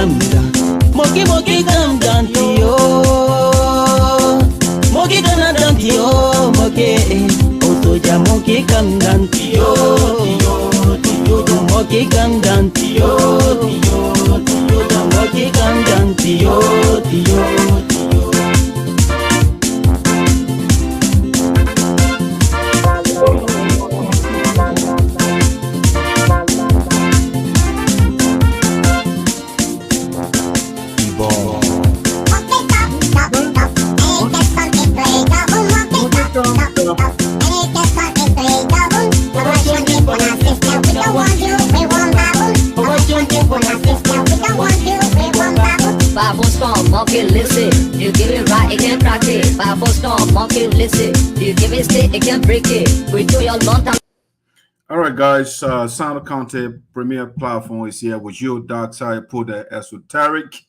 calm down. Monkey calm down to you. Monkey calm down to you. Monkey, oh soldier, monkey calm down to you. Monkey calm down to you. Monkey calm down to you. Monkey listen, you give it right, it can practice. Powerful storm, monkey listen, you give it stick, it can break it. We do your long time. All right, guys. Sinoe County Premier Platform is here with you, Dark Side, put the esoteric.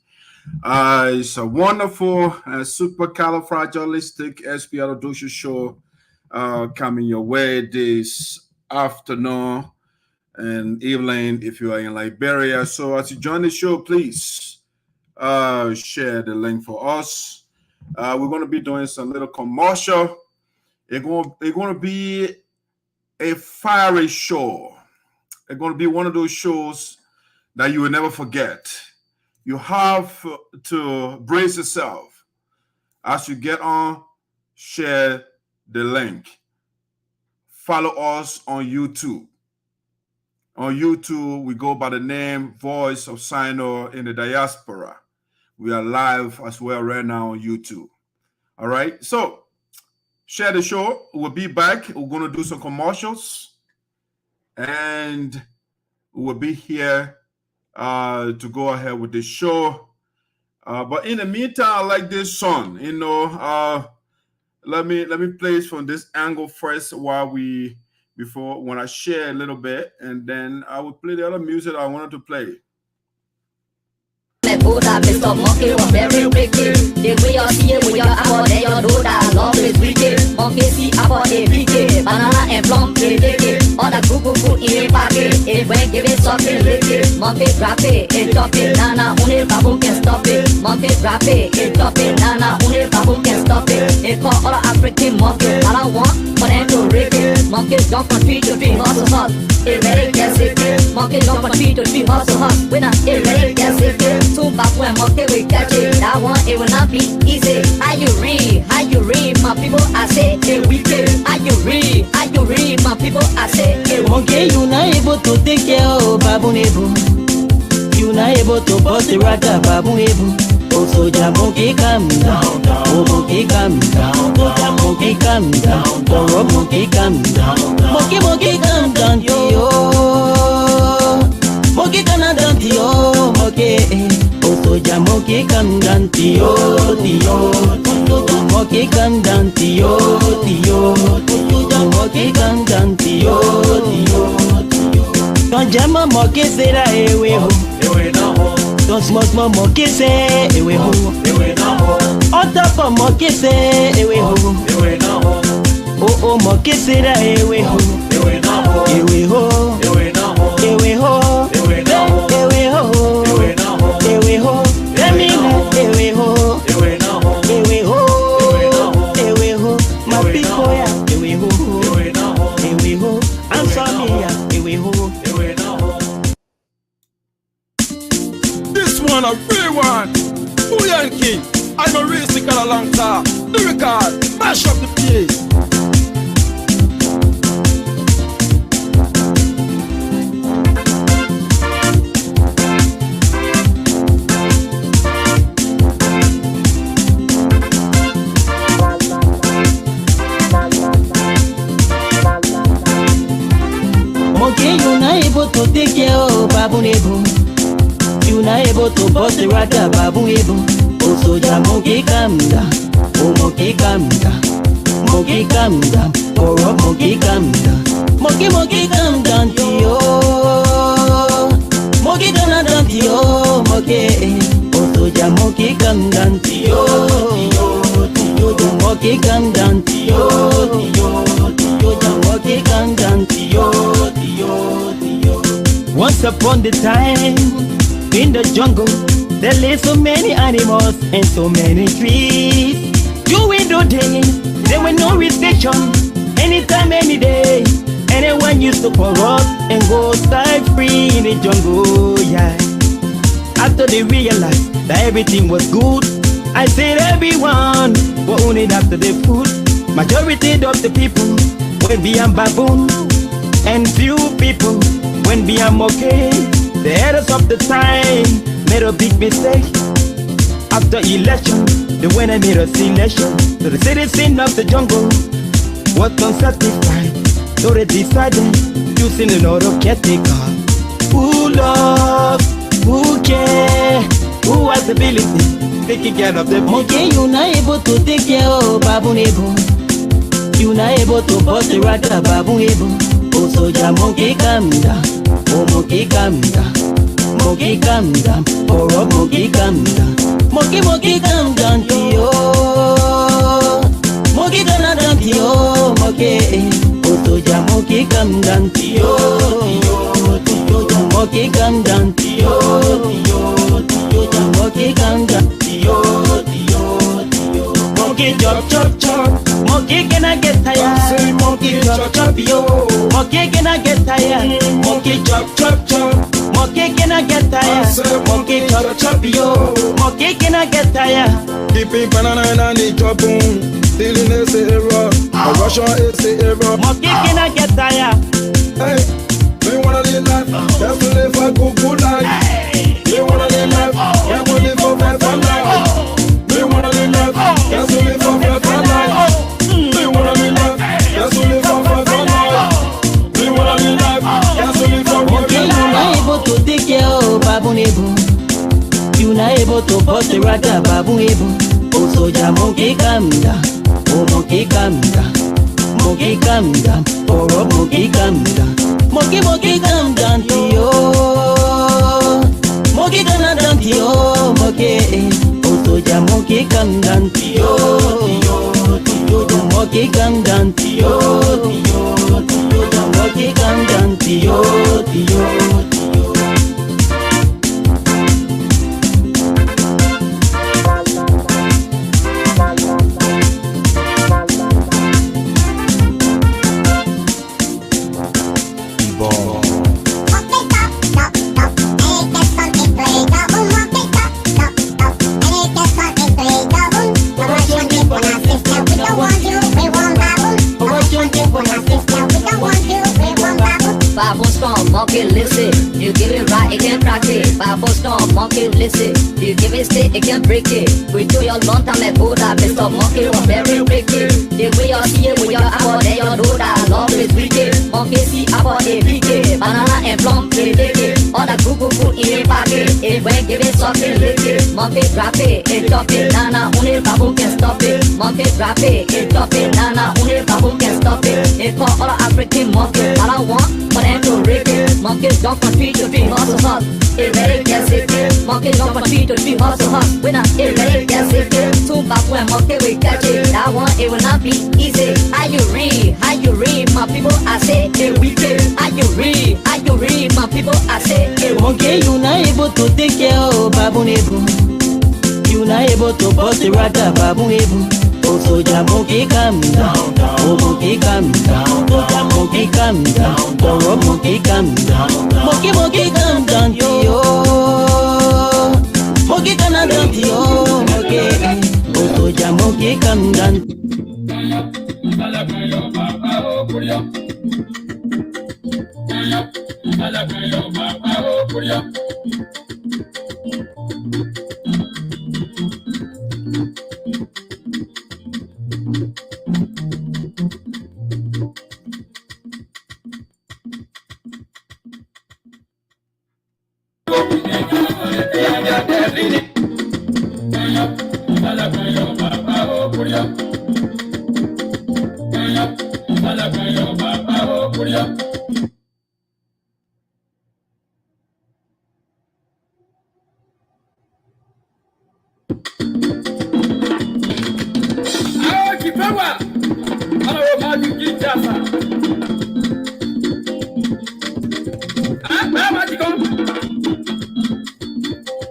It's a wonderful supercalifragilistic expialidocious show coming your way this afternoon and evening if you are in Liberia. So as you join the show, please share the link for us. We're going to be doing some little commercial. It's going to be a fiery show. It's going to be one of those shows that you will never forget. You have to brace yourself as you get on. Share the link. Follow us on YouTube. On YouTube, we go by the name Voice of Sinoe in the Diaspora. We are live as well right now on YouTube. All right. So share the show. We'll be back. We're going to do some commercials. And we'll be here to go ahead with the show. But in the meantime, I like this song. You know, let me play it from this angle first when I share a little bit, and then I will play the other music I wanted to play. Mr. Monkey was very wicked. The way you see it with your apple, then you know that love is wicked. Monkey see apple, they wicked. Banana and plum, they take it. All the cuckoo in a pocket. It when give it something liquid. Monkey drop it, it drop it. Nana, only baboon can stop it. Monkey drop it, it drop it. Nana, only baboon can stop it. It call all African monkey. All I want for them to rip it. Monkey jump from tree to tree, hustle hustle. It ready gets it. Monkey jump from tree to tree, hustle hustle. When it ready gets it. Two back when monkey we catch it. That one it will not be easy. How you read, my people? I say it wicked. How you read, my people? I say it monkey. You not able to take care of baboon able. You not able to bust the rata baboon able. Oh soldier, monkey calm down. Oh monkey calm down. Soldier, monkey calm down. Oh monkey calm down. Monkey calm down to you. Monkey calm down to you. Monkey. Oh soldier, monkey calm down to you. Monkey calm down to you. Monkey calm down to you. Don't jam a monkey say that away home. Don't small monkey say away home. On top of monkey say away home. Oh monkey say that away home. Away home. Away home. Away home. Away home. Let me know. Away home. Away home. Away home. My people ya. Away home. Away home. I'm sorry ya. Away home. This one a real one. Who Yankee? I'm a racing car along time. Lyrical. Mash up the place. Monkey, you not able to take care of baboon able. You not able to bust the rata baboon able. Oh soldier, monkey calm down. Oh monkey calm down. Monkey calm down. Oh monkey calm down. Monkey calm down to you. Monkey calm down to you. Monkey. Oh soldier, monkey calm down to you. Monkey calm down to you. Monkey calm down to you. Once upon the time in the jungle, There live so many animals and so many trees. During the day, there were no restriction. Anytime, any day, anyone used to corrupt and go style free in the jungle, yeah. After they realized that everything was good, I said everyone were only after the food. Majority of the people went beyond baboon, and few people went beyond okay. The headers of the time made a big mistake. After election, they went and made a selection. So the citizen of the jungle was unsatisfied. So they decided using another caretaker. Who love, who care, who has the ability taking care of the people. Okay, you're not able to take care of baboon able. You're not able to bust the ragga baboon able. Oh soldier, monkey calm down. Oh monkey calm down. Monkey calm down. Oh rock monkey calm down. Monkey calm down to you. Monkey calm down to you. Monkey. Oh soldier, monkey calm down to you. Monkey calm down to you. Monkey calm down to you. Monkey chop chop chop. Monkey cannot get tired. Say Monkey chop chop yo. Monkey cannot get tired. Monkey chop chop chop. Monkey cannot get tired. Monkey chop chop yo. Monkey cannot get tired. Keeping banana and the chop stealing is a error. A Russian is a error. Monkey cannot get tired. Hey, we wanna live life. Have to live a good life. We wanna live life. Have to live for better life. We wanna live life. Have to live for better life. We wanna live life. Have to live for better life. We wanna live life. Have to live for better life. You're not able to take care of baboon able. You're not able to bust the ragga baboon able. Oh soldier, monkey calm down. Oh monkey calm down. Monkey calm down. Oh rock monkey calm down. Monkey calm down to you. Monkey calm down to you. Monkey. Oh soldier, monkey calm down to you. Monkey calm down to you. Monkey calm down to you. Bible storm, monkey listen. You give it right, it can practice. Bible storm, monkey listen. You give it stick, it can break it. We do your long time at Buddha, Mr. Monkey was very wicked. The way you see it with your apple, then you do that. Love is wicked. Monkey see apple, they pick it. Banana and plum, they take it. All the good food in a pocket. It when give it something, lick it. Monkey drop it, it drop it. Nana, only baboon can stop it. Monkey drop it, it drop it. Nana, only baboon can stop it. It call all the African monkeys. All I want for them to rip it. Monkeys jump from tree to tree, hustle hustle. It ready gets it. Monkeys jump from tree to tree, hustle hustle. When it ready gets it. Soon back when monkey will catch it. That one it will not be easy. How you read? How you read? My people I say it wicked. How you read? How you read? My people I say it Monkey, you're not able to take care of baboon able. You're not able to bust the ragga baboon able. Oh soldier, monkey calm down. Oh monkey calm down. Monkey calm down. Oh rock monkey calm down. Monkey calm down to you. Monkey calm down to you. Monkey. Oh soldier, monkey calm down.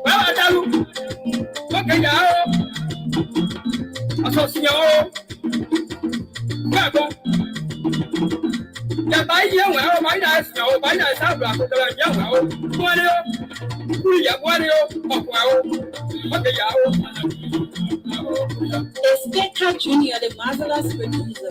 Where are you? Okay, now. Association. Bravo. Ya buy you well, my nice, no, my nice, I'm black, but I'm young. What Spectra Junior, the marvelous producer.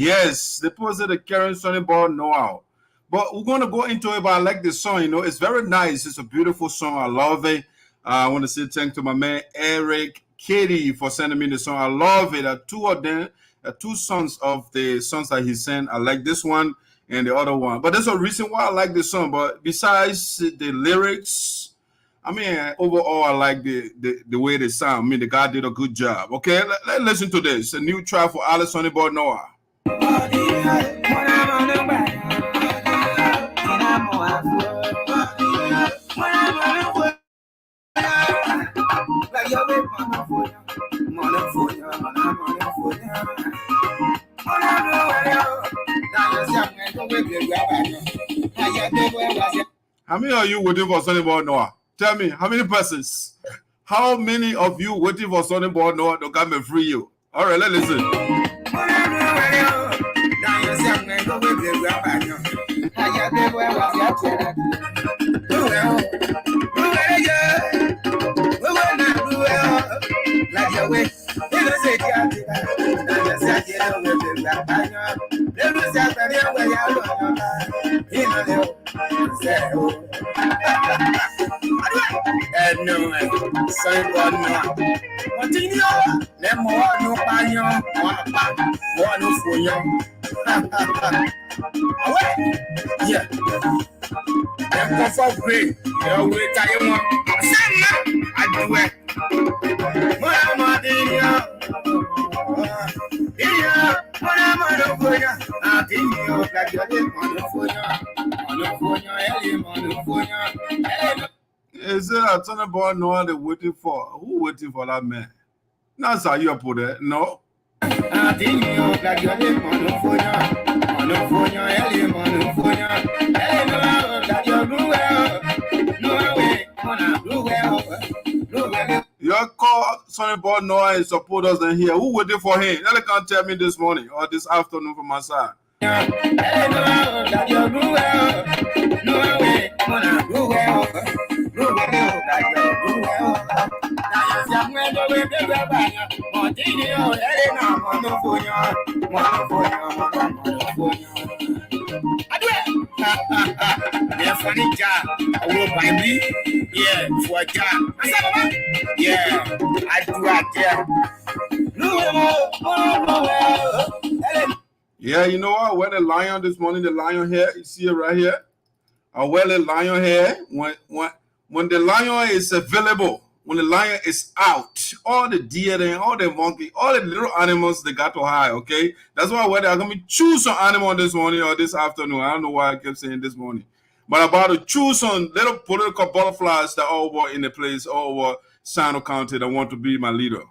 Yes, they posted the Crayon Duncan board know-how. But we're going to go into it, but I like this song, you know. It's very nice. It's a beautiful song. I love it. I want to say thank to my man, Eric Katie, for sending me the song. I love it. Two of them, two songs of the songs that he sent. I like this one and the other one. But there's a reason why I like this song. But besides the lyrics, I mean, overall, I like the way they sound. I mean, the guy did a good job. Okay, let's listen to this. A new track for Alice on the board, Noah. How many are you waiting for Sunday board, Noah? Tell me, how many persons? How many of you waiting for Sunday board, Noah, to come and free you? All right, let's listen. Yeah. Comfort green. You wait I want. I do it. Is it a Sonny Boy Noah they waiting for? Who waiting for that man? That's how you put it. No. Your call Sonny Boy Noah and supporters in here. Who waiting for him? They can't tell me this morning or this afternoon from my side. Yeah, you know what? I wear the lion this morning, the lion hair. You see it right here. I wear the lion hair when the lion is available, when the lion is out, all the deer and all the monkey, all the little animals they got to hide, okay? That's why I wear that. I'm going to choose some animal this morning or this afternoon. I don't know why I kept saying this morning. But I'm about to choose some little political butterflies that all over in the place, all over Sinoe County that want to be my leader.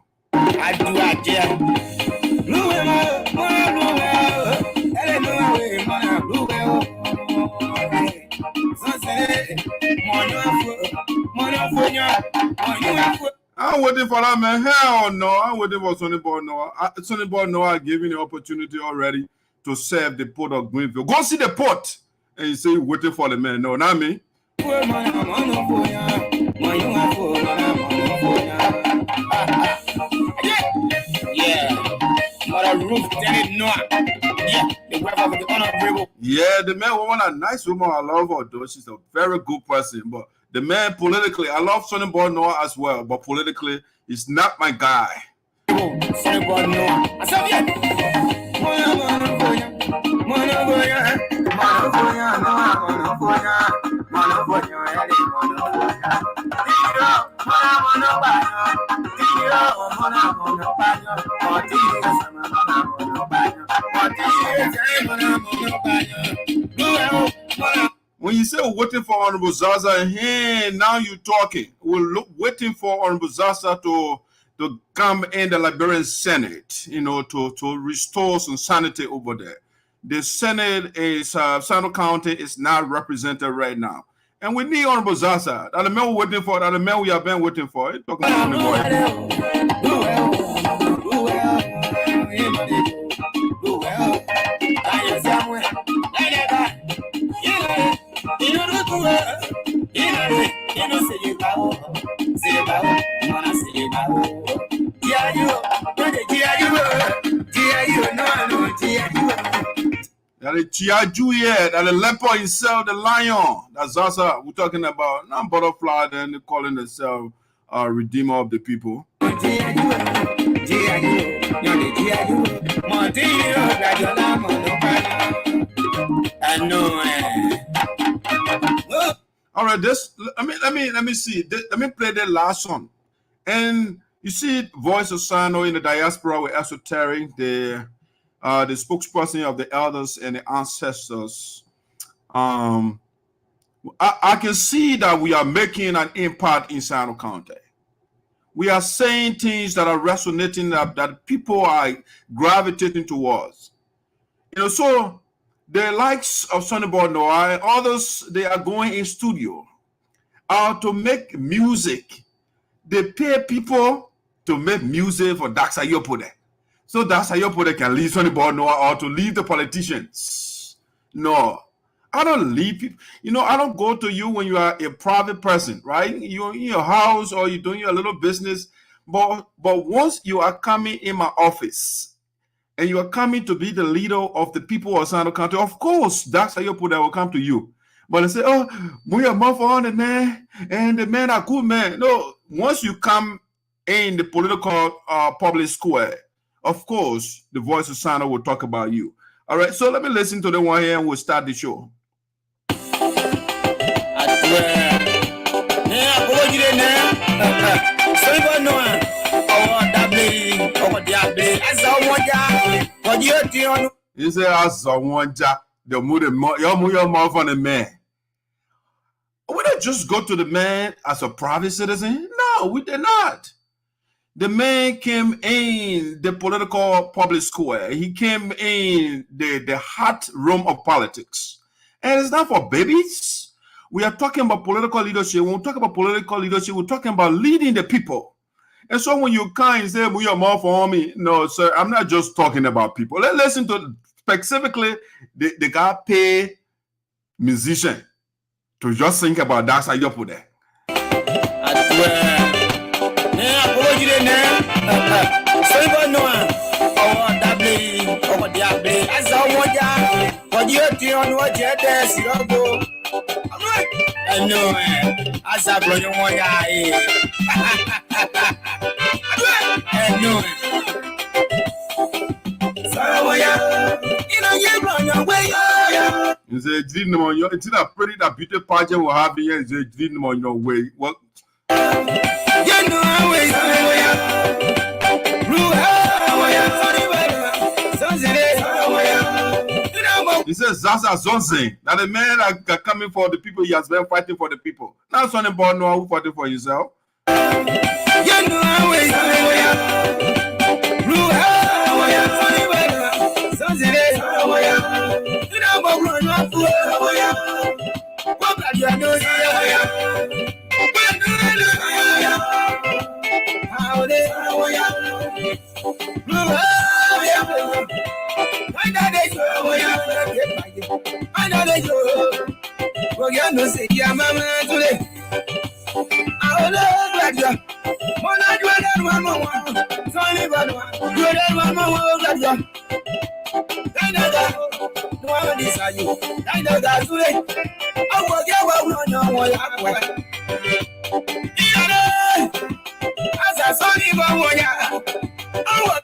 I'm waiting for that man. Hell no. I'm waiting for Sonny Boy Noah. Sonny Boy Noah giving the opportunity already to serve the port of Greenville. Go see the port. And you say you're waiting for the man. No, not me. Yeah, the man woman a nice woman. I love her though. She's a very good person. But the man politically, I love Sonny Boy Noah as well. But politically, he's not my guy. Sonny Boy Noah. When you say waiting for Honorable Zarzar, hey, now you're talking. We're waiting for Honorable Zarzar to come in the Liberian Senate, you know, to restore some sanity over there. The Senate is Sinoe County is not represented right now, and we need Honorable Zarzar. That the man we're waiting for. That the man we have been waiting for. Talking about that the Chiaju here, that the leopard himself, the lion, that Zarzar we're talking about, not butterfly, then they calling themselves redeemer of the people. All right, let me see. Let me play the last song. And you see Voice of Sinoe in the diaspora with ESOTERIC, the spokesperson of the elders and the ancestors. I can see that we are making an impact in Sinoe County. We are saying things that are resonating, that people are gravitating towards. You know, so the likes of Sonny Boy Noah and others, they are going in studio to make music. They pay people to make music for Daxa Yopode. So Daxa Yopode can leave Sonny Boy Noah or to leave the politicians. No, I don't leave people. You know, I don't go to you when you are a private person, right? You're in your house or you're doing your little business. But once you are coming in my office and you are coming to be the leader of the people of Sinoe County, of course, that's how you put that will come to you. But they say, oh, we are more for the man, and the man are good man. No, once you come in the political public square, of course, the Voice of Sinoe will talk about you. All right, so let me listen to the one here and we'll start the show. He said, "I saw one jack. The mood, your mouth on the man. just go to the man as a private citizen? No, we did not. The man came in the political public square. He came in the hot room of politics. And it's not for babies. We are talking about political leadership. When we talk about political leadership, we're talking about leading the people. And so when you come and say, we are more for me, no, sir, I'm not just talking about people. Let's listen to specifically the guy pay musician to just think about that side up there. You say, it's not pretty that beauty pageant will have here. It's a dream on your way. What? He says Zarzar something that the men are coming for the people. He has been fighting for the people. Now something about no who fighting for himself.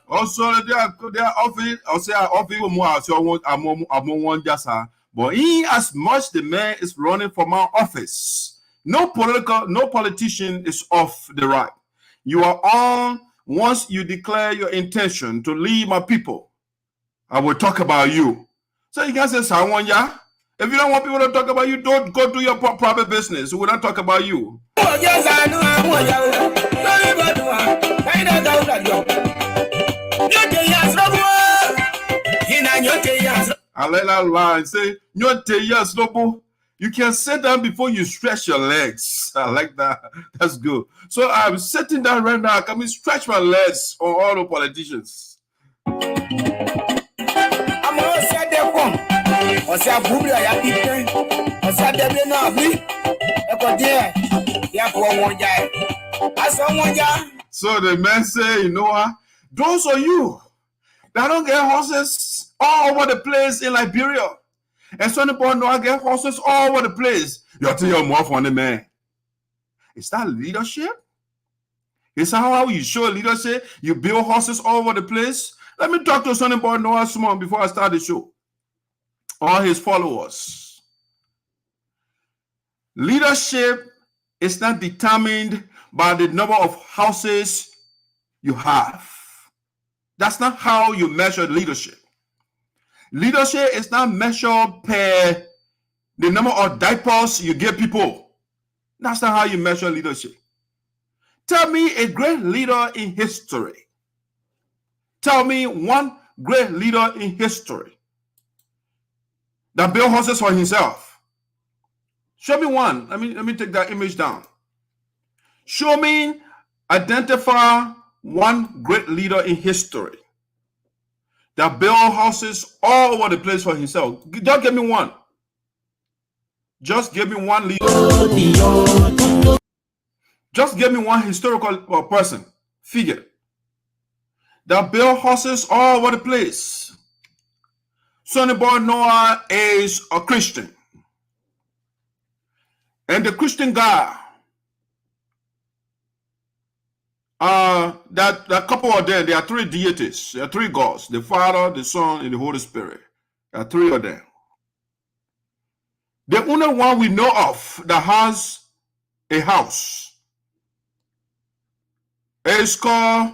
Also, they are offering, or say, offering more. So I'm one just but in as much the man is running for my office, no politician is off the right. You are on. Once you declare your intention to lead my people, I will talk about you. So you can say, Sawanya. If you don't want people to talk about you, don't go do your private business. We will not talk about you. I let that lie and say, you can sit down before you stretch your legs. I like that. That's good. So I'm sitting down right now. Can we stretch my legs on all the politicians? So the man say, you know what? Those are you that don't get horses all over the place in Liberia. And some people don't get horses all over the place. You're telling your more funny man. Is that leadership? Is that how you show leadership? You build horses all over the place? Let me talk to Sonny Boy Noah Simon before I start the show. All his followers. Leadership is not determined by the number of houses you have. That's not how you measure leadership. Leadership is not measured per the number of diapers you give people. That's not how you measure leadership. Tell me a great leader in history. Tell me one great leader in history that built horses for himself. Show me one. Let me take that image down. Show me, identify one great leader in history that built houses all over the place for himself. Just give me one. Just give me one leader. Just give me one historical person, figure, that built houses all over the place. Sonny Boy Noah is a Christian. And the Christian guy, that couple of them, there are three deities, there are three gods, the Father, the Son, and the Holy Spirit. There are three of them. The only one we know of that has a house is called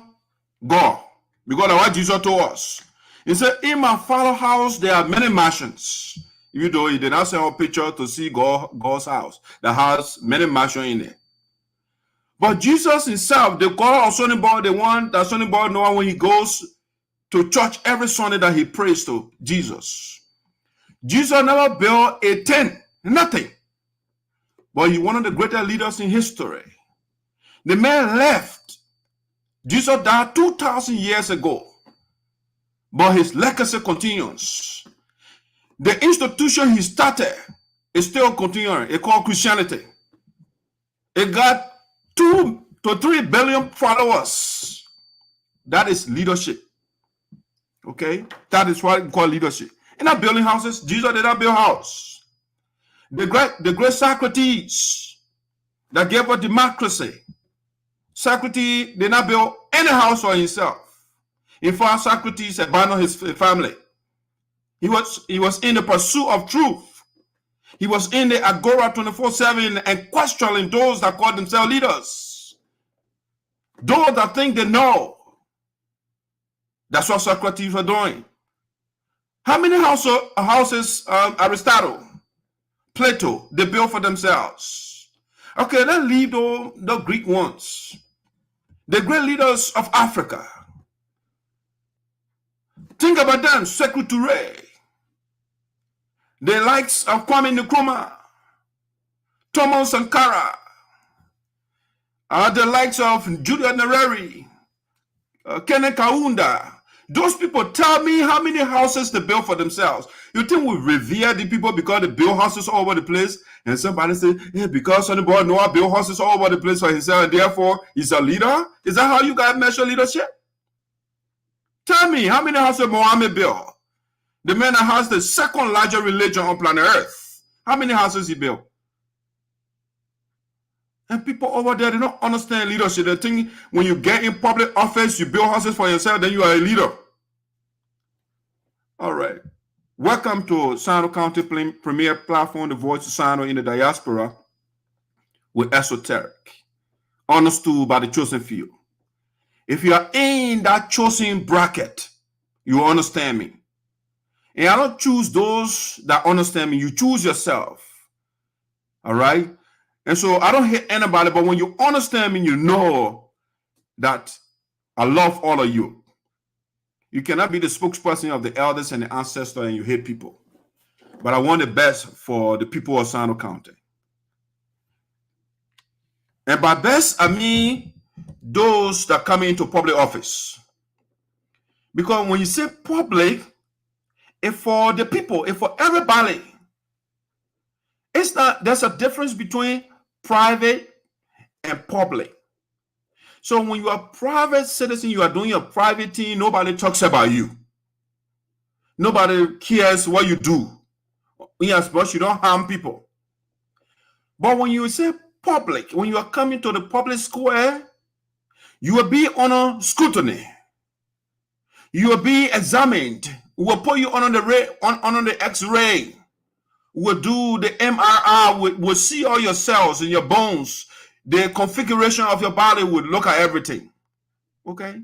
God. Because that's what Jesus told us. He said, in my Father's house, there are many mansions. Even though he did not send a picture to see God's house that has many mansions in it. But Jesus himself, the God of Sonny Boy, the one that Sonny Boy knows when he goes to church every Sunday that he prays to Jesus. Jesus never built a tent, nothing. But he's one of the greatest leaders in history. The man left. Jesus died 2,000 years ago. But his legacy continues. The institution he started is still continuing. It's called Christianity. It got 2 to 3 billion followers. That is leadership. Okay? That is what we call leadership. In not building houses. Jesus did not build house. The great Socrates that gave us democracy. Socrates did not build any house for himself. In fact, Socrates abandoned his family. He was in the pursuit of truth. He was in the agora 24/7 and questioning those that call themselves leaders. Those that think they know. That's what Socrates was doing. How many houses Aristotle, Plato, they built for themselves? Okay, let's leave the Greek ones. The great leaders of Africa. Think about them, Sekou Touré. The likes of Kwame Nkrumah, Thomas Sankara, the likes of Julius Nyerere, Kenneth Kaunda. Those people tell me how many houses they build for themselves. You think we revere the people because they build houses all over the place? And somebody say, yeah, because Sonny Boy Noah build houses all over the place for himself and therefore he's a leader? Is that how you guys measure leadership? Tell me, how many houses Mohammed built? The man that has the second largest religion on planet Earth. How many houses he built? And people over there, they don't understand leadership. They think when you get in public office, you build houses for yourself, then you are a leader. All right. Welcome to Sinoe County Premier Platform, the voice of Sinoe in the diaspora with esoteric. Understood by the chosen few. If you are in that chosen bracket, you understand me. And I don't choose those that understand me. You choose yourself. All right? And so I don't hate anybody, but when you understand me, you know that I love all of you. You cannot be the spokesperson of the elders and the ancestors and you hate people. But I want the best for the people of Sinoe County. And by best, I mean those that come into public office. Because when you say public, it's for the people, it's for everybody. It's not, there's a difference between private and public. So when you are a private citizen, you are doing your private thing, nobody talks about you. Nobody cares what you do. Yes, but you don't harm people. But when you say public, when you are coming to the public square, you will be under scrutiny. You will be examined. We will put you under the X-ray. We'll do the MRI. We'll see all your cells and your bones. The configuration of your body would look at everything. Okay?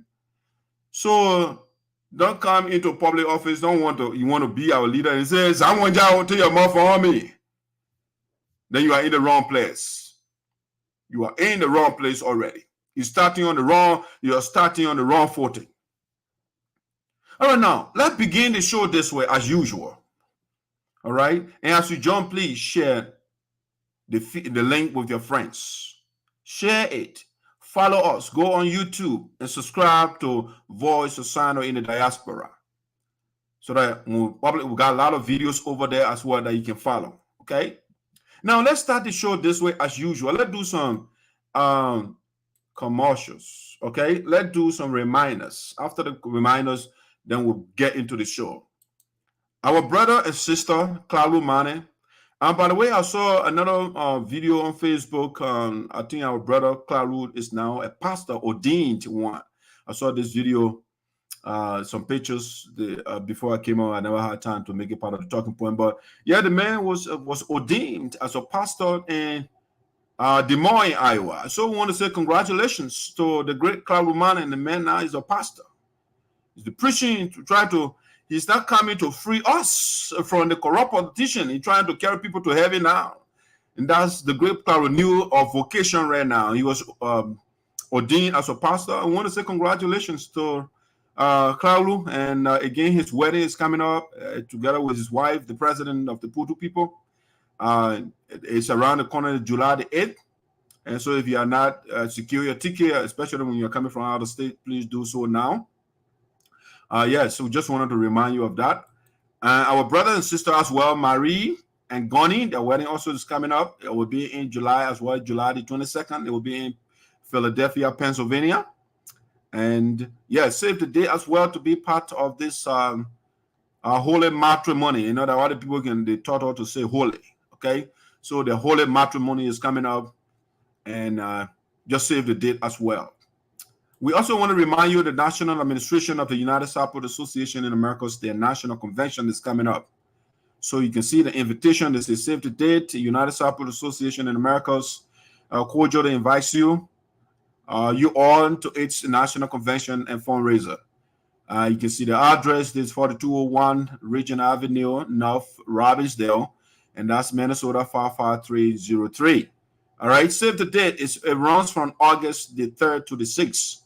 So don't come into public office. You want to be our leader and say, I want y'all to your mouth for me. Then you are in the wrong place. You are in the wrong place already. You're starting on the wrong footing. All right, now let's begin the show this way as usual. All right, and as you join, please share the link with your friends. Share it. Follow us. Go on YouTube and subscribe to Voice of Sinoe in the Diaspora. So that we got a lot of videos over there as well that you can follow. Okay. Now let's start the show this way as usual. Let's do some commercials. Okay. Let's do some reminders. After the reminders, then we'll get into the show. Our brother and sister, Klalu Mane. By the way, I saw another video on Facebook. I think our brother, Klalu, is now a pastor, ordained one. I saw this video, some pictures before I came on. I never had time to make it part of the talking point. But yeah, the man was ordained as a pastor in Des Moines, Iowa. So I want to say congratulations to the great Klalu Mane, and the man now is a pastor. He's preaching to try to He's not coming to free us from the corrupt politician. He's trying to carry people to heaven now. And that's the great renewal of vocation right now. He was ordained as a pastor. I want to say congratulations to Klaulu. And again, his wedding is coming up together with his wife, the president of the Putu people. It's around the corner, July the 8th. And so if you are not secure your ticket, especially when you're coming from out of state, please do so now. So we just wanted to remind you of that. Our brother and sister as well, Marie and Goni, their wedding also is coming up. It will be in July as well, July the 22nd. It will be in Philadelphia, Pennsylvania. And save the day as well to be part of this holy matrimony. You know that other people they taught how to say holy. Okay, so the holy matrimony is coming up, and just save the date as well. We also want to remind you the National Administration of the United Sapwood Association in Americas, their national convention is coming up. So you can see the invitation. This is save the date. United Sapwood Association in Americas cordially invites you. You all to its national convention and fundraiser. You can see the address. This is 4201 Region Avenue, North Robbinsdale, and that's Minnesota 55303. All right, save the date. It runs from August the 3rd to the 6th,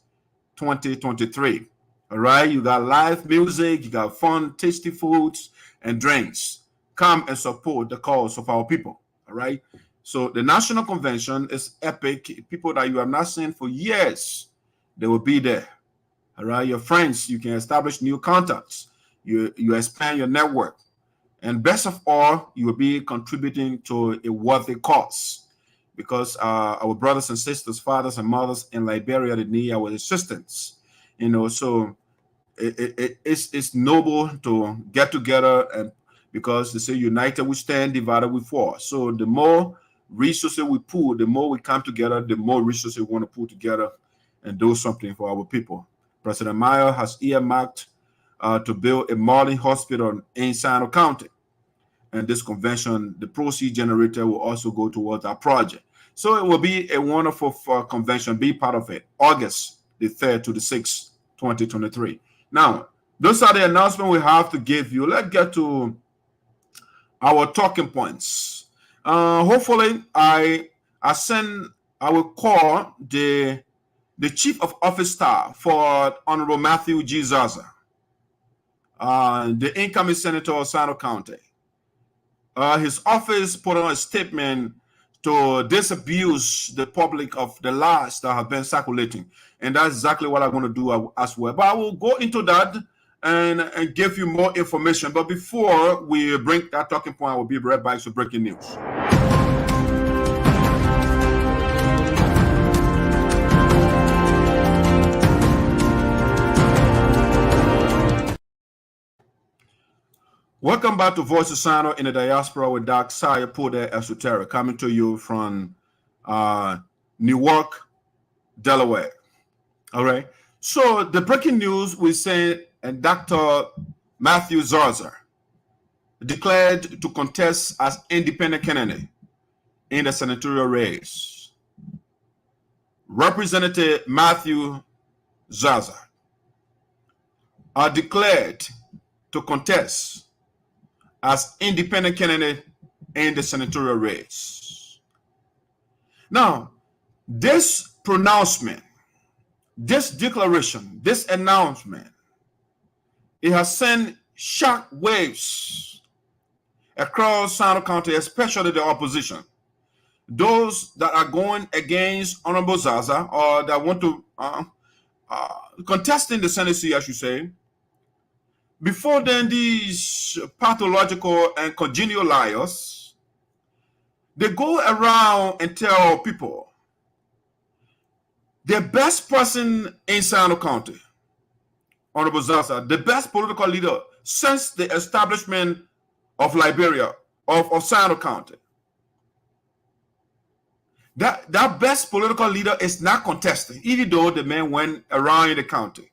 2023. All right, you got live music, you got fun, tasty foods and drinks. Come and support the cause of our people. All right, so the national convention is epic. People that you have not seen for years, they will be there. All right, your friends, you can establish new contacts. You expand your network, and best of all, you will be contributing to a worthy cause. Because our brothers and sisters, fathers and mothers in Liberia, they need our assistance. You know, so it's noble to get together, and because they say united we stand, divided we fall. So the more resources we pool, the more we come together, the more resources we want to put together and do something for our people. President Meyer has earmarked to build a modern hospital in Sinoe County. And this convention, the proceeds generated will also go towards our project. So it will be a wonderful convention. Be part of it. August the 3rd to the 6th, 2023. Now, those are the announcements we have to give you. Let's get to our talking points. Hopefully, I will call the chief of office staff for Honorable Matthew G. Zarzar, the incoming senator of Sinoe County. His office put on a statement to disabuse the public of the lies that have been circulating. And that's exactly what I'm going to do as well. But I will go into that and give you more information. But before we bring that talking point, I will be right back to breaking news. Welcome back to Voice of Sinoe in the Diaspora with Dr. Sayapode ESOTERIC, coming to you from Newark, Delaware. All right. So the breaking news we say, and Dr. Matthew Zarzar declared to contest as independent candidate in the senatorial race. Representative Matthew Zarzar declared to contest as independent candidate in the senatorial race. Now, this pronouncement, this declaration, this announcement, it has sent shock waves across Sinoe County, especially the opposition. Those that are going against Honorable Zarzar, or that want to contest in the Senate seat, I should say. Before then, these pathological and congenial liars, they go around and tell people the best person in Sinoe County, Honorable Zarzar, the best political leader since the establishment of Liberia, of Sinoe County. That best political leader is not contesting, even though the man went around in the county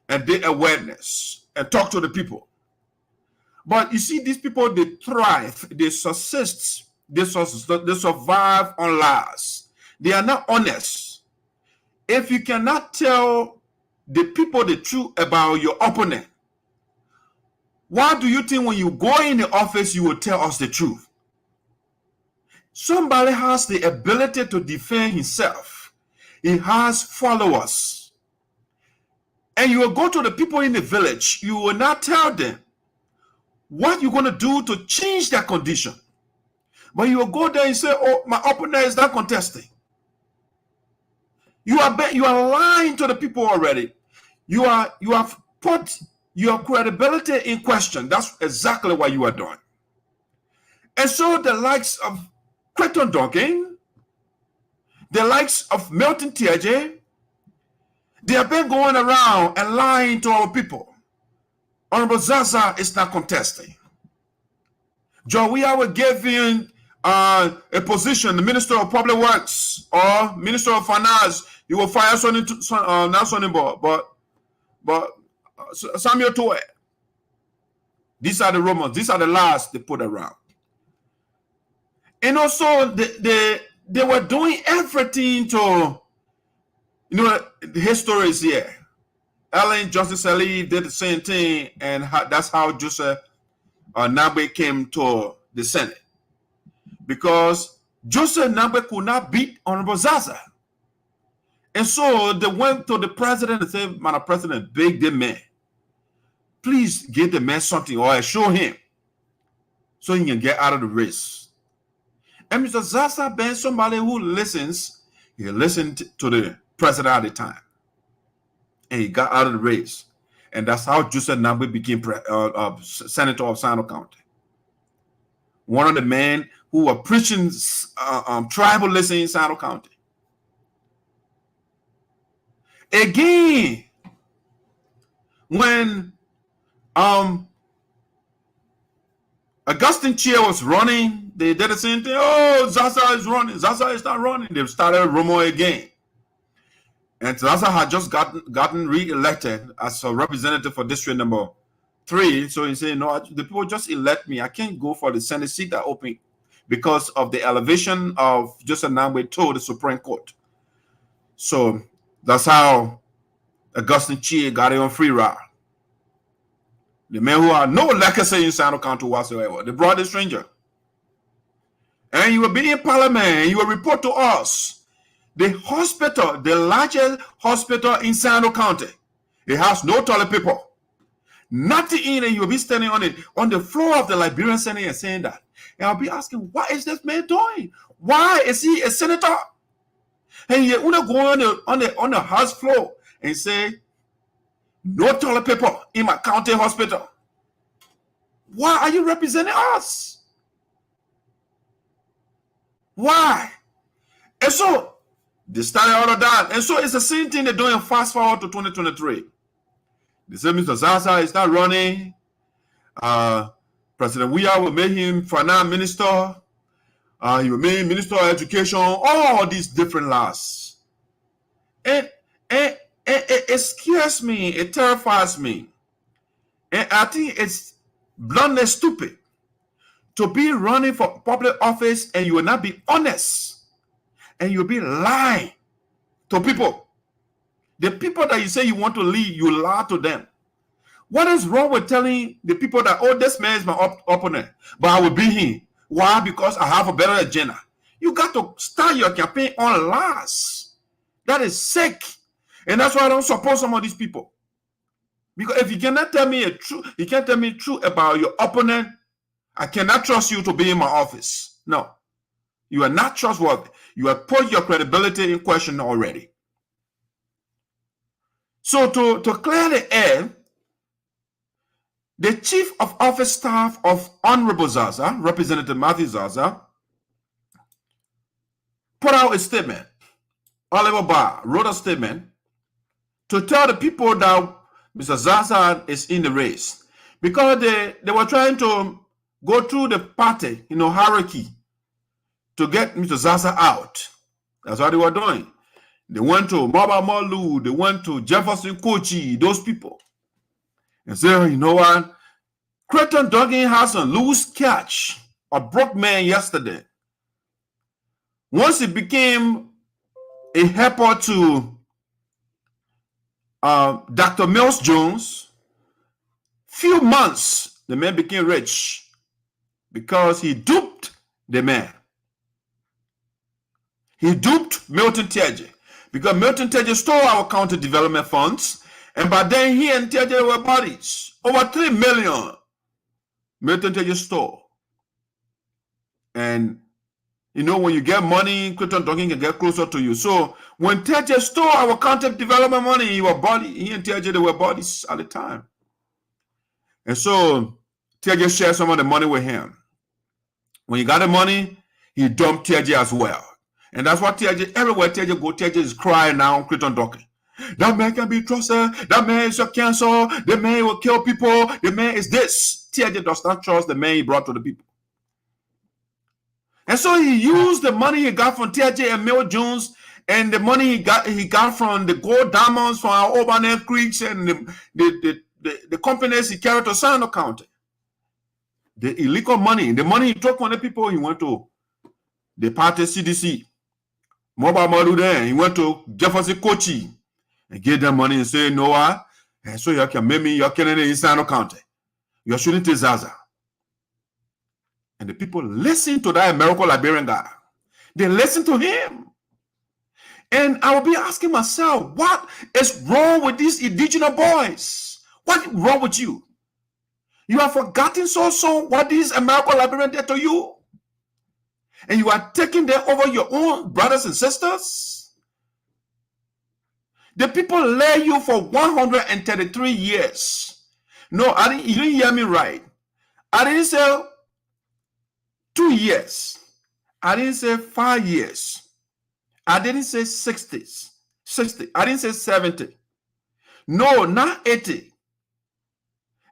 and did awareness and talk to the people. But you see, these people, they thrive, they subsist, they survive on lies. They are not honest. If you cannot tell the people the truth about your opponent, Why do you think when you go in the office, you will tell us the truth? Somebody has the ability to defend himself. He has followers. And you will go to the people in the village. You will not tell them what you're going to do to change their condition. But you will go there and say, oh, my opponent is not contesting. You are lying to the people already. You have put your credibility in question. That's exactly what you are doing. And so the likes of Crayon Duncan, the likes of Milton Tiaje, they have been going around and lying to our people. Honorable Zarzar is not contesting. John, we will give him a position, the Minister of Public Works or Minister of Finance. You will fire not Sonny, but Samuel Toe. These are the rumors. These are the lies they put around. And also, they were doing everything to, the history is here. Justice Ali did the same thing, and that's how Joseph Nagbe came to the Senate. Because Joseph Nagbe could not beat Honorable Zarzar. And so they went to the president and said, Madam President, beg the man. Please give the man something or show him so he can get out of the race. And Mr. Zarzar being somebody who listens, he listened to the president at the time. And he got out of the race. And that's how Joseph Nagbe became senator of Sinoe County. One of the men who were preaching tribalism in Sinoe County. Again, when Augustine Chia was running, they did the same thing. Oh, Zarzar is running. Zarzar is not running. They started a rumor again. And Zarzar had just gotten re-elected as a representative for district number 3. So he said, no, the people just elect me. I can't go for the Senate seat that open because of the elevation of Joseph Nagbe to the Supreme Court. So that's how Augustine Chia got it on free ride. The men who had no legacy in Sinoe County whatsoever. They brought a stranger. And you will be in parliament and you will report to us. The hospital, the largest hospital in Sinoe County, it has no toilet paper. Nothing in it. You'll be standing on the floor of the Liberian Senate and saying that. And I'll be asking, what is this man doing? Why is he a senator? And you want to go on the house floor and say, no toilet paper in my county hospital. Why are you representing us? Why? And so they started all of that. And so it's the same thing they're doing fast forward to 2023. They say Mr. Zarzar is not running. President Weah will make him finance minister. He will make him minister of education. All these different laws. And it scares me. It terrifies me. And I think it's bluntly stupid to be running for public office and you will not be honest. And you'll be lying to people. The people that you say you want to lead, you lie to them. What is wrong with telling the people that, oh, this man is my opponent, but I will beat him? Why? Because I have a better agenda. You got to start your campaign on lies. That is sick. And that's why I don't support some of these people. Because if you cannot tell me you can't tell me the truth about your opponent, I cannot trust you to be in my office. No. You are not trustworthy. You have put your credibility in question already. So to clear the air, the Chief of Office Staff of Honorable Zarzar, Representative Matthew Zarzar, put out a statement. Oliver Barr wrote a statement to tell the people that Mr. Zarzar is in the race. Because they were trying to go through the party, hierarchy to get Mr. Zarzar out. That's what they were doing. They went to Maba Molu, they went to Jefferson Kochi, those people. And said, you know what? Crayon Duncan has a loose catch, a broke man yesterday. Once he became a helper to Dr. Mills Jones, few months The man became rich because he duped the man. He duped Milton Teje because Milton Teje stole our county development funds, and by then he and Teje were buddies. Over 3 million Milton Teje stole. And you know, when you get money, Crayon Duncan can get closer to you. So when Teje stole our county development money, he and Teje, they were buddies at the time. And so Teje shared some of the money with him. When he got the money, he dumped Teje as well. And that's why Teje, everywhere Teje go, Teje is crying now on Crayon Duncan. That man can be trusted. That man is a cancer. The man will kill people. The man is this. Teje does not trust the man he brought to the people. And so he used the money he got from Teje and Mel Jones, and the money he got from the gold diamonds from our Oban Creeks and the companies he carried to Sinoe County. The illegal money, the money he took from the people, he went to the party CDC. Mobile model there, he went to Jefferson Kochi and gave them money and said, Noah, and so you can make me, you're killing it in Sinoe County. You're shooting to Zarzar. And the people listen to that American Liberian guy. They listen to him. And I will be asking myself, what is wrong with these indigenous boys? What is wrong with you? You have forgotten so what these American Liberians did to you? And you are taking them over your own brothers and sisters? The people lay you for 133 years. No, you didn't hear me right. I didn't say 2 years. I didn't say 5 years. I didn't say 60. I didn't say 70. No, not 80.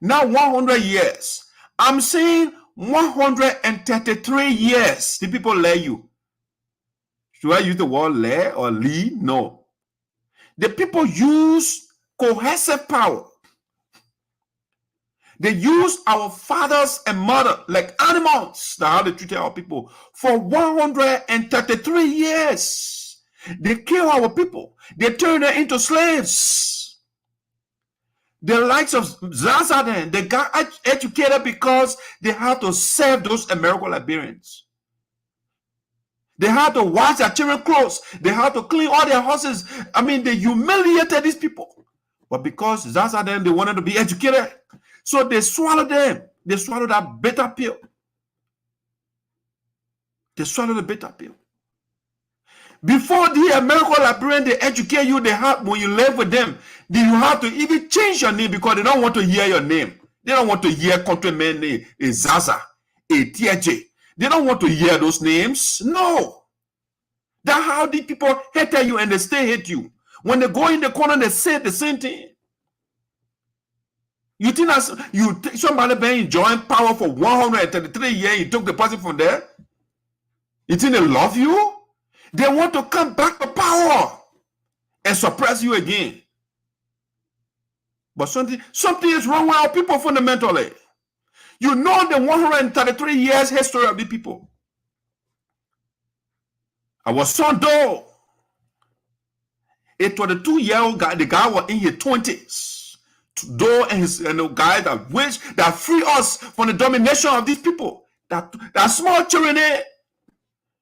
Not 100 years. I'm saying 133 years. The people lay you. Should I use the word lay or lead? No. The people use coercive power. They use our fathers and mothers like animals. That's how they treat our people. For 133 years, they kill our people. They turn them into slaves. The likes of Zarzar, they got educated because they had to serve those American Liberians. They had to wash their children's clothes. They had to clean all their horses. I mean, they humiliated these people. But because Zarzar, they wanted to be educated. So they swallowed them. They swallowed that bitter pill. They swallowed the bitter pill. Before the American Liberian, they educate you, they have, when you live with them, you have to even change your name because they don't want to hear your name. They don't want to hear countryman name, a Zarzar, a TJ. They don't want to hear those names. No. That's how the people hate you and they still hate you. When they go in the corner, they say the same thing. You think somebody been enjoying power for 133 years, you took the person from there? You think they love you? They want to come back to power and suppress you again. But something is wrong with our people fundamentally. You know the 133 years history of the people. Our son Doe, a 22-year-old guy, the guy was in his 20s. Doe and the guy that free us from the domination of these people. That small children there,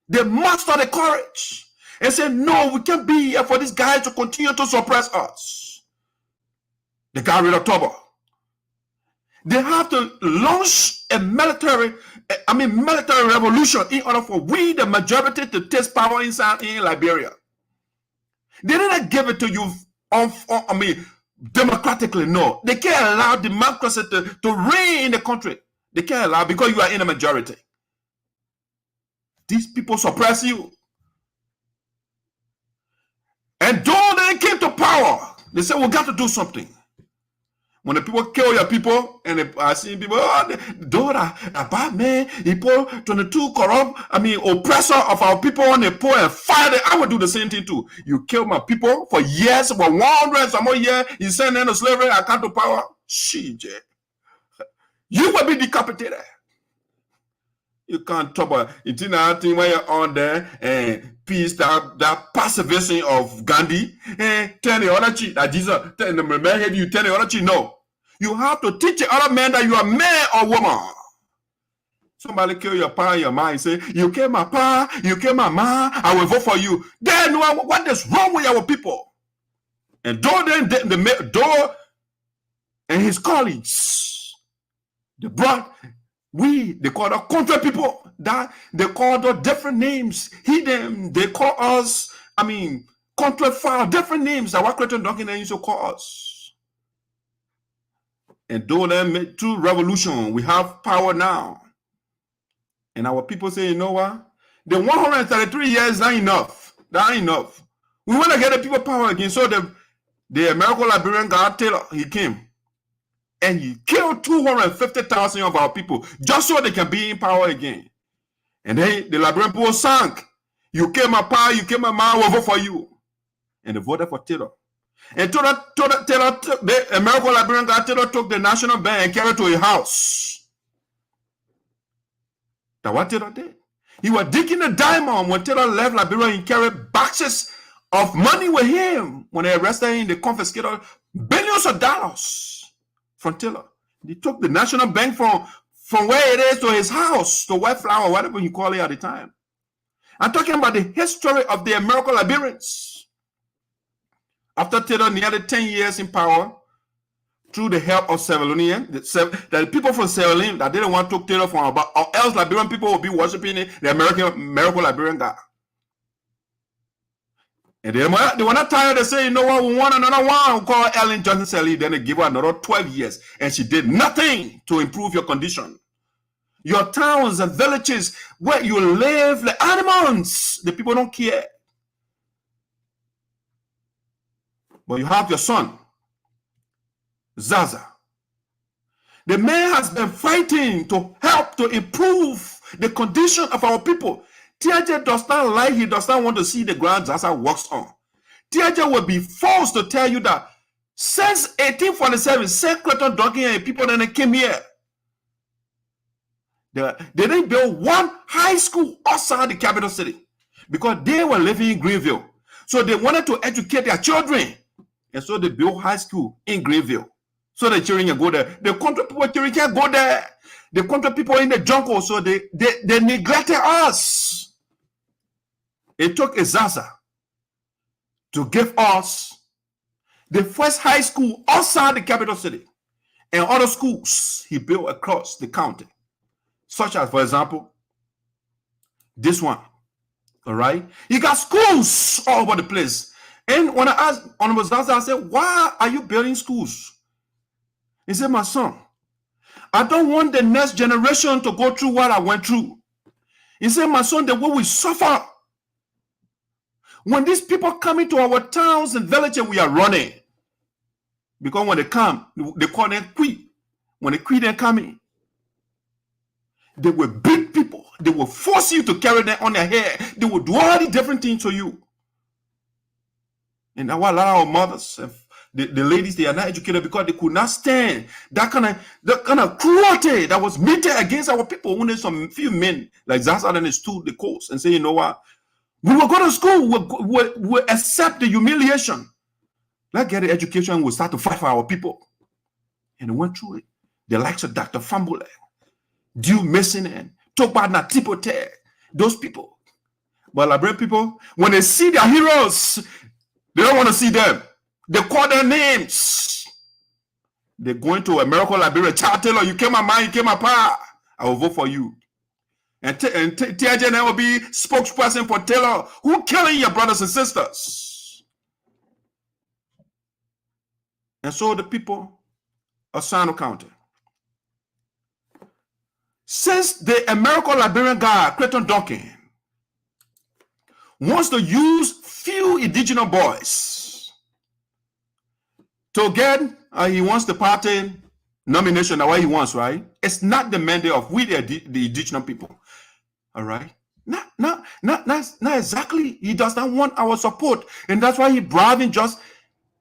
they muster the courage and say, no, we can't be here for this guy to continue to suppress us. They got rid of October. They have to launch a military revolution in order for we, the majority, to take power in Liberia. They didn't give it to you democratically. No. They can't allow democracy to reign in the country. They can't allow because you are in a majority. These people suppress you. And though they came to power, they said, we got to do something. When the people kill your people, and I see people, a bad man, he put 22 corrupt, oppressor of our people on the poor and fire them. I would do the same thing too. You kill my people for years, for 100 some more years, you send them to slavery, I come to power. Shit, you will be decapitated. You can't talk about it. When you're on there and peace, that perseverance of Gandhi, and tell the other chief that Jesus, tell the man, you tell the other chief, no. You have to teach the other man that you are man or woman. Somebody kill your pa and your ma and say, you kill my pa, you kill my ma, I will vote for you. Then what is wrong with our people? And Doe and his colleagues, they call the country people, that they call the different names. They call us, country file, different names that what Crayon Duncan used to call us. And though they made through revolution, we have power now. And our people say, you know what? The 133 years not enough. That ain't enough. We want to get the people power again. So the American Liberian guy Taylor, he came. And he killed 250,000 of our people just so they can be in power again. And then the Liberian people sank. You kill my pa, you kill my ma, we'll vote for you. And they voted for Taylor. And Taylor took the American Liberian guy Taylor took the National Bank and carried it to his house. That's what Taylor did. He was digging the diamond. When Taylor left Liberia, he carried boxes of money with him. When they arrested him, they confiscated billions of dollars from Taylor. They took the National Bank from where it is to his house, to White Flower, whatever you call it at the time. I'm talking about the history of the American Liberians. After Taylor nearly 10 years in power, through the help of Sierra Leonean, the people from Sierra Leone that didn't want to take Taylor from about, or else Liberian people would be worshiping the American Liberian God. And they were not tired. They say, you know what, we want another one. We call Ellen Johnson Sally. Then they give her another 12 years. And she did nothing to improve your condition. Your towns and villages where you live, the animals, the people don't care. But you have your son, Zarzar. The man has been fighting to help to improve the condition of our people. TJ does not like, he does not want to see the ground Zarzar works on. TJ will be forced to tell you that since 1847, since Crayon Duncan and people that came here, they didn't build one high school outside the capital city because they were living in Greenville. So they wanted to educate their children. And so they built high school in Greenville. So the children can go there. The country people can't go there. The country people in the jungle, so they neglected us. It took a Zarzar to give us the first high school outside the capital city and other schools he built across the county. Such as, for example, this one. All right? He got schools all over the place. And when I asked Honorable Zarzar, I said, why are you building schools? He said, my son, I don't want the next generation to go through what I went through. He said, my son, the way we suffer. When these people come into our towns and villages, we are running. Because when they come, they call them quit. When the quit, they come in. They will beat people. They will force you to carry them on their head. They will do all the different things to you. And that's why a lot of our mothers, the ladies, they are not educated because they could not stand that kind of cruelty that was meted against our people. When there's some few men like Zarzar and stood the coast and say, you know what, we will go to school, we'll accept the humiliation. Let's get the education, we'll start to fight for our people. And they went through it. The likes of Dr. Fambule, Dew Mason, and Tokbad Natipote, those people. But Liberian people, when they see their heroes, they don't want to see them. They call their names. They're going to America, Liberia. Child Taylor, you came my mind, you came my pa. I will vote for you. And TJ will be spokesperson for Taylor. Who killing your brothers and sisters? And so the people of Sinoe County, since the American Liberian guy, Crayon Duncan, wants to use few indigenous boys to get, he wants the party nomination, that's what he wants, right? It's not the mandate of we, the indigenous people, all right? Not exactly. He does not want our support, and that's why he bribing just,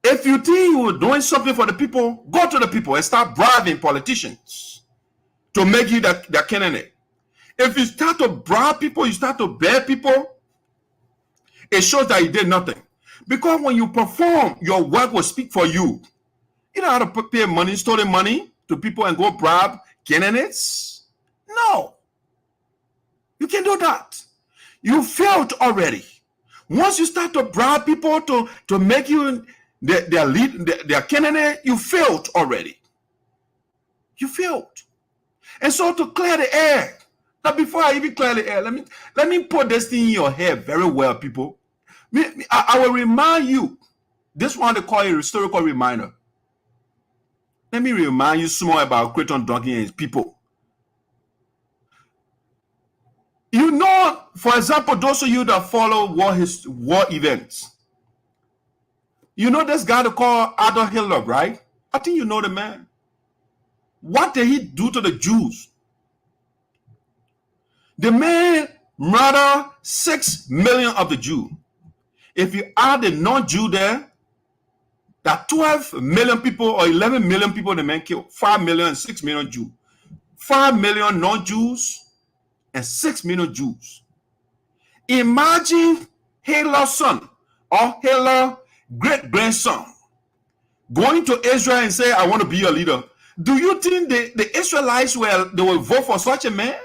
if you think you're doing something for the people, go to the people and start bribing politicians to make you their candidate. If you start to bribe people, you start to bear people, it shows that you did nothing. Because when you perform, your work will speak for you. You know how to pay money, stolen money to people and go bribe candidates? No. You can't do that. You failed already. Once you start to bribe people to make you their candidate, you failed already. You failed. And so to clear the air, now before I even clear the air, let me put this thing in your head very well, people. I will remind you, this one they call a historical reminder. Let me remind you small about Crayon Duncan and his people. You know, for example, those of you that follow war events, you know this guy they call Adolf Hitler, right? I think you know the man. What did he do to the Jews? The man murdered 6 million of the Jews. If you add the non-Jew there, that 12 million people or 11 million people the man killed. 5 million and 6 million Jews. 5 million non-Jews and 6 million Jews. Imagine Hitler's son or Hitler's great-grandson going to Israel and say, I want to be your leader. Do you think the Israelites will vote for such a man?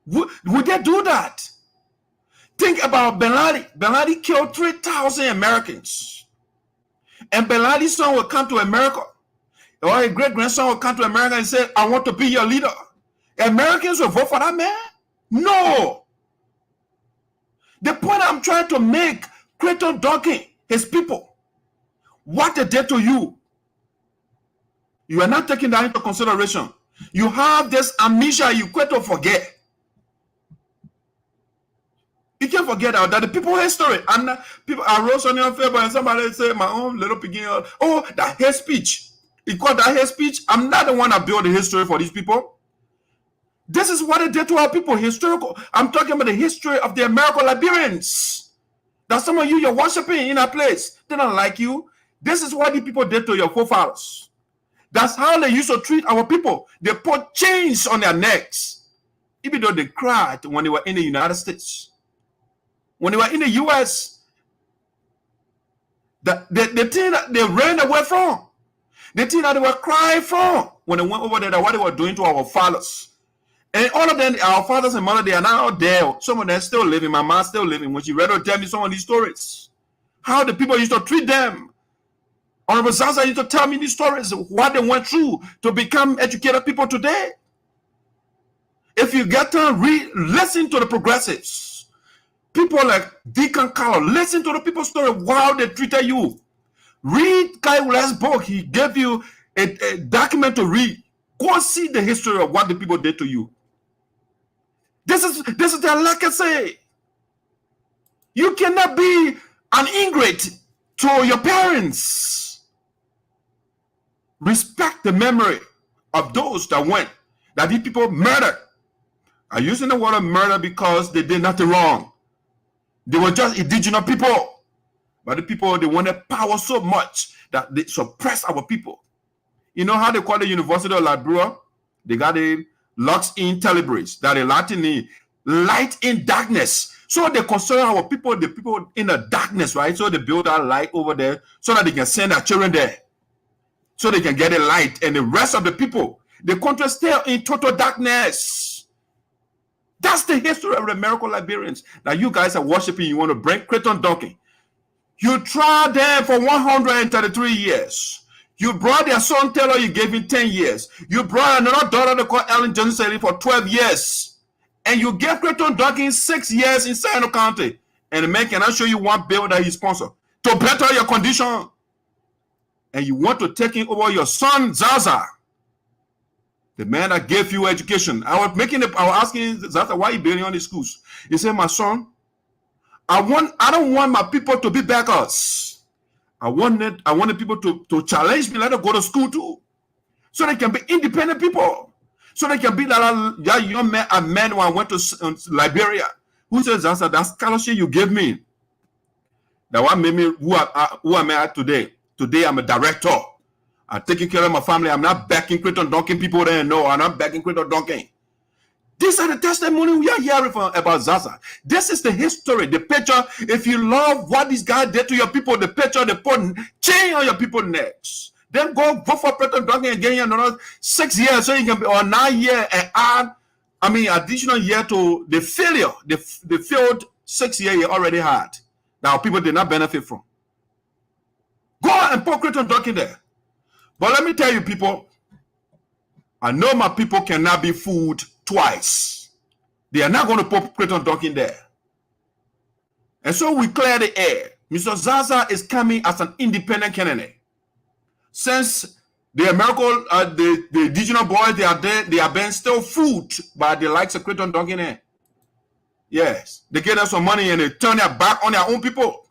Would they do that? Think about Ben Laden. Ben Laden killed 3,000 Americans. And Ben Laden's son will come to America, or a great-grandson will come to America and say, I want to be your leader. Americans will vote for that man? No. The point I'm trying to make, Crayon Duncan, his people, what they did to you, you are not taking that into consideration. You have this amnesia you quit to forget. You can't forget that the people history. And people arose on your favor and somebody say, my own little beginning, oh, that hate speech. You call that hate speech? I'm not the one that built the history for these people. This is what they did to our people, historical. I'm talking about the history of the American Liberians. That some of you, you're worshiping in a place. They don't like you. This is what the people did to your forefathers. That's how they used to treat our people. They put chains on their necks, even though they cried when they were in the United States. When they were in the U.S., the thing that they ran away from, the thing that they were crying from when they went over there, what they were doing to our fathers. And all of them, our fathers and mothers, they are now there. Some of them still living. My mom still living. When she read or tell me some of these stories, how the people used to treat them. Honorable Zarzar used to tell me these stories, what they went through to become educated people today. If you get to listen to the progressives, people like Deacon Carlo, listen to the people's story, how they treated you. Read Kai's book. He gave you a document to read. Go see the history of what the people did to you. This is their legacy. You cannot be an ingrate to your parents. Respect the memory of those that these people murdered. I'm using the word murder because they did nothing wrong. They were just indigenous people. But the people, they wanted power so much that they suppressed our people. You know how they call the University of Liberia? They got a lux in tenebrae, that a Latin light in darkness. So they consider our people, the people in the darkness, right? So they build that light over there so that they can send their children there. So they can get a light. And the rest of the people, the country still in total darkness. That's the history of the American Liberians. Now you guys are worshiping, you want to bring Crayon Duncan. You tried them for 133 years. You brought their son Taylor, you gave him 10 years. You brought another daughter to call Ellen Johnson for 12 years. And you gave Crayon Duncan 6 years in Sinoe County. And the man cannot show you one bill that he sponsored to better your condition. And you want to take him over your son Zarzar, the man that gave you education. I was asking Zarzar, why are you building on these schools? He said, my son, I don't want my people to be beggars. I wanted people to challenge me, let them go to school too. So they can be independent people. So they can be that young man, a man who I went to Liberia, who says, that scholarship you gave me, that what made me who am I today. Today I'm a director. I'm taking care of my family. I'm not backing Crayon Duncan people there. No, I'm not backing Crayon Duncan. These are the testimony we are hearing from about Zarzar. This is the history, the picture. If you love what this guy did to your people, the picture they put chain on your people's necks. Then go vote for President Duncan again another 6 years, so you can be or 9 years and add, additional year to the failure, the failed 6 years you already had. Now people did not benefit from. Go and put Crayon Duncan there. But let me tell you, people, I know my people cannot be fooled twice. They are not going to put Crayon Duncan there. And so we clear the air. Mr. Zarzar is coming as an independent candidate. Since the American, the indigenous boys, they are being still fooled by the likes of Crayon Duncan. Yes, they get them some money and they turn their back on their own people.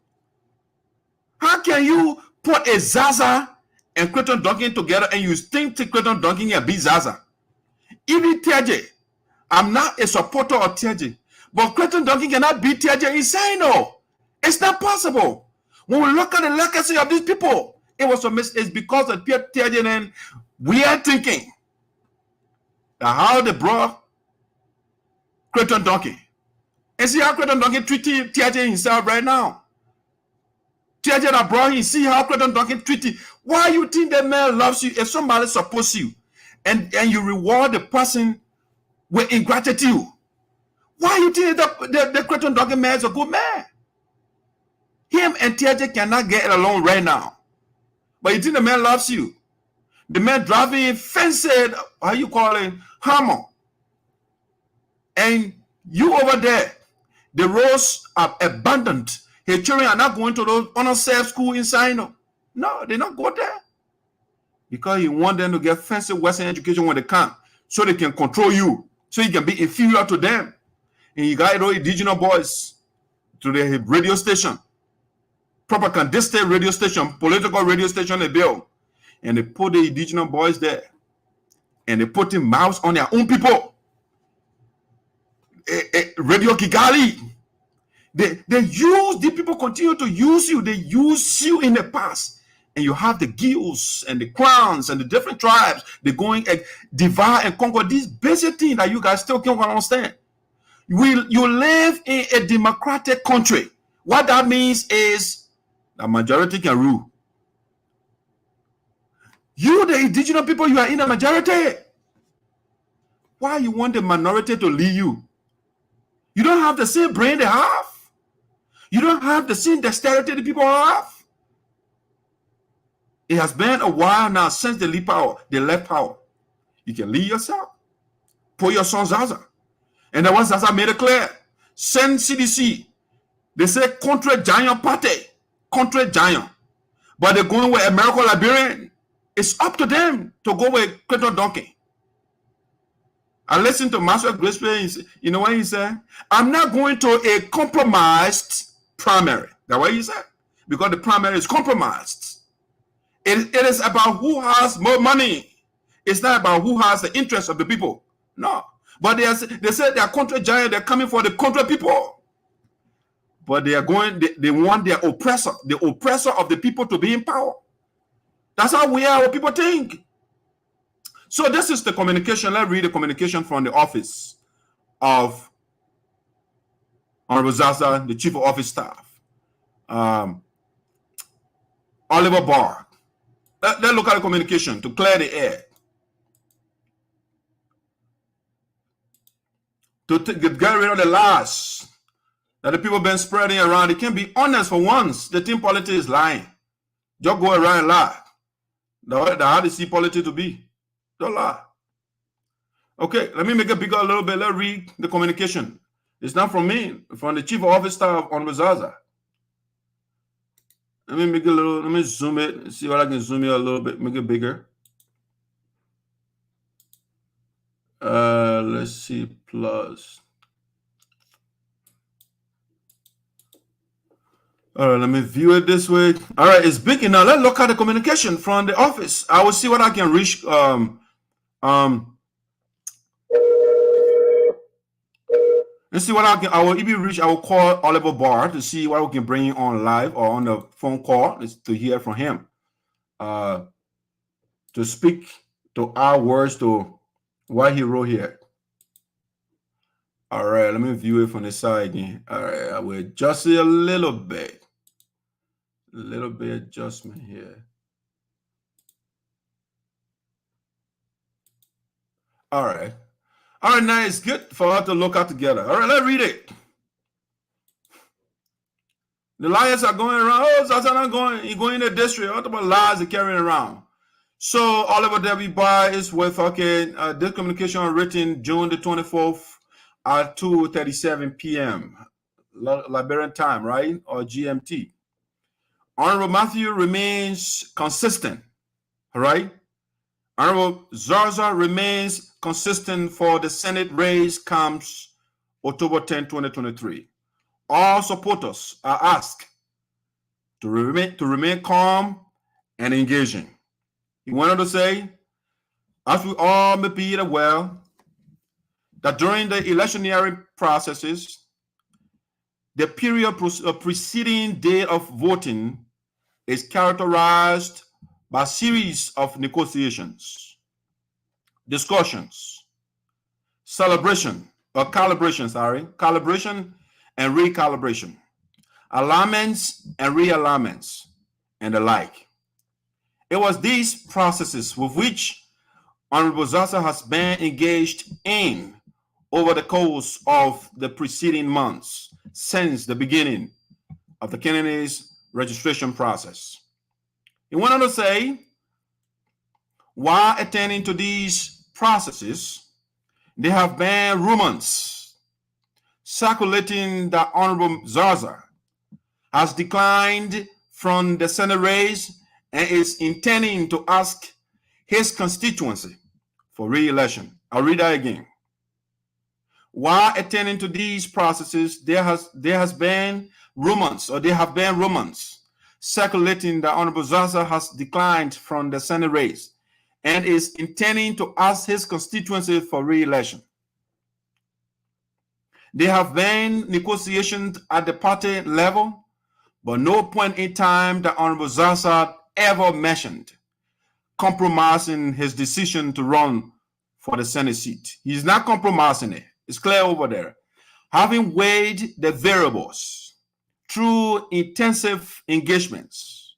How can you put a Zarzar and Crayon Duncan together and you think Crayon Duncan can beat Zarzar? Even TJ, I'm not a supporter of TJ, but Crayon Duncan cannot beat TJ in Sinoe. It's not possible. When we look at the legacy of these people, it's because of TJ and we are thinking that how they brought Crayon Duncan. And see how Crayon Duncan treating TJ himself right now. TJ that brought him, see how Crayon Duncan treated. Why you think that man loves you if somebody supports you and you reward the person with ingratitude? Why you think that the Crayon Duncan man is a good man? Him and TJ cannot get along right now. But you think the man loves you? The man driving fenced, how you call it, Hammer. And you over there, the roads are abandoned. His children are not going to those honor self school in Sinoe. No, they not go there. Because he want them to get fancy Western education when they come. So they can control you. So you can be inferior to them. And you got those indigenous boys to the radio station. Propagandistic radio station, political radio station they build. And they put the indigenous boys there. And they put the mouths on their own people. Radio Kigali. They use, the people continue to use you. They use you in the past. And you have the guilds and the crowns and the different tribes. They're going and divide and conquer these basic things that you guys still can't understand. You live in a democratic country. What that means is the majority can rule. You, the indigenous people, you are in the majority. Why you want the minority to lead you? You don't have the same brain they have. You don't have the same dexterity the people have. It has been a while now since they left power. You can lead yourself. Put your son Zarzar. And then once Zarzar made it clear, send CDC. They say country giant party. Country giant. But they're going with American Liberian. It's up to them to go with Crayon Duncan. I listened to Maxwell Grigsby. You know what he said? I'm not going to a compromised primary. That's what he said. Because the primary is compromised. It is about who has more money. It's not about who has the interest of the people. No. But they said they are country giant. They're coming for the country people. But they are going, they want their oppressor, the oppressor of the people to be in power. That's how we are, what people think. So this is the communication. Let's read the communication from the office of Honorable Zarzar, the Chief of Office Staff. Oliver Barr. Let's look at the communication to clear the air. To get rid of the lies that the people been spreading around. They can be honest for once. The team politics is lying. Just go around and lie. That's how they see politics to be. Don't lie. Okay, let me make it bigger a little bit. Let's read the communication. It's not from me, from the Chief of Office Staff on Zarzar. Let me make it a little, let me zoom it, see what I can zoom it a little bit, make it bigger. Let's see, plus. All right, let me view it this way. All right, it's big enough. Let's look at the communication from the office. I will see what I can reach. Let's see what I will even reach. I will call Oliver Barr to see what we can bring on live or on the phone call to hear from him. To speak to our words to what he wrote here. All right, let me view it from the side again. All right, I will adjust it a little bit. A little bit adjustment here. All right. All right, now it's good for us to look at together. All right, let's read it. The liars are going around. Oh, Zarzar not going. He's going in the district. What about lies they're carrying around? So Oliver W. Barr is with this communication written June the 24th at 2:37 p.m. Liberian time, right? Or GMT. Honorable Matthew remains consistent. All right. Honorable Zarzar remains consistent for the Senate race comes October 10, 2023. All supporters are asked to remain calm and engaging. He went on to say, as we all may be aware, that during the electioneering processes, the period preceding day of voting is characterized by a series of negotiations, discussions, calibration and recalibration, alignments and realignments, and the like. It was these processes with which Honorable Zarzar has been engaged in over the course of the preceding months since the beginning of the candidates registration process. He went on to say, while attending to these processes, there have been rumors circulating that Honorable Zarzar has declined from the Senate race and is intending to ask his constituency for re-election. I'll read that again. While attending to these processes, there have been rumors circulating that Honorable Zarzar has declined from the Senate race and is intending to ask his constituency for re-election. There have been negotiations at the party level, but no point in time that Honorable Zarzar ever mentioned compromising his decision to run for the Senate seat. He's not compromising it. It's clear over there. Having weighed the variables through intensive engagements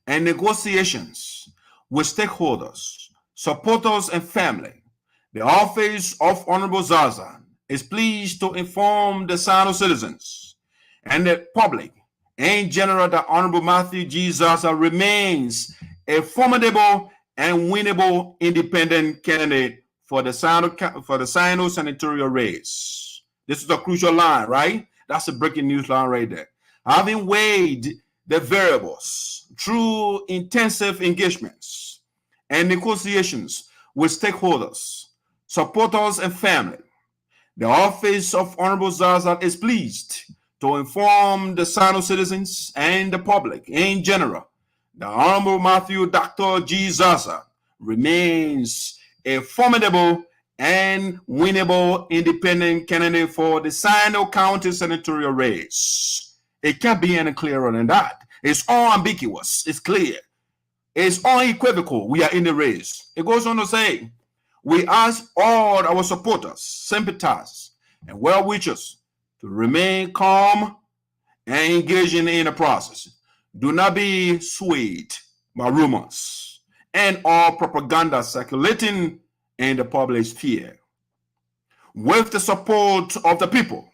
and negotiations with stakeholders, supporters, and family, the office of Honorable Zarzar is pleased to inform the Sinoe citizens and the public in general that Honorable Matthew G. Zarzar remains a formidable and winnable independent candidate for the Sinoe senatorial race. This is a crucial line, right? That's a breaking news line right there. Having weighed the variables through intensive engagements and negotiations with stakeholders, supporters, and family, the office of Honorable Zarzar is pleased to inform the Sinoe citizens and the public in general that Honorable Matthew Dr. G. Zarzar remains a formidable and winnable independent candidate for the Sinoe County senatorial race. It can't be any clearer than that. It's unambiguous. It's clear. It's unequivocal. We are in the race. It goes on to say, we ask all our supporters, sympathizers, and well-wishers to remain calm and engaging in the process. Do not be swayed by rumors and all propaganda circulating in the public sphere. With the support of the people.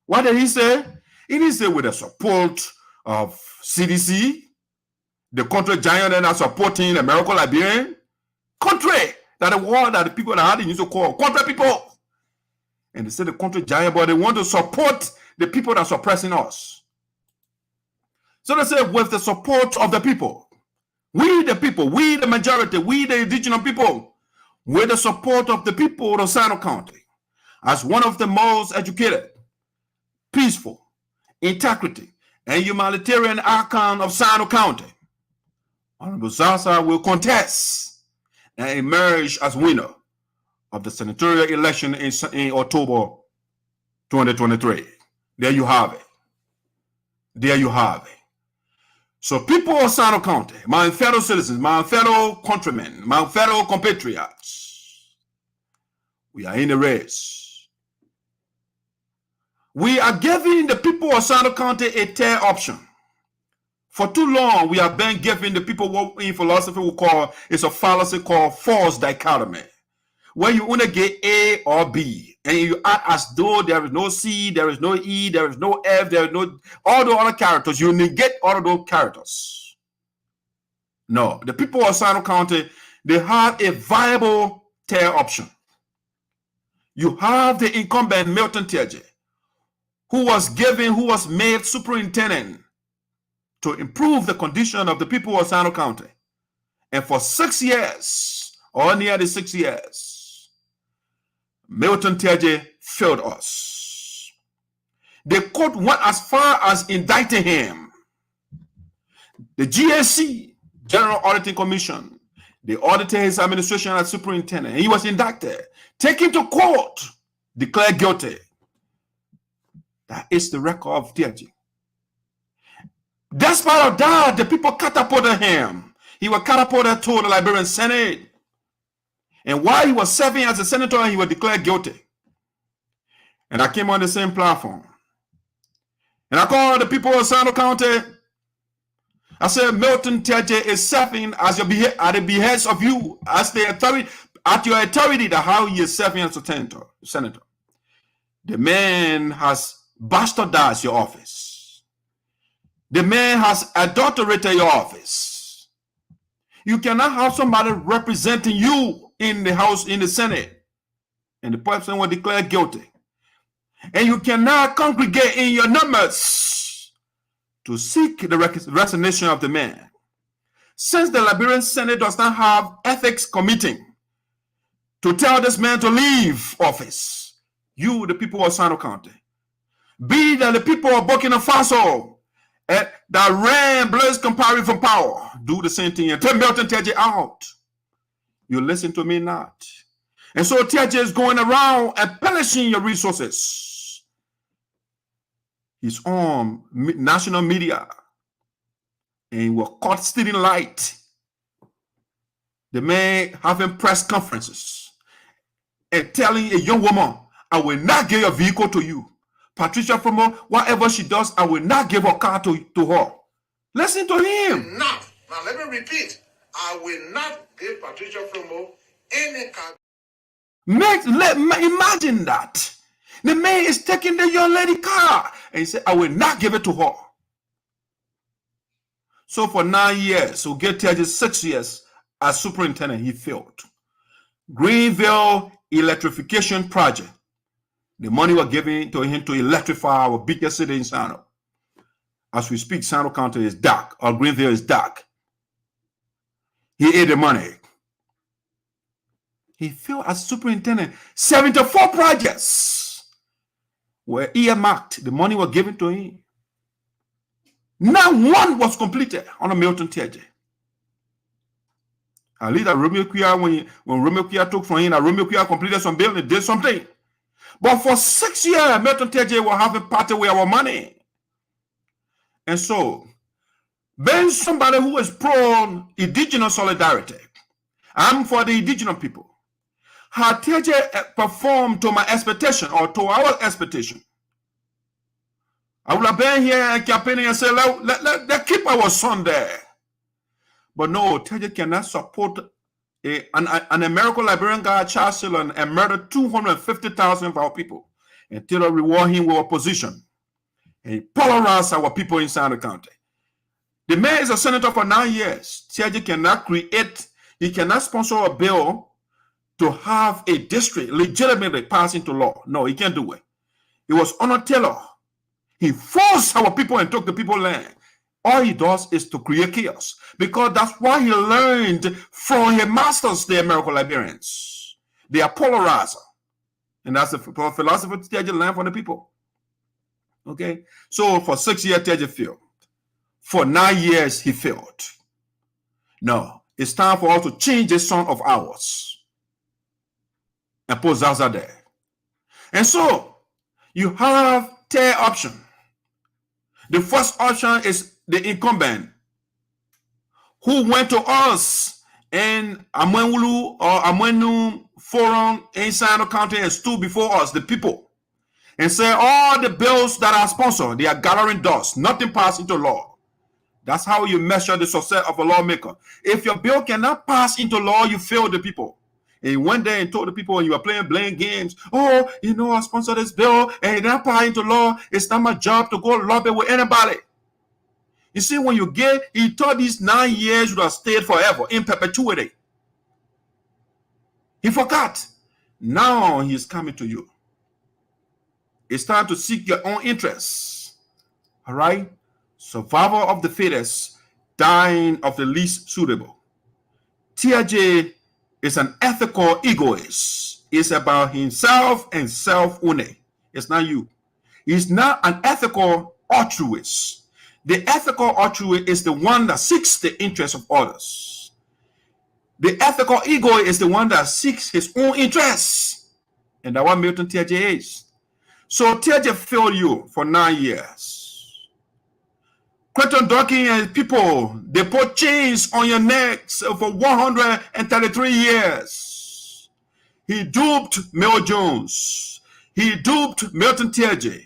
What did he say? He didn't say with the support of CDC, the country giant that are supporting American Liberian. Country that the world that the people that had used to call country people. And they say the country giant, but they want to support the people that are suppressing us. So they say with the support of the people, we the majority, we the indigenous people, with the support of the people of Sinoe County, as one of the most educated, peaceful, integrity, and humanitarian icon of Sinoe County, Honorable Zarzar will contest and emerge as winner of the senatorial election in October 2023. There you have it. There you have it. So people of Sinoe County, my fellow citizens, my fellow countrymen, my fellow compatriots, we are in the race. We are giving the people of Sinoe County a third option. For too long, we have been giving the people what in philosophy we call, it's a fallacy called false dichotomy, where you only get A or B, and you act as though there is no C, there is no E, there is no F, there is no, all the other characters. You negate all of those characters. No, the people of Sinoe County, they have a viable third option. You have the incumbent Milton Teje, who was made superintendent to improve the condition of the people of Sinoe County. And for 6 years, or nearly 6 years, Milton Teje failed us. The court went as far as indicting him. The GAC, General Auditing Commission, they audited his administration as superintendent, and he was indicted, taken to court, declared guilty. That is the record of Teje. Despite of that, the people catapulted him. He was catapulted to the Liberian Senate. And while he was serving as a senator, he was declared guilty. And I came on the same platform. And I called the people of Sinoe County. I said, Milton Teje is serving as at the behest of you, as the authority, at your authority, that how he is serving as a senator. The man has bastardized your office. The man has adulterated your office. You cannot have somebody representing you in the House, in the Senate, and the person was declared guilty. And you cannot congregate in your numbers to seek the resignation of the man. Since the Liberian Senate does not have ethics committee to tell this man to leave office, you, the people of Sinoe County, be that the people of Burkina Faso that ran Blaise Compaoré from power, do the same thing and take Milton Teje out. You listen to me not. And so Teje is going around and punishing your resources. He's on national media and he was caught stealing light. The man having press conferences and telling a young woman, I will not give a vehicle to you. Patricia Fromo, whatever she does, I will not give a car to her. Listen to him. Now let me repeat. I will not give Patricia Fromo any car. Imagine that. The man is taking the young lady car and he said, I will not give it to her. So for 9 years, so get Teje 6 years as superintendent, he failed. Greenville electrification project. The money was given to him to electrify our biggest city in Sinoe. As we speak, Sinoe County is dark, or Greenville is dark. He ate the money. He failed as superintendent. 74 projects were earmarked. The money was given to him. Not one was completed on a Milton Teje. At least Romeo Quia, when Romeo Quia took from him, Romeo Quia completed some building, did something. But for 6 years, Milton Teje will have a party with our money. And so, being somebody who is pro indigenous solidarity, I'm for the indigenous people. Had Teje performed to my expectation or to our expectation, I would have been here and campaigning and say, let's keep our son there. But no, Teje cannot support an American Liberian guy, Charles Sillon, and murdered 250,000 of our people until I reward him with a position. And he polarized our people in Sinoe County. The man is a senator for 9 years. Teje cannot he cannot sponsor a bill to have a district legitimately pass into law. No, he can't do it. It was Honor Taylor. He forced our people and took the people's land. All he does is to create chaos, because that's why he learned from his masters, the American Liberians. They are polarizer. And that's the philosophy Teje learned from the people. Okay? So for 6 years, Teje failed. For 9 years, he failed. No, it's time for us to change this son of ours and put Zarzar there. And so you have third option. The first option is the incumbent who went to us in Amwenulu or Amwenu Forum in Sinoe County and stood before us, the people, and say all the bills that are sponsored, they are gathering dust. Nothing passed into law. That's how you measure the success of a lawmaker. If your bill cannot pass into law, you fail the people. And you went there and told the people when you were playing blame games, oh, you know, I sponsored this bill and it didn't pass into law. It's not my job to go lobby with anybody. You see, when you get, he thought these 9 years would have stayed forever in perpetuity. He forgot. Now he's coming to you. It's time to seek your own interests. All right? Survival of the fittest, dying of the least suitable. TJ is an ethical egoist. It's about himself and self only. It's not you. He's not an ethical altruist. The ethical altruist is the one that seeks the interests of others. The ethical egoist is the one that seeks his own interests. And that's what Milton TJ is. So TJ failed you for 9 years. Crayon Duncan and people, they put chains on your necks for 133 years. He duped Mel Jones. He duped Milton TJ.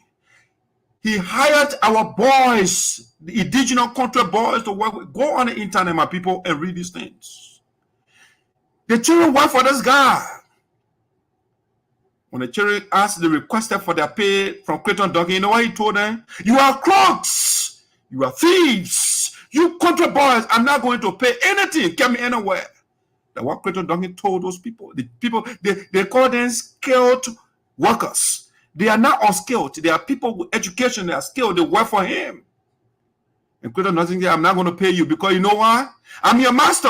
He hired our boys, the indigenous country boys, to work with. Go on the internet, my people, and read these things. The children work for this guy. When the children asked, they requested for their pay from Crayon Duncan, you know what he told them? You are crooks. You are thieves. You country boys, I'm not going to pay anything. Get me anywhere. That's what Crayon Duncan told those people. The people, they call them skilled workers. They are not unskilled. They are people with education. They are skilled. They work for him. And Crayon Duncan said, I'm not going to pay you because you know why? I'm your master.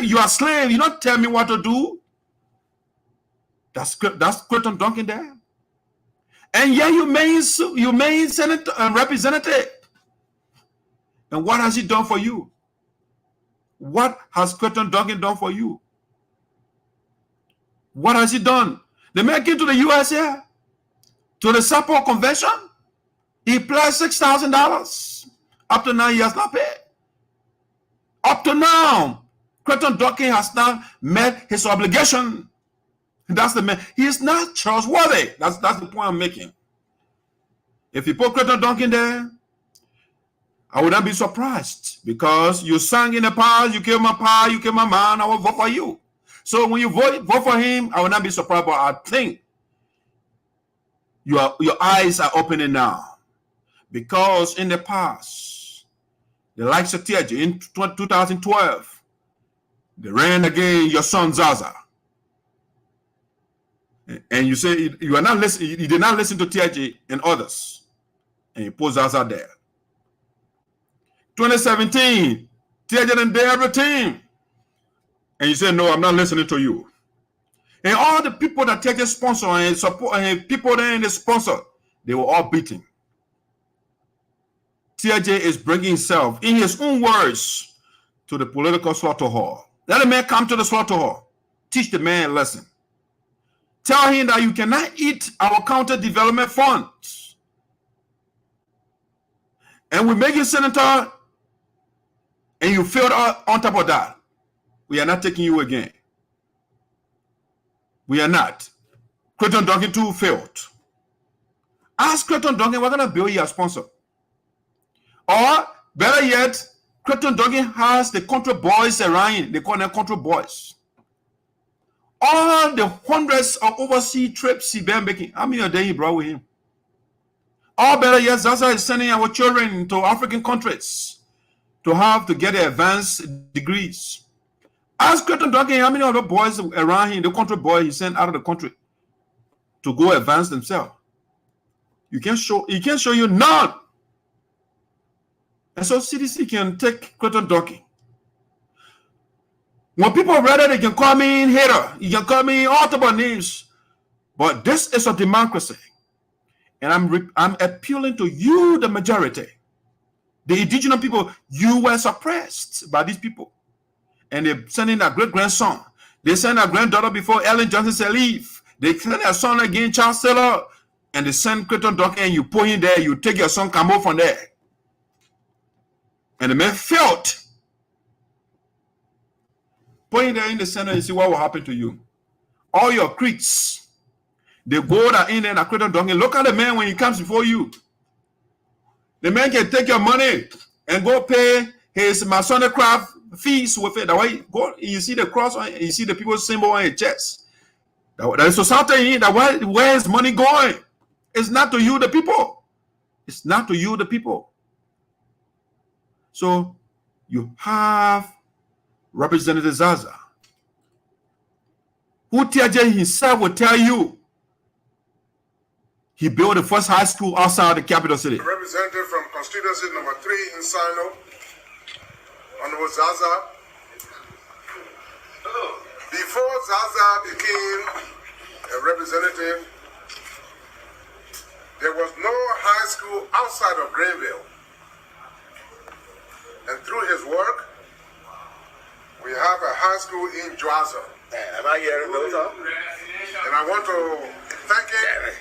You are slave. You don't tell me what to do. That's Crayon Duncan there. And yeah, you main senator and representative. And what has he done for you? What has Crayon Duncan done for you? What has he done? The man came to the US here, to the Sapporo Convention. He pledged $6,000. Up to now, he has not paid. Up to now, Crayon Duncan has not met his obligation. That's the man. He is not trustworthy. That's the point I'm making. If you put Crayon Duncan there, I would not be surprised because you sang in the past, you killed my pa, you killed my man, I will vote for you. So when you vote for him, I will not be surprised, but I think your eyes are opening now. Because in the past, the likes of TJ in 2012, they ran against your son Zarzar. And you say you are not listening, you did not listen to TJ and others. And you put Zarzar there. 2017, TJ didn't dare everything. And you say, no, I'm not listening to you. And all the people that TJ sponsor and support and people there in the sponsor, they were all beaten. TJ is bringing himself, in his own words, to the political slaughter hall. Let the man come to the slaughter hall. Teach the man a lesson. Tell him that you cannot eat our county development funds. And we make you senator, and you failed on top of that. We are not taking you again. We are not. Crayon Duncan too failed. Ask Crayon Duncan what kind of bill he has sponsored. Or, better yet, Crayon Duncan has the country boys around him. They call them country boys. All the hundreds of overseas trips he been making, how many a day he brought with him? Or better yet, Zarzar is sending our children to African countries to get their advanced degrees. Ask Crayon Duncan how many other boys around him, the country boy he sent out of the country to go advance themselves. He can't show you none. And so CDC can take Crayon Duncan. When people read it, they can call me hater. You can call me all type of names. But this is a democracy. And I'm appealing to you, the majority. The indigenous people, you were suppressed by these people. And they're sending their great-grandson. They send their granddaughter before Ellen Johnson said leave. They send their son again, Charles Taylor. And they send Crayon Duncan and you put him there. You take your son, come over from there. And the man felt. Put him there in the center and see what will happen to you. All your creeks. The gold are in there, the Crayon Duncan. Look at the man when he comes before you. The man can take your money and go pay his Masonic craft fees with it. That way, go, you see the cross, you see the people's symbol on his chest. That is society, that where is money going? It's not to you, the people. It's not to you, the people. So you have Representative Zarzar, who TJ himself will tell you he built the first high school outside the capital city. Representative from constituency number 3 in Sinoe, Honorable Zarzar. Before Zarzar became a representative, there was no high school outside of Greenville. And through his work, we have a high school in Zarzar. Am I hearing those? And I want to thank him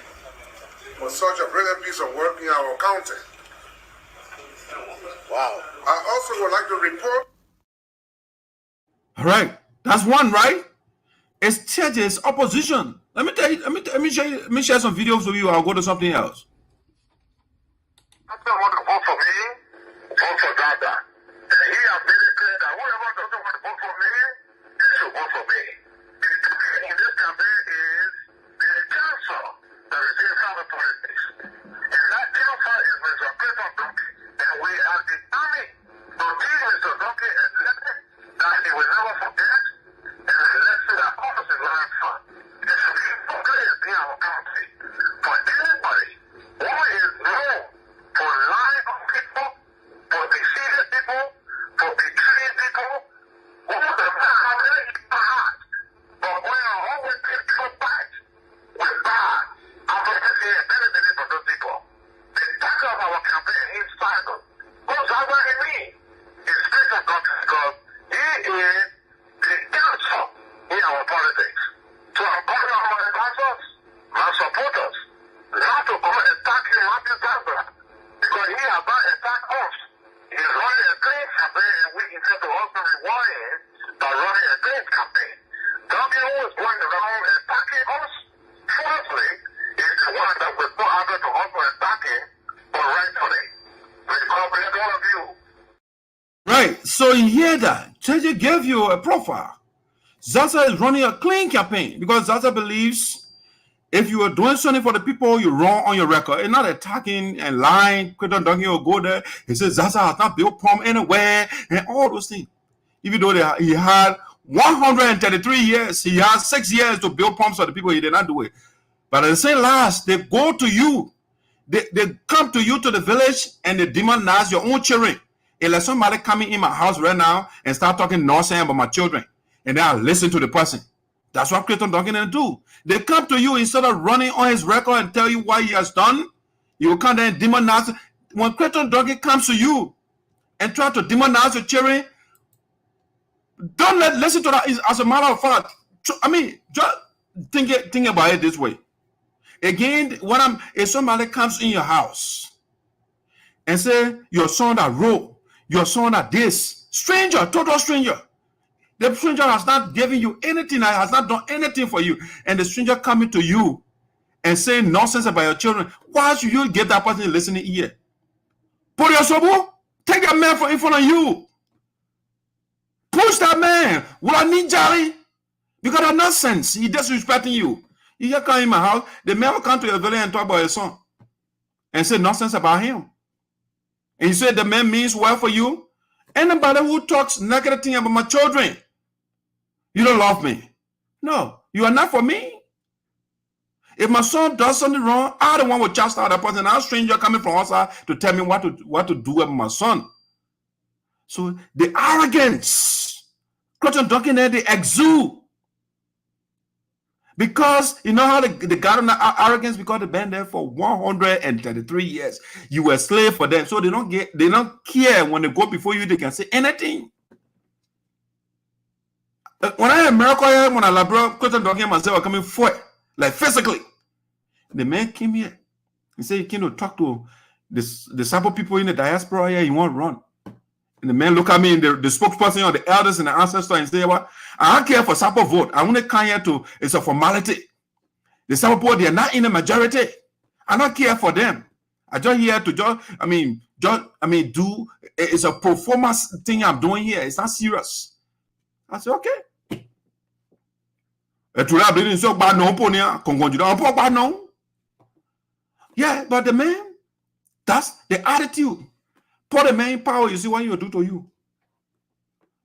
for such a brilliant piece of work in our county. Wow. I also would like to report. All right, that's one, right? It's churches opposition. Let me tell you. Let me share some videos with you. I'll go to something else. I don't want to vote for me, vote for Zarzar. And he has made it clear that whoever doesn't want to vote for me, they should vote for me. In this campaign is the council that is inside of politics. And that council is Mr. Crayon Duncan. And we are determined to keep Mr. Duncan elected, that he will never forget, and an election that always is right fun. It should be proclaimed in our country. For anybody who is known for lying on people, for deceiving people, for betraying people, who the man has really in the heart, but we are always people back with bad. I'm going to say a better than for those people. The title of our campaign is titled, what's that what it mean? It's Crayon Duncan because he is the council in our politics. So I'm calling on my advisors, my supporters, not to come and attack him after Zarzar, because he has not attacked us. He's running a great campaign, and we intend to also reward him by running a great campaign. Duncan who is going around attacking us, fourthly, is the one that will put others to also attack him, but rightfully. We compliment all of you. Right. So you hear that? JJ gave you a profile. Zarzar is running a clean campaign because Zarzar believes if you are doing something for the people, you wrong on your record and not attacking and lying. Crayon Duncan will go there. He says Zarzar has not built pump anywhere and all those things. Even though he had 133 years, he has 6 years to build pumps for the people. He did not do it. But at the same last, they go to you. They come to you to the village and they demonize your own children. And like somebody coming in my house right now and start talking nonsense about my children. And then I listen to the person. That's what Crayon Duncan do. They come to you instead of running on his record and tell you what he has done. You will come there and demonize. When Crayon Duncan comes to you and try to demonize your children, don't listen to that. As a matter of fact, I mean, just think about it this way. Again, if somebody comes in your house and say your son that wrote, your son that this, stranger, total stranger. The stranger has not given you anything, has not done anything for you, and the stranger coming to you and saying nonsense about your children. Why should you give that person a listening ear? Put your sobo, take that man in front of you. Push that man with a ninja because of nonsense. He disrespecting you. You just come in my house, the man will come to your village and talk about your son and say nonsense about him. And you say the man means well for you. Anybody who talks negative thing about my children, you don't love me. No, you are not for me. If my son does something wrong, I don't want to chastise that person. I'm a stranger coming from outside to tell me what to do with my son. So the arrogance, Crayon Duncan, they exude. Because you know how they got on the arrogance because they've been there for 133 years. You were a slave for them, so they don't care when they go before you. They can say anything. When I had a miracle here, when I labor, Crayon Duncan myself were coming forward, like physically. The man came here. He said he came to talk to the sample people in the diaspora here. He won't run. And the man look at me and the spokesperson or the elders and the ancestors and say, "What? I don't care for sample vote. I only come here to, it's a formality." The some people, they are not in the majority. I don't care for them. I just here to do. It's a performance thing I'm doing here. It's not serious. I said, okay. Yeah, but the man, that's the attitude. Put the man in power, you see what he will do to you.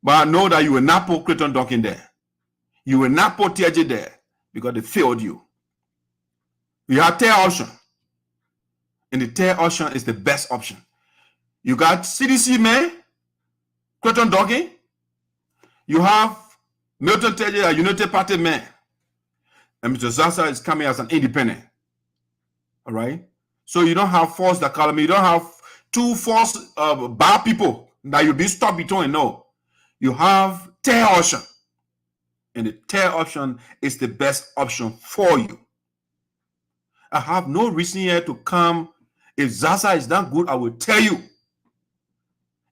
But I know that you will not put Crayon Duncan there. You will not put TJ there because they failed you. You have third option. And the third option is the best option. You got CDC man, Crayon Duncan. You have Milton TJ, a United Party man. And Mr. Zarzar is coming as an independent. All right? So you don't have false dichotomy. You don't have two false bad people that you'll be stuck between. No. You have third option. And the third option is the best option for you. I have no reason here to come. If Zarzar is that good, I will tell you.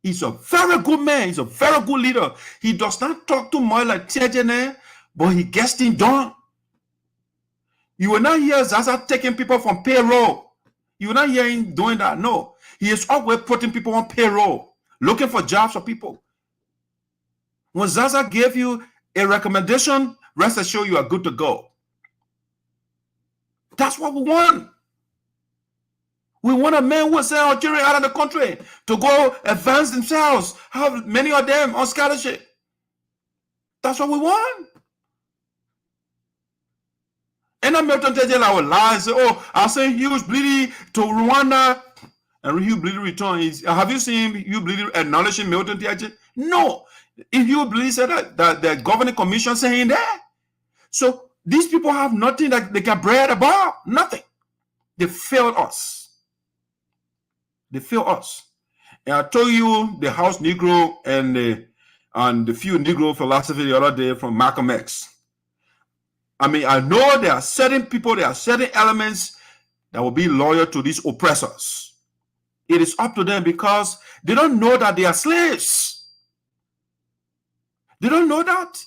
He's a very good man. He's a very good leader. He does not talk too much like TJ, but he gets things done. You will not hear Zarzar taking people from payroll. You will not hear him doing that. No. He is always putting people on payroll, looking for jobs for people. When Zarzar gave you a recommendation, rest assured you are good to go. That's what we want. We want a man who will send our children out of the country to go advance themselves, have many of them on scholarship. That's what we want. And I'm Milton TJ I will lie and say, oh, I'll send Hugh Bleedy to Rwanda. And Hugh Bleedy return. Have you seen Hugh Bleedy acknowledging Milton TJ? No. If Hugh Bleedy said that the governing commission saying that. So these people have nothing that they can brag about. Nothing. They failed us. They failed us. And I told you the House Negro and the few Negro philosophy the other day from Malcolm X. I mean, I know there are certain people, there are certain elements that will be loyal to these oppressors. It is up to them because they don't know that they are slaves. They don't know that.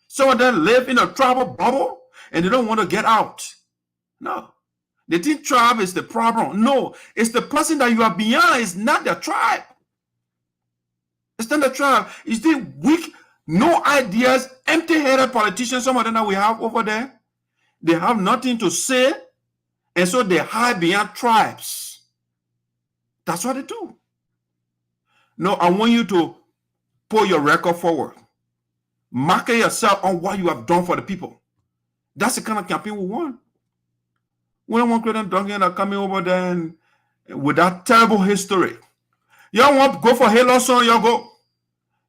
Some of them live in a tribal bubble and they don't want to get out. No. They think tribe is the problem. No. It's the person that you are beyond. It's not the tribe. It's not the tribe. It's the weak, no ideas, empty-headed politicians, some of them that we have over there. They have nothing to say, and so they hide behind tribes. That's what they do. No, I want you to pull your record forward. Market yourself on what you have done for the people. That's the kind of campaign we want. We don't want Crayon Duncan that coming over there and with that terrible history. You don't want to go for Halo son, you go.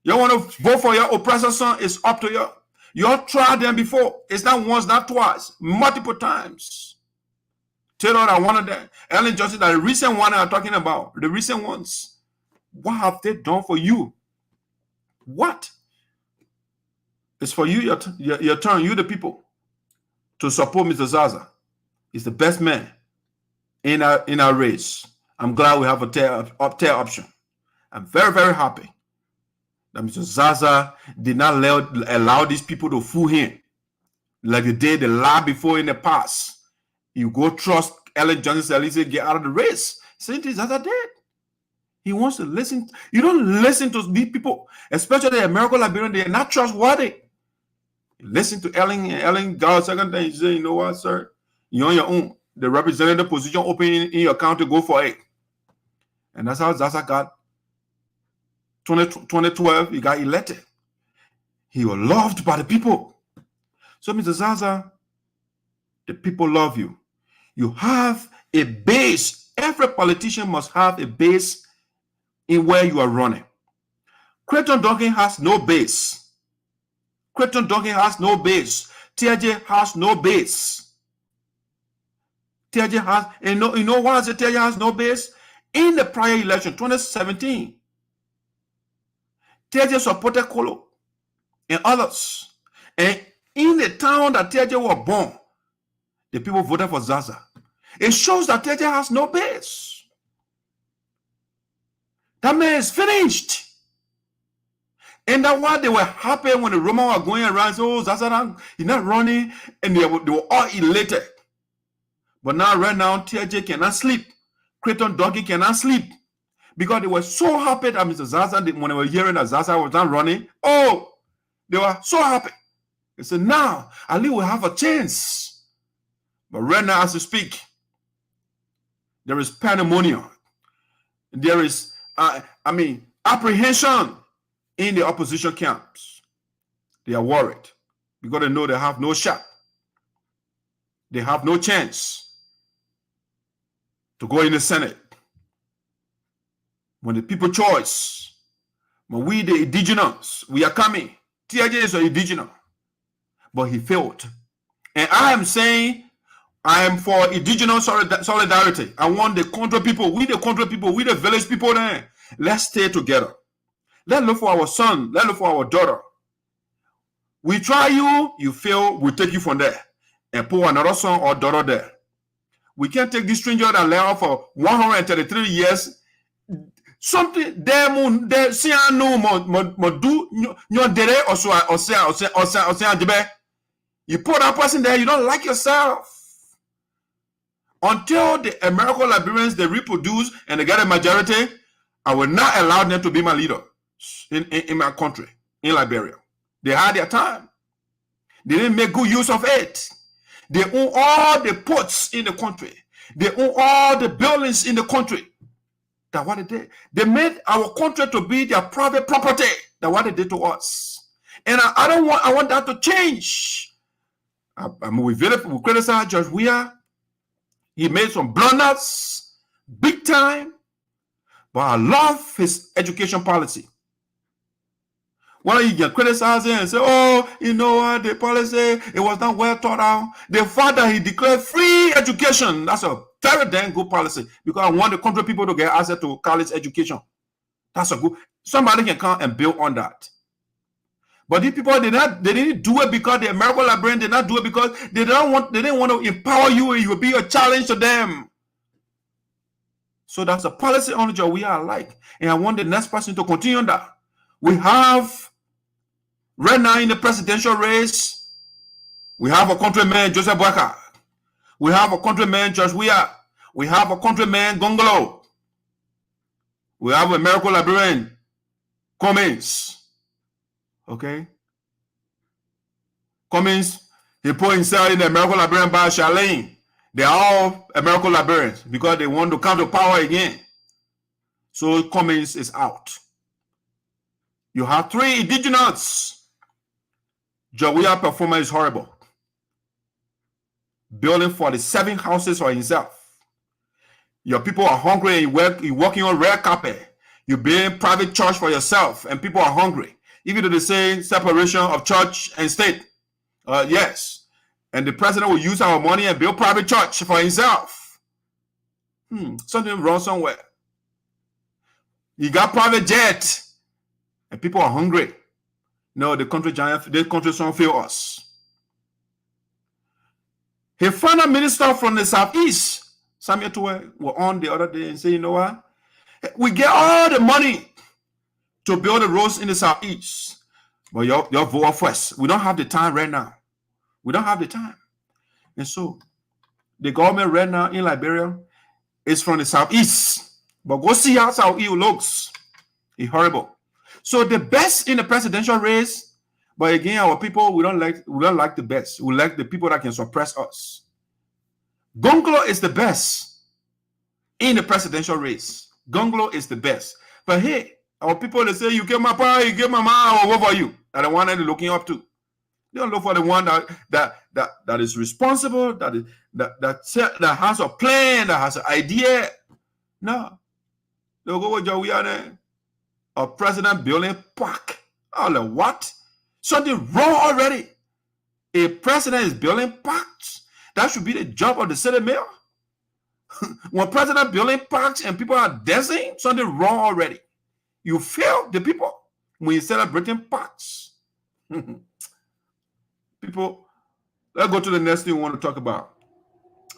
You want to vote for your oppressor son, it's up to you. You all tried them before. It's not once, not twice, multiple times. Taylor, I wanted that. Ellen Johnson, the recent one I'm talking about, the recent ones. What have they done for you? What? It's for you, your turn, you the people, to support Mr. Zarzar. He's the best man in our race. I'm glad we have a tail option. I'm very, very happy that Mr. Zarzar did not allow these people to fool him like they did the lie before in the past. You go trust Ellen Johnson, at least get out of the race. Same thing Zarzar did. He wants to listen. You don't listen to these people, especially the American Liberian. They are not trustworthy. You listen to Ellen got a second thing. You say, you know what, sir? You're on your own. The representative position open in your county, go for it. And that's how Zarzar got 2012, he got elected. He was loved by the people. So, Mr. Zarzar, the people love you. You have a base. Every politician must have a base in where you are running. Crayon Duncan has no base. Crayon Duncan has no base. TJ has no base. TJ has, and you know why I say TJ has no base? In the prior election, 2017, TJ supported Kolo and others. And in the town that TJ was born, the people voted for Zarzar. It shows that TJ has no base. That man is finished. And that's why they were happy when the Romans were going around. So, oh, Zarzar, he's not running. And they were all elated. But now, right now, TJ cannot sleep. Crayon Duncan cannot sleep. Because they were so happy that Mr. Zarzar, when they were hearing that Zarzar was not running, oh, they were so happy. They said, now, at least we'll have a chance. But right now, as we speak, there is pandemonium. There is, apprehension in the opposition camps. They are worried because they know they have no shot. They have no chance to go in the Senate. When the people choice, when we the indigenous, we are coming. TJ is an indigenous, but he failed. And I am saying, I am for indigenous solidarity. I want the country people, we the village people there. Let's stay together. Let's look for our son. Let's look for our daughter. We try you, you fail, we take you from there and put another son or daughter there. We can't take this stranger that left for 133 years. Something there see no do your dere or you put that person there, you don't like yourself. Until the American Liberians they reproduce and they get a majority, I will not allow them to be my leader in my country, in Liberia. They had their time. They didn't make good use of it. They own all the ports in the country. They own all the buildings in the country. That's what they did. They made our country to be their private property. That's what they did to us. And I want that to change. We criticize Judge Weah. He made some blunders, big time. But I love his education policy. Why you get criticized and say, oh, you know what, the policy, it was not well thought out. The fact that he declared free education, that's a very damn good policy because I want the country people to get access to college education. That's a good, somebody can come and build on that. But these people they didn't do it because the American Liberian did not do it because they didn't want to empower you and you will be a challenge to them. So that's a policy on which we are like. And I want the next person to continue on that. We have right now in the presidential race, we have a countryman, Joseph Boyka. We have a countryman, Judge Weah. We have a countryman, Gongolo. We have a American Liberian, Cummins. Okay? Cummins, he put himself in the American Liberian by Charlene. They are all American Liberians because they want to come to power again. So Cummins is out. You have 3 indigenous. Judge Weah's performance is horrible. Building 47 houses for himself. Your people are hungry and you're working on red carpet. You're building private church for yourself and people are hungry. Even though they say separation of church and state. Yes. And the president will use our money and build private church for himself. Something wrong somewhere. You got private jet. And people are hungry. No, the country giant, the country son fail us. He found a minister from the southeast. Samuel Tuwe were on the other day and say, you know what? We get all the money to build the roads in the southeast. But your vote first. We don't have the time right now. We don't have the time. And so the government right now in Liberia is from the southeast. But go see how Southeast looks. It's horrible. So the best in the presidential race, but again, our people, we don't like the best. We like the people that can suppress us. Gongolo is the best in the presidential race. Gongolo is the best. But hey, our people, they say, you get my power, you get my mouth, I will vote for you. That the one that they're looking up to. They don't look for the one that is responsible, that has a plan, that has an idea. No. They'll go with Judge Weah there. A president building park. Oh, like what? Something wrong already. A president is building parks. That should be the job of the city mayor. When president building parks and people are dancing, something wrong already. You fail the people when you celebrating parks. People, let's go to the next thing we want to talk about.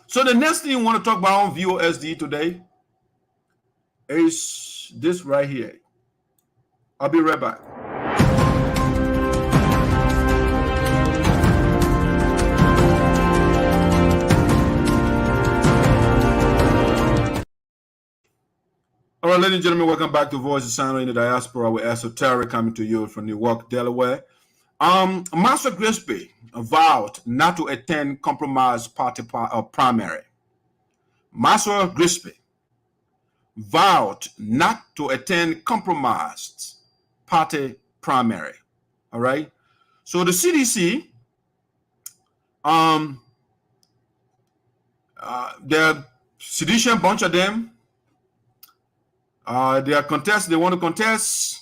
So the next thing we want to talk about on VOSD today is this right here. I'll be right back. All right, ladies and gentlemen, welcome back to Voice of Sinoe in the Diaspora with ESOTERIC coming to you from Newark, Delaware. Maxwell Grigsby vowed not to attend compromised party primary. Maxwell Grigsby vowed not to attend compromised party primary. All right. So the CDC, the sedition bunch of them, they are contest. They want to contest,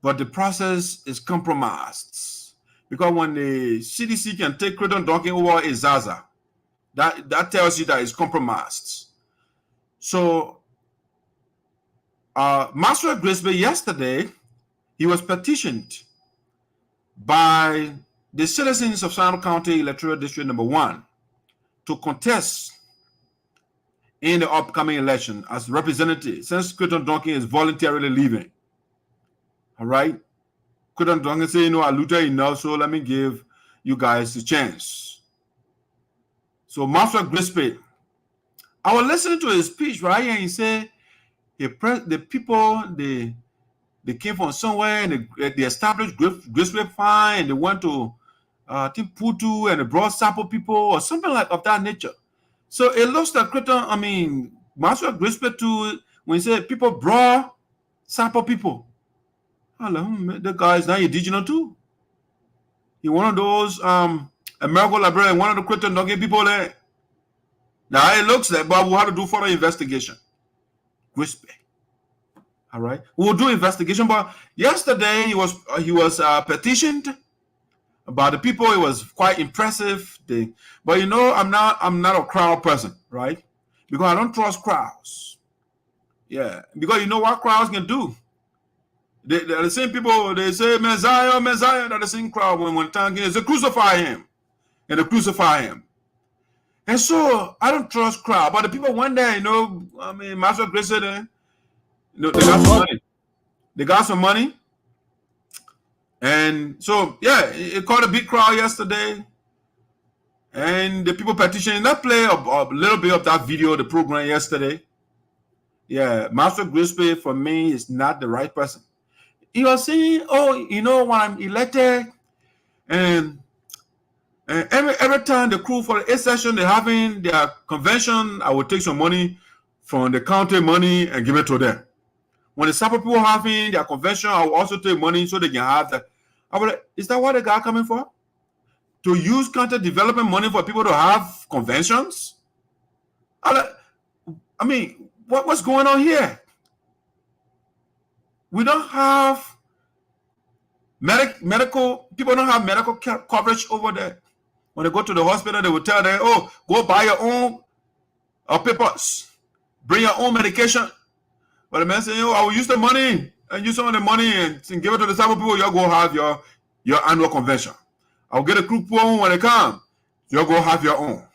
but the process is compromised because when the CDC can take Crayon Duncan over a Zarzar, that tells you that it's compromised. So, Maxwell Grigsby yesterday, he was petitioned by the citizens of Sinoe County Electoral District number 1 to contest in the upcoming election as representative, since Crayon Duncan is voluntarily leaving. All right? Crayon Duncan say, I looted enough, so let me give you guys a chance. So Maxwell Grigsby, I was listening to his speech, right? And he said, the people, they came from somewhere and they established Grigsby Fine and they went to, I think, Putu and they brought Sapo people or something like of that nature. So it looks like Maxwell Grigsby too, when he said people brought Sapo people. The guy is now indigenous too. He one of those American librarian, one of the Crayon Duncan people there. Now it looks like, but we'll have to do further investigation. Grigsby. All right, we'll do investigation. But yesterday he was petitioned about the people. It was quite impressive thing. But I'm not a crowd person, right? Because I don't trust crowds. Yeah, because you know what crowds can do. They're the same people. They say Messiah, Messiah. They're the same crowd when time is they crucify him, and they crucify him. And so I don't trust crowd. But the people one day, Maxwell Grigsby, they got some money. They got some money. And so, yeah, it caught a big crowd yesterday. And the people petitioning. Let's play a little bit of that video, the program yesterday. Yeah, Maxwell Grigsby, for me, is not the right person. He was saying, when I'm elected, and every time the crew for the 8th session, they're having their convention, I will take some money from the county money and give it to them. When the Sapo people having their convention, I will also take money so they can have that. Is that what the guy coming for? To use county development money for people to have conventions? What's going on here? We don't have medical, people don't have medical coverage over there. When they go to the hospital, they will tell them, go buy your own papers, bring your own medication. But the man saying, I will use the money and use some of the money and give it to the Sapo people. You'll go have your annual convention. I'll get a group home when they come. You'll go have your own.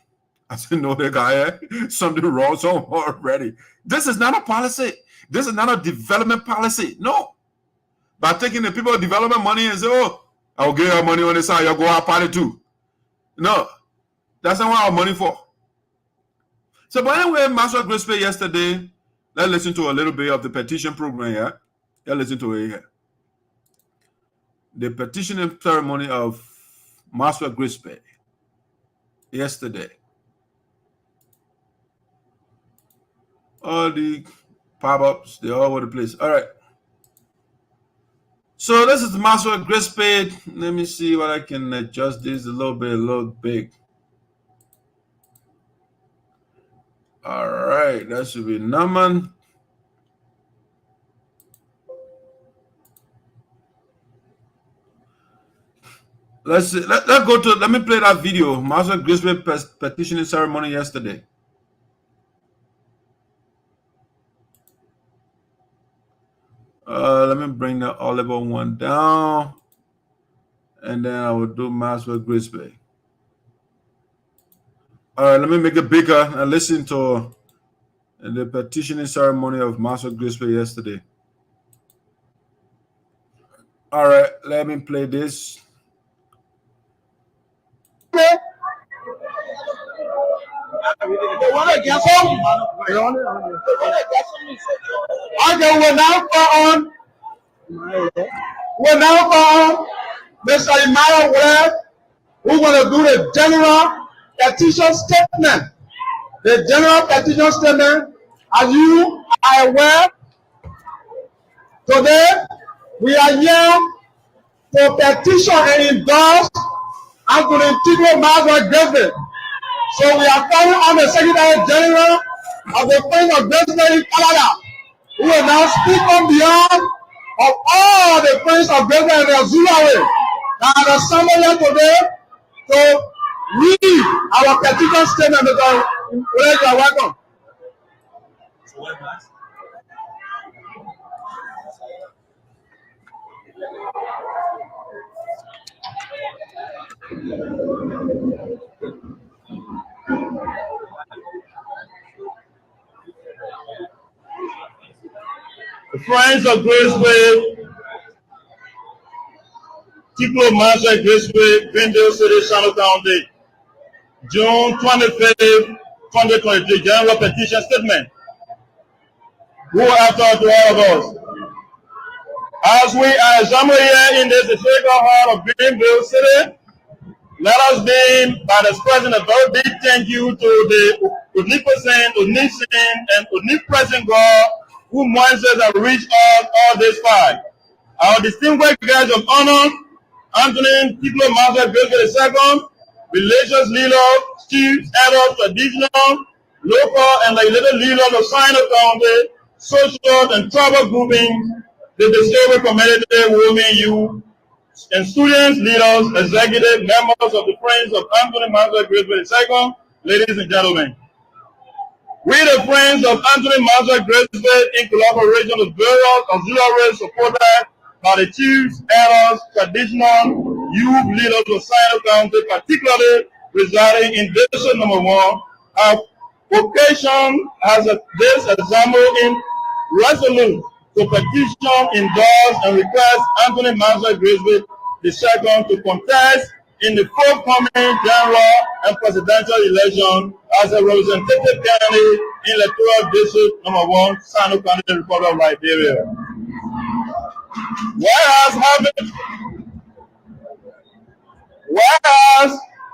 I said, no, the guy, something wrong so already. This is not a policy. This is not a development policy. No. By taking the people development money and say, I will give you money on the side. You'll go have party too. No. That's not what our money for. So, but anyway, Maxwell Grigsby yesterday, let's listen to a little bit of the petition program here. Let's listen to it here. The petitioning ceremony of Maxwell Grigsby yesterday. All the pop-ups, they're all over the place. All right. So this is the Maxwell Grigsby. Let me see what I can adjust this a little big. All right, that should be Naman. Let's see. Let me play that video. Maxwell Grigsby petitioning ceremony yesterday. Let me bring the Oliver one down, and then I will do Maxwell Grigsby. All right, let me make it bigger and listen to the petitioning ceremony of Maxwell Grigsby yesterday. All right, let me play this. Okay, we're now on. We're now on Mr. Emmanuel Webb, who's going to do the general petition statement. The general petition statement, as you are aware, today we are here to petition and endorse Anthony Maxwell Grigsby. So we are calling on the Secretary General of the Friends of Grigsby in Canada, who will now speak on behalf of all the Friends of Grigsby and the Zulawe that are assembled here today to read our petition statement. Because you are welcome. The Friends of Grigsby, Maxwell Grigsby, Greenville City, Sinoe County, June 25th, 2023, General Petition Statement. Who after to all of us? As we are assembled here in this historical hall of Greenville City, let us begin by expressing a very big thank you to the omnipotent, omniscient, and omnipresent God who minds us and reached us all this far. Our distinguished guests of honor, Anthony Maxwell Grigsby II, religious leaders, chiefs, elders, traditional, local, and legislative leaders of Sinoe County, social and tribal groupings, the disabled community, women, youth, and students, leaders, executive members of the Friends of Anthony Maxwell Grigsby II, ladies and gentlemen. We, the Friends of Anthony Maxwell Grigsby, in collaboration with various auxiliaries supported by the chiefs, elders, traditional youth leaders of Sinoe County, particularly residing in District Number 1, have vocation as this example in resolute to petition, endorse, and request Anthony Maxwell Grigsby II to contest in the forthcoming general and presidential election as a representative candidate in Electoral District Number 1, Sinoe County, Republic of Liberia. Whereas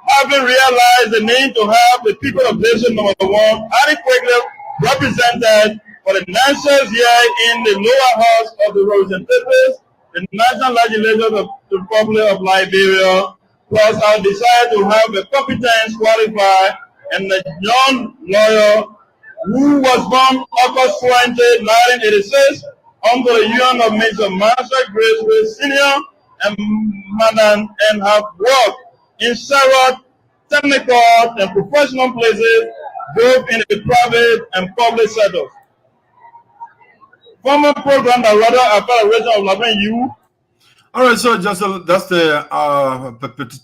having realized the need to have the people of District Number 1 adequately represented for the national year in the lower house of the representatives, the national legislature of the Republic of Liberia, plus our desire to have a competent, qualified, and a young lawyer who was born August 20, 1986, under the young of Mr. Maxwell Grigsby Senior and Madam, and have worked in several technical and professional places, both in the private and public sectors. Former program director of Federation of Liberian Youth. All right, so just that's the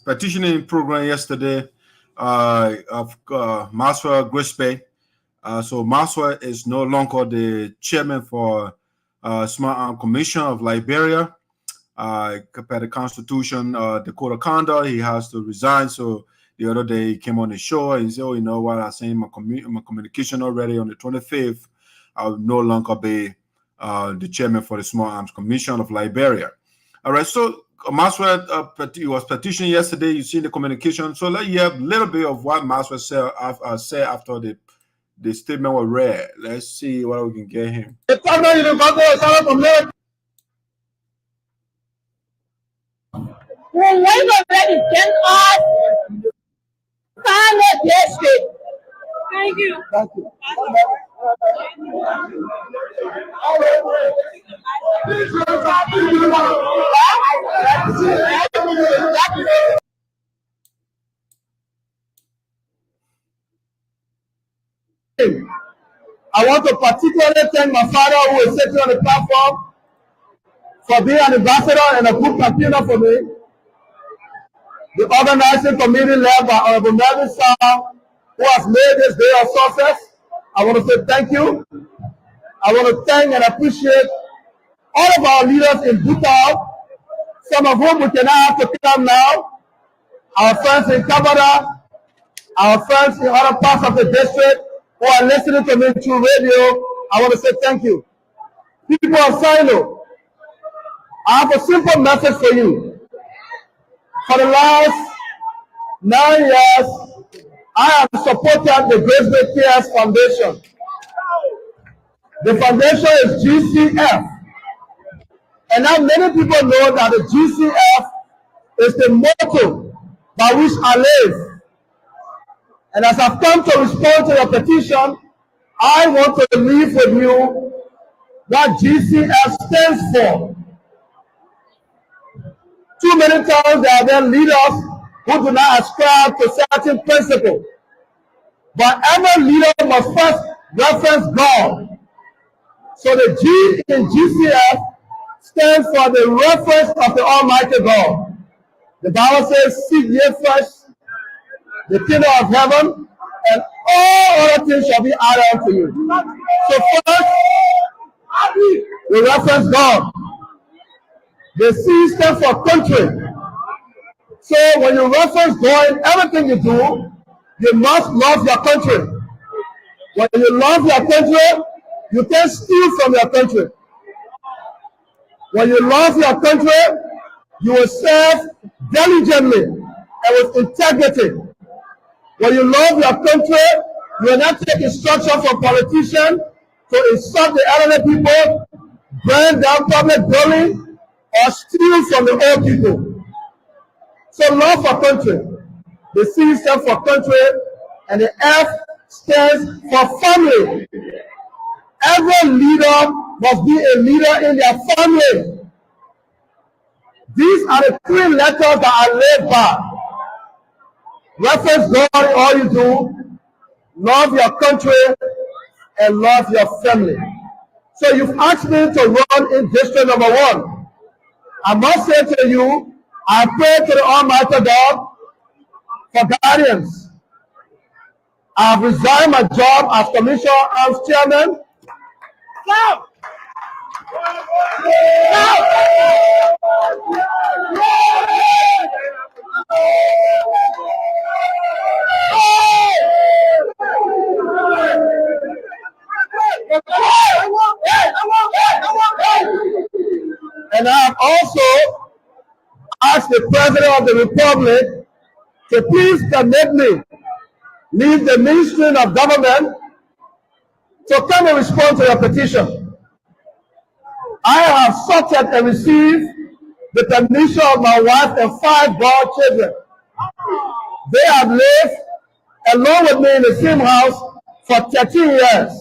petitioning program yesterday of Maxwell Grigsby. So Maxwell is no longer the chairman for Small Arms Commission of Liberia. Per the Constitution, the Code of Conduct, he has to resign. So the other day he came on the show and he said, "Oh, you know what? I sent my communication already on the 25th. I will no longer be the chairman for the Small Arms Commission of Liberia." All right, so Maxwell he was petitioning yesterday. You see the communication. So let's hear a little bit of what Maxwell said after the statement was read. Let's see what we can get him. When we already sent us final district. Thank you. Thank you. I want to particularly thank my father who is sitting on the platform for being an ambassador and a good campaigner for me. The organizing committee led by Honorable Melvin Sam, who has made this day a success. I want to say thank you. I want to thank and appreciate all of our leaders in Bhutan, some of whom we cannot have to come now. Our friends in Kabada, Our friends in other parts of the district who are listening to me through radio, I want to say thank you. People of Sinoe, I have a simple message for you. For the last 9 years, I have supported the Grigsby Cares Foundation. The foundation is GCF. And now many people know that the GCF is the motto by which I live. And as I've come to respond to your petition, I want to leave with you what GCF stands for. Too many times there are then leaders who do not ascribe to certain principles. But every leader must first reference God. So the G in GCF stands for the reference of the Almighty God. The Bible says, seek ye first the kingdom of heaven, and all other things shall be added unto you. So first, we reference God. The C stands for country. So when you reference God in everything you do, you must love your country. When you love your country, you can't steal from your country. When you love your country, you will serve diligently and with integrity. When you love your country, you will not take instruction from politicians to insult the elderly people, burn down public buildings, or steal from the old people. So love for country. The C stands for country, and the F stands for family. Every leader must be a leader in their family. These are the 3 letters that I live by. Reference God in all you do, love your country, and love your family. So you've asked me to run in district number 1. I must say to you, I pray to the Almighty God for guidance. I have resigned my job as Commissioner Arms Chairman. Now! And I have also asked the President of the Republic to please permit me leave the Ministry of Government to come and respond to your petition. I have sought and received the permission of my wife and 5 born children. They have lived along with me in the same house for 13 years.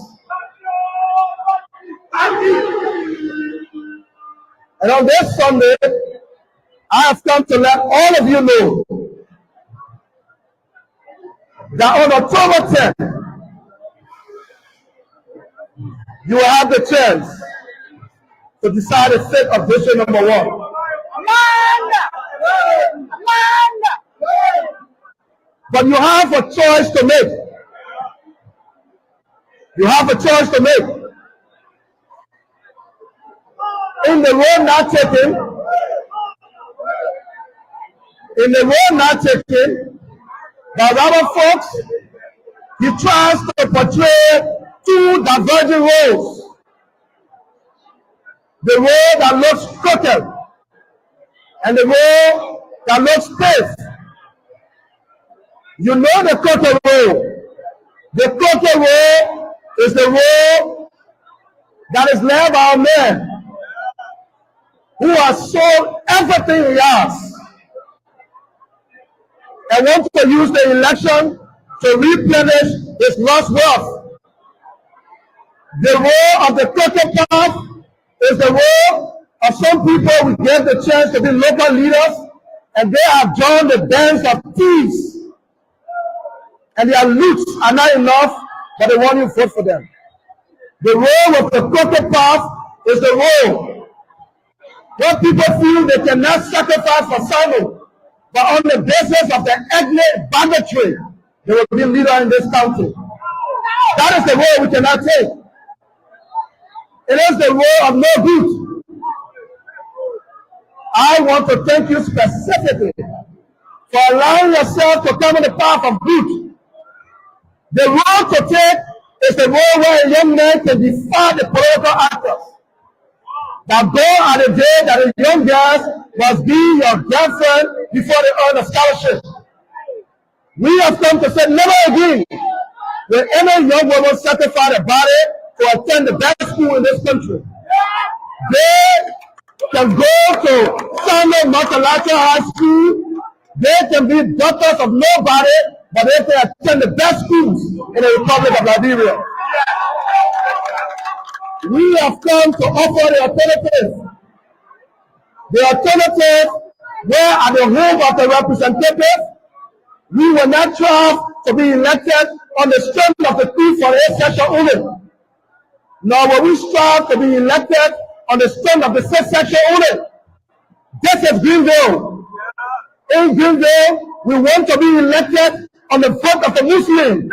And on this Sunday, I have come to let all of you know that on October 10th, you will have the chance to decide the fate of district number 1. But you have a choice to make. You have a choice to make. In the road not taken, by other folks, he tries to portray 2 diverging roads. The road that looks crooked and the road that looks paved. You know the crooked road. The crooked road is the road that is led by a man who has sold everything he has and wants to use the election to replenish his lost wealth. The road of the crooked path is the road of some people who get the chance to be local leaders, and they have joined the bands of thieves, and their loots are not enough, but they want you to vote for them. The road of the crooked path is the road where people feel they cannot sacrifice for Sinoe, but on the basis of the ethnic banditry, they will be leader in this country. That is the road we cannot take. It is the road of no good. I want to thank you specifically for allowing yourself to come in the path of good The role to take is the role where a young man can defy the political actors. That goal are the day that the young girls must be your girlfriend before they earn a scholarship. We have come to say never again will any young woman sacrifice a body to attend the best school in this country. They can go to Sinoe County High School. They can be daughters of nobody, but they can attend the best schools in the Republic of Liberia. We have come to offer the alternative. The alternative, where at the home of the representative, we will not try to be elected on the strength of the 348 section only. Nor will we strive to be elected on the strength of the 6th section only. This is Greenville. In Greenville, we want to be elected on the vote of the Muslim.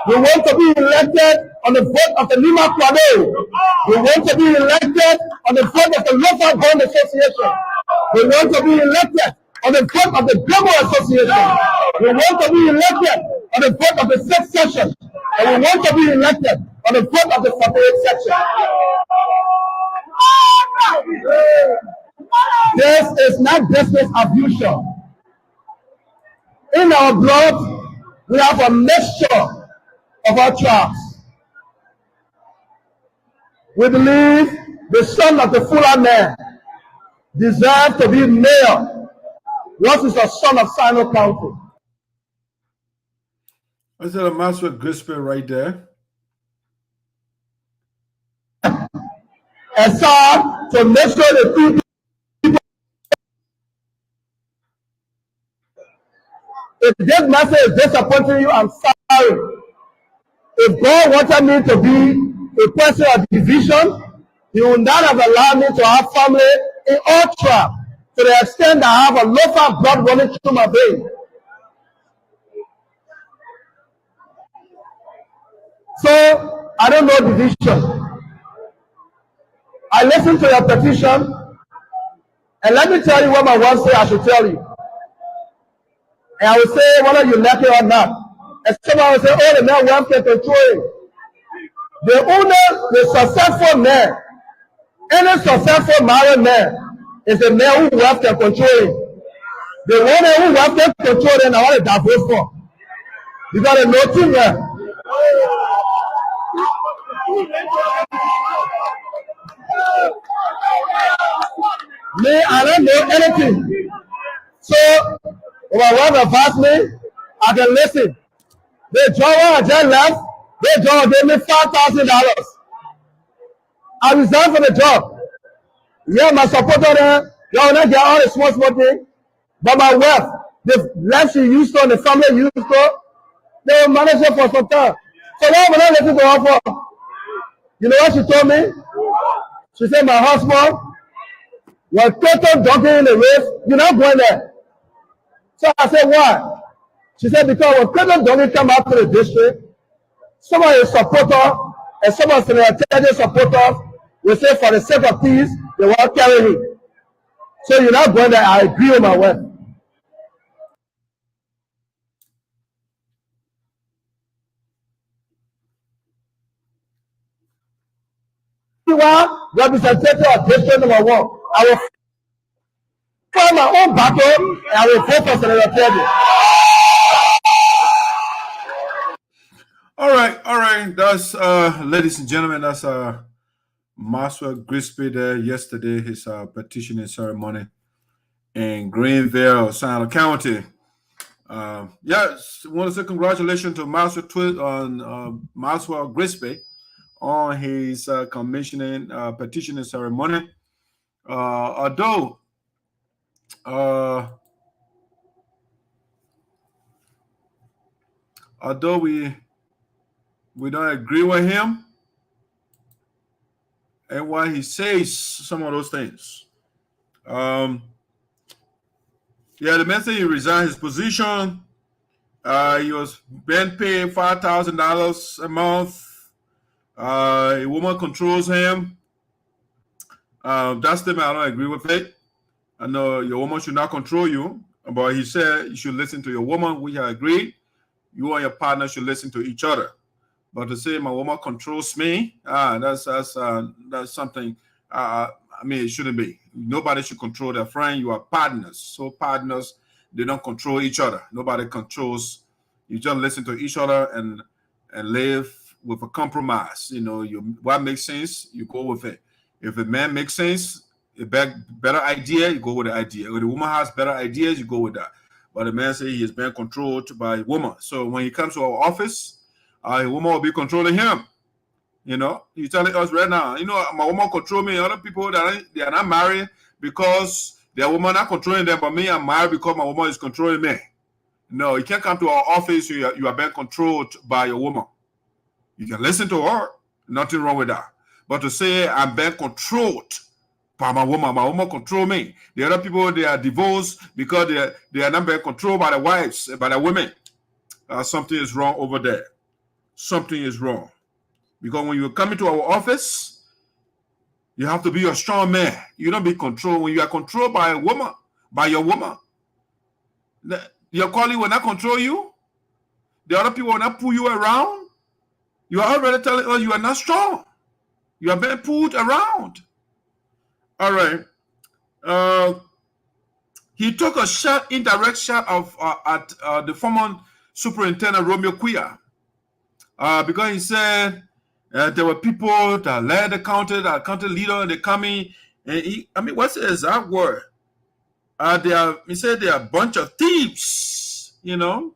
We want to be elected on the vote of the Lima Kwado. We want to be elected on the vote of the Local Bond Association. We want to be elected on the vote of the Global Association. We want to be elected on the vote of the 6th section. And we want to be elected on the vote of the 48th section. This is not business as usual. In our blood, we have a mixture of our tribes. We believe the son of the Fuller man deserves to be mayor. What is the son of Sinoe County? I said a Maxwell Grigsby right there. And so, to make sure the people, if this message is disappointing you, I'm sorry. If God wanted me to be a person of division, He would not have allowed me to have family in all tribes to the extent that I have a local blood running through my veins. So, I don't know division. I listened to your petition, and let me tell you what my wife said I should tell you. And I will say whether you like it or not. And somebody will say, oh, the man wife can control it. The owner, the successful man, any successful married man is a man who wife can control it. The woman who wife can control it, I want to divorce for. You got to know too, man. Me, I don't know anything. So, if my wife advised me, I can listen. The job I just left, the job gave me $5,000. I resigned from the job. Yeah, my supporter there, they will not get all the small things. But my wife, the life she used to, and the family used to, they will manage it for some time. So why would I listen to her for? You know what she told me? She said, my husband was Crayon Duncan in the race. You're not going there. So I said, why? She said, because when Crayon Duncan come out to the district, some of his supporters and some of the supporters will say, for the sake of peace, they won't carry him. So you're not going there. I agree with my wife. Representative of district number 1. I will find my own battle and I will vote for senatorial. All right. That's ladies and gentlemen, that's Maxwell Grigsby there yesterday, his petitioning ceremony in Greenville, Sinoe County. Yes, I want to say congratulations to Maxwell Grigsby on his commissioning petitioning ceremony. Although we don't agree with him and why he says some of those things. The man said he resigned his position. He was being paid $5,000 a month. A woman controls him. That statement, I don't agree with it. I know your woman should not control you, but he said you should listen to your woman, which I agree. you and your partner should listen to each other. But to say my woman controls me, that's something. I mean, it shouldn't be. Nobody should control their friend. You are partners. So partners, they don't control each other. Nobody controls. You just listen to each other and live with a compromise. You know, what makes sense, you go with it. If a man makes sense, a better idea, you go with the idea. If the woman has better ideas, you go with that. But the man says he is being controlled by a woman. So when he comes to our office, a woman will be controlling him. You know, he's telling us right now, you know, my woman control me. Other people they are not married because their woman not controlling them, but me, I'm married because my woman is controlling me. No, you can't come to our office. You are being controlled by your woman. You can listen to her. Nothing wrong with that. But to say I'm being controlled by my woman control me. The other people, they are divorced because they are not being controlled by the wives, by the women. Something is wrong over there. Something is wrong. Because when you come into our office, you have to be a strong man. You don't be controlled. When you are controlled by a woman, by your woman, your colleague will not control you. The other people will not pull you around. You are already telling us you are not strong. You are being pulled around. All right. He took a shot, indirect shot at the former superintendent Romeo Quia, because he said there were people that led the county leader, and they coming. And what's the exact word? He said they are a bunch of thieves, you know.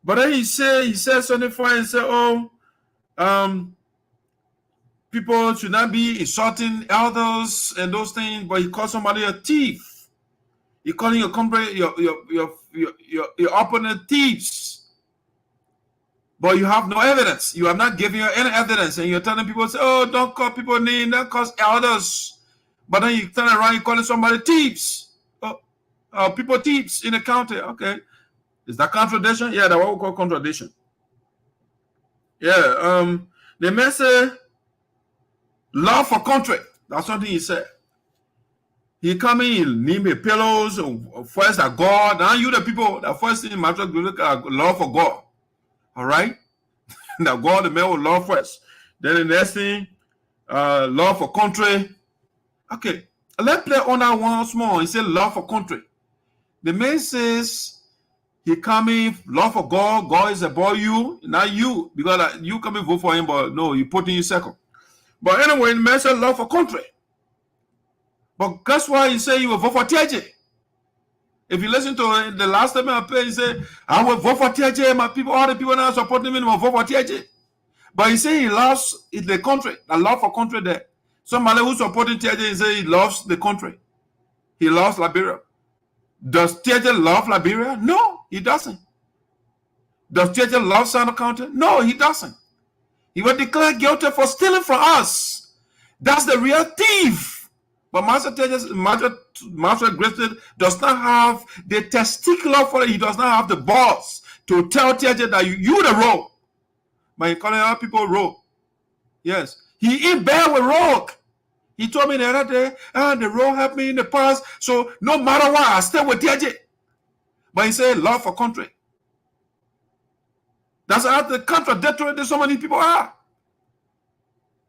But then he said something funny and said, people should not be insulting elders and those things, but he called somebody a thief. He calling your opponent thieves. But you have no evidence. You are not giving any evidence, and you're telling people, say, oh, don't call people names, don't call elders. But then you turn around, you're calling somebody thieves. People thieves in the county. Okay. Is that contradiction? Yeah, that's what we call contradiction. Yeah. The man said, love for country. That's something he said. He come in, name the pillows, first at God. Now you the people, the first thing matter love for God. All right? Now God, the man will love first. Then the next thing, love for country. Okay. Let's play on that once more. He said love for country. The man says he coming, love for God. God is above you, not you. Because you come and vote for him, but no, you put in your second. But anyway, the man said love for country. But guess why he said he will vote for TJ? If you listen to the last time I played, he said, I will vote for TJ. My people, all the people now supporting me will vote for TJ. But he said he loves the country, the love for country there. Somebody who supporting TJ, he said he loves the country. He loves Liberia. Does TJ love Liberia? No, he doesn't. Does TJ love Sinoe County? No, he doesn't. He was declared guilty for stealing from us. That's the real thief. But Master Grigsby does not have the testicular for it. He does not have the balls to tell TJ that you the rogue. But he calling other people rogue. Yes. He in bed with rogue. He told me the other day, the rogue helped me in the past. So no matter what, I stay with TJ. But he said love for country. That's how the contradictory that so many people are.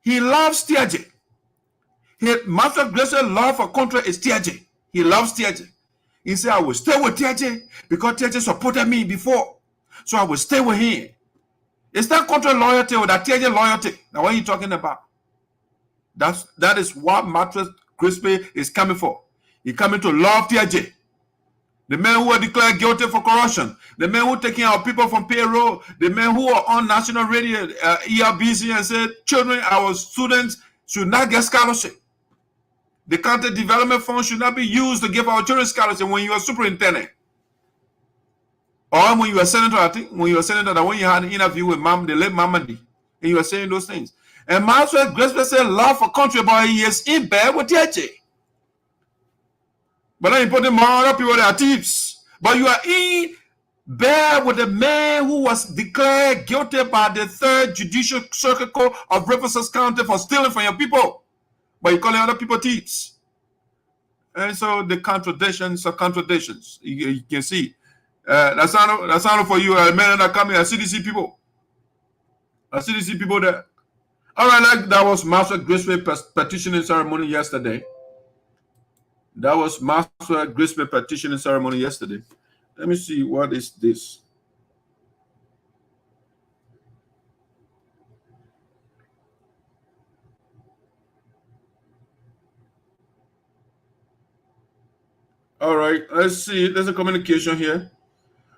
He loves TJ. Master Grigsby's love for country is TJ. He loves TJ. He said, I will stay with TJ because TJ supported me before. So I will stay with him. It's not country loyalty or that TJ loyalty. Now what are you talking about? That is what Master Grigsby is coming for. He's coming to love TJ. The men who are declared guilty for corruption, the men who are taking our people from payroll, the men who are on national radio, ERBC, and said, children, our students should not get scholarship. The county development fund should not be used to give our children scholarship when you are superintendent. Or when you are senator, I think, when you are senator, that when you had an interview with the late Mamadi, and you were saying those things. And Maxwell Grigsby said, love for country, but he is in bed with TJ. But then you put them all up, people that are thieves. But you are in bed with the man who was declared guilty by the 3rd Judicial Circuit Court of Riverside County for stealing from your people. But you're calling other people thieves. And so the contradictions are contradictions. You can see. That's not for you, men that come here. CDC people. CDC people there. All right, like that was Maxwell Grigsby petitioning ceremony yesterday. That was Maxwell Grigsby petitioning ceremony yesterday. Let me see, what is this? All right, let's see. There's a communication here.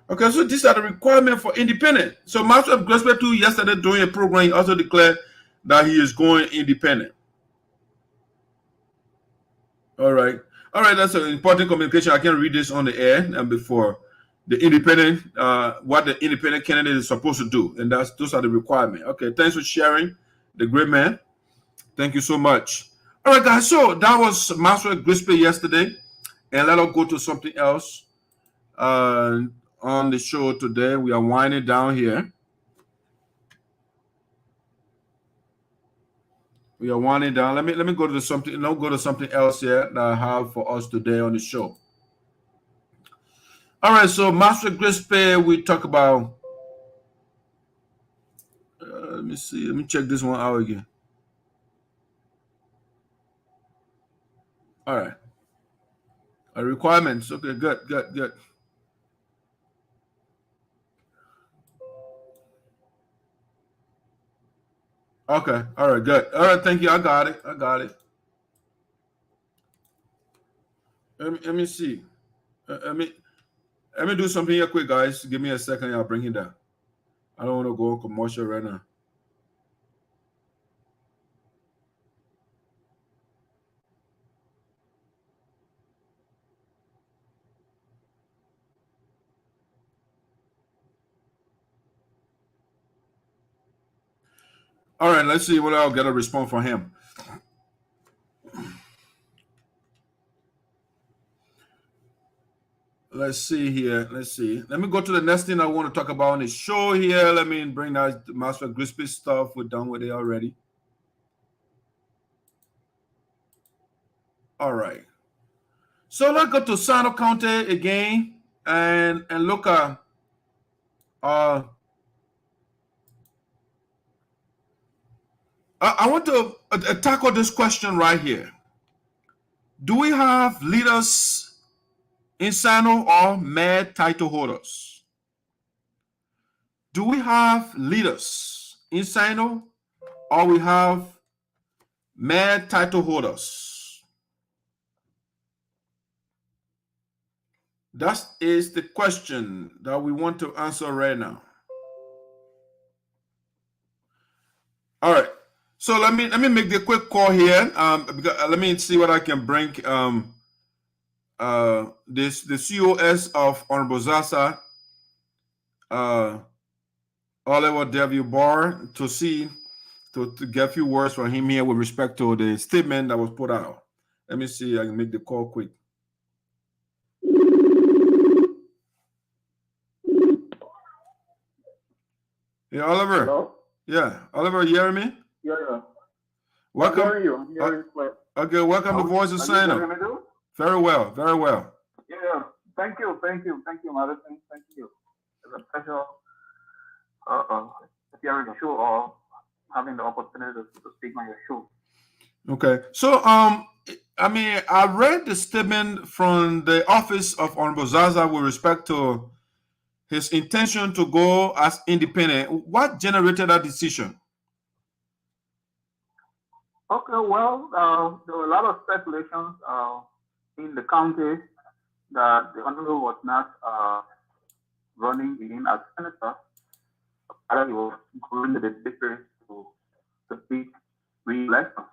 Okay, so these are the requirements for independent. So Maxwell Grigsby too yesterday during a program, he also declared that he is going independent. All right, that's an important communication. I can read this on the air and before the independent, what the independent candidate is supposed to do, and those are the requirements. Okay, thanks for sharing, the great man. Thank you so much. All right, guys. So that was Maxwell Grigsby yesterday, and let us go to something else. On the show today, we are winding down here. We are winding down. Let me go to something. Now go to something else here that I have for us today on the show. All right. So Maxwell Grigsby, we talk about. Let me see. Let me check this one out again. All right. Requirements. Okay. Good. Okay. All right. Good. All right. Thank you. I got it. Let me see. Let me do something here quick, guys. Give me a second. I'll bring it down. I don't want to go commercial right now. All right, let's see what I'll get a response from him. Let's see here. Let me go to the next thing I want to talk about on the show here. Let me bring that Maxwell Grigsby stuff. We're done with it already. All right. So let's go to Sinoe County again and look at I want to tackle this question right here. Do we have leaders in Sinoe or mere title holders? Do we have leaders in Sinoe or we have mere title holders? That is the question that we want to answer right now. All right. So let me make the quick call here. Let me see what I can bring. The COS of Honorable Zarzar, Oliver W. Barr, to get a few words from him here with respect to the statement that was put out. Let me see. I can make the call quick. Yeah, Oliver. Hello? Yeah, Oliver, you hear me? Yeah. Welcome. I'm hearing you. Okay, welcome to Voice of Sinoe. Very well. Yeah. Thank you, Madison. Thank you. It's a pleasure appearing on the show or having the opportunity to speak on your show. Okay. So, I read the statement from the office of Honorable Zarzar with respect to his intention to go as independent. What generated that decision? Okay, well, there were a lot of speculations in the county that the honorable was not running in as senator. Rather, he was going to the district to seek re-election.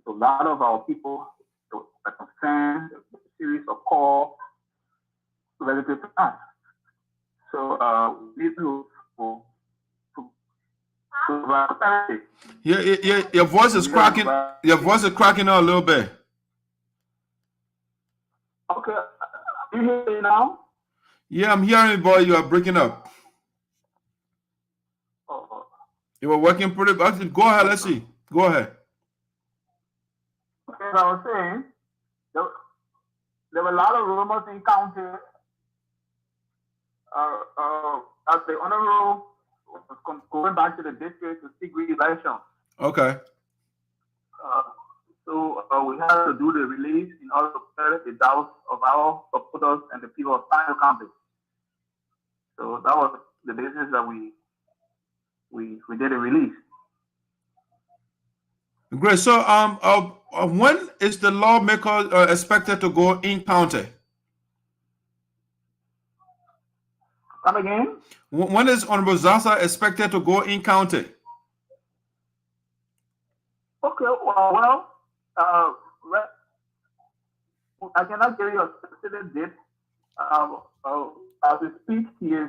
So a lot of our people were concerned, a series of calls relative to that. So we need to your voice is cracking. Your voice is cracking out a little bit. Okay, you hear me now? Yeah, I'm hearing you, boy. You are breaking up. You were working pretty good. Go ahead. Let's see. Go ahead. Okay, as I was saying, there were a lot of rumors in county as the honorable was going back to the district to seek re-election. Okay. So we had to do the release in order to clear the doubts of our supporters and the people of Sinoe County. So that was the basis that we did a release. Great. So when is the lawmaker expected to go in county? Come again? When is Honorable Zarzar expected to go in county? Okay, well, I cannot give you a specific date. As we speak, he is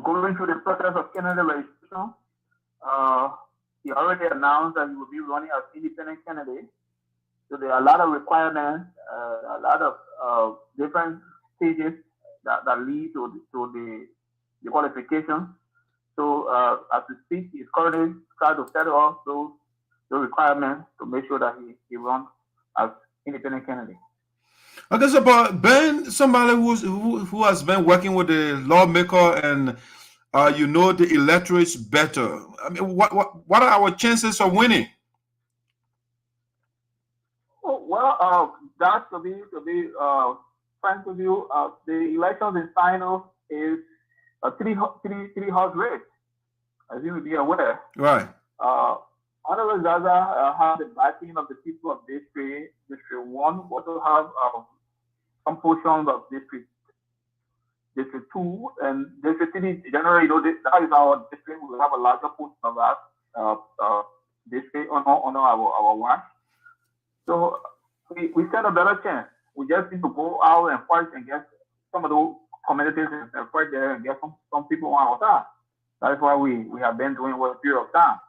going through the process of candidate registration. He already announced that he will be running as independent candidate. So there are a lot of requirements, a lot of different stages that lead to the qualification. So as we speak, he's currently trying to set off those requirements to make sure that he runs as independent candidate. Okay, so but Ben, somebody who has been working with the lawmaker and you know the electorates better. I mean, what are our chances of winning? Oh, well, that's to be frank with you, the elections in Sinoe is a three horse race, as you would be aware. Right. Honorable Zarzar has the backing of the people of District 1, also have some portions of District 2, and District 3. Generally, that is our district. We have a larger portion of that district on our watch. So we stand a better chance. We just need to go out and fight and get some of those communities and fight there and get some people on our side. That's why we have been doing for a period of time.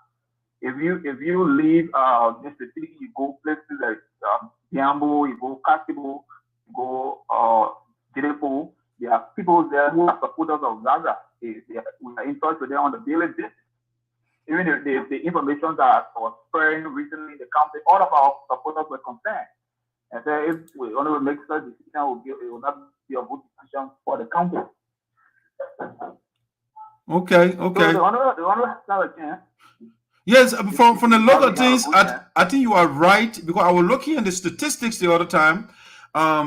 If you leave District 3, you go places like Diambo, you go Kasibo, you go Jirepo. There are people there who are supporters of Zarzar. We are in touch with them on the daily basis. Even the information that was spreading recently in the county, all of our supporters were concerned. And so if we only make such decision, it will not be a good decision for the county. Okay. So the honor has a chance. Yes, from the local things, I think you are right, because I was looking at the statistics the other time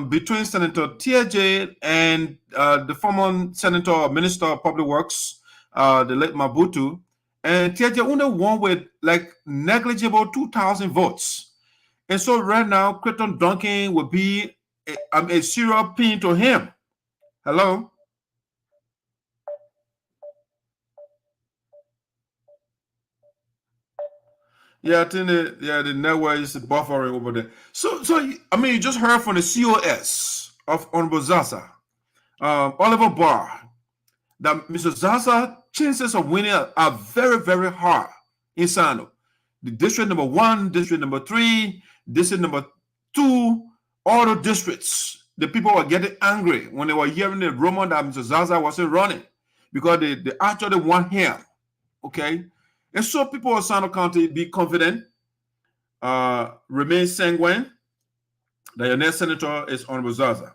between Senator TJ and the former Senator Minister of Public Works, the late Mabutu, and TJ only won with like negligible 2,000 votes. And so right now, Crayon Duncan will be a serial pin to him. Hello? Yeah, I think the network is buffering over there. So I mean, you just heard from the COS of Honorable Zarzar, Oliver Barr, that Mr. Zarzar chances of winning are very, very hard in Sinoe. The district number 1, district number 3, district number 2, all the districts, the people were getting angry when they were hearing the rumor that Mr. Zarzar wasn't running, because they actually want him. Okay. And so people of Sinoe County, be confident, remain sanguine that your next senator is Honorable Zarzar.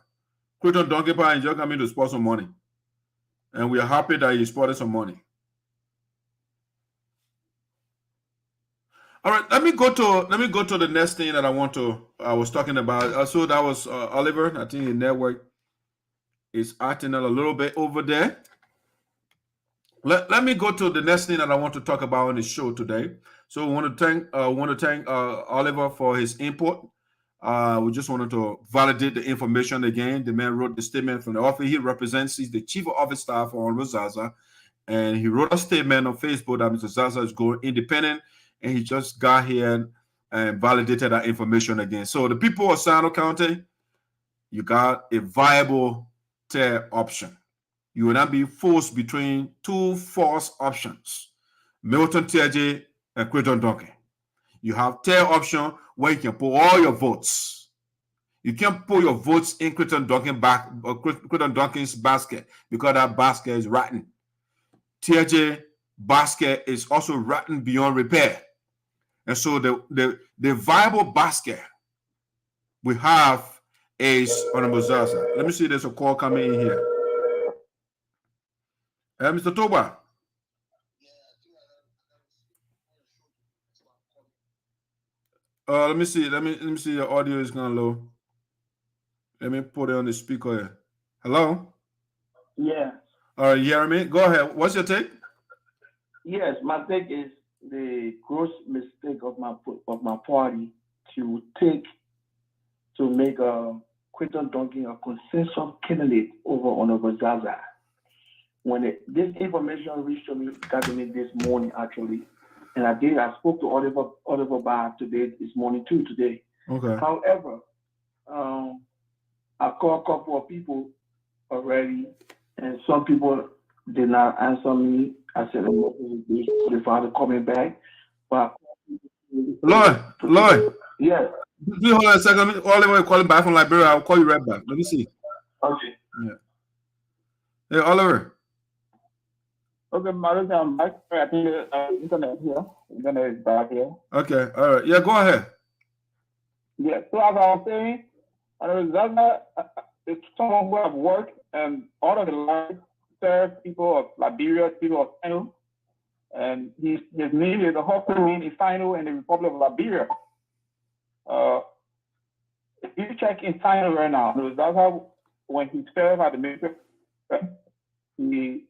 Crayon Duncan and you're coming to spot some money. And we are happy that you spotted some money. All right, let me go to the next thing that I was talking about. So that was Oliver. I think the network is acting a little bit over there. Let me go to the next thing that I want to talk about on the show today. So we want to thank Oliver for his input. We just wanted to validate the information again. The man wrote the statement from the office. He's the chief of office staff for Honorable Zarzar, and he wrote a statement on Facebook that Mr. Zarzar is going independent, and he just got here and validated that information again. So the people of Sinoe County, you got a viable tier option. You will not be forced between two false options, Milton TJ and Crayon Duncan. You have tier option where you can put all your votes. You can't put your votes in Crayon Duncan's basket, because that basket is rotten. TJ basket is also rotten beyond repair. And so the viable basket we have is Honorable Zarzar. Let me see, there's a call coming in here. Mr. Toba. Let me see. Let me see. Your audio is kind of low. Let me put it on the speaker here. Hello. Yeah. All right, you hear me? Go ahead. What's your take? Yes, my take is the gross mistake of my party to make Crayon Duncan a consensus candidate over Zarzar. When this information reached me this morning, actually, and I spoke to Oliver Bar this morning too today. Okay. However, I called a couple of people already, and some people did not answer me. I said, if I had coming back, but Lloyd. Yes. Please hold on a second. Oliver calling back from Liberia. I'll call you right back. Let me see. Okay. Yeah. Hey, Oliver. Okay, Mario, I'm back. I think internet here. Internet is back here. Okay. All right. Yeah, go ahead. Yeah. So as I was saying, Zarzar is someone who have worked and all of the life served people of Liberia, people of Sinoe, and his name is a hospital name in Sinoe in the Republic of Liberia. If you check in Sinoe right now, Zarzar, when he served at the military, he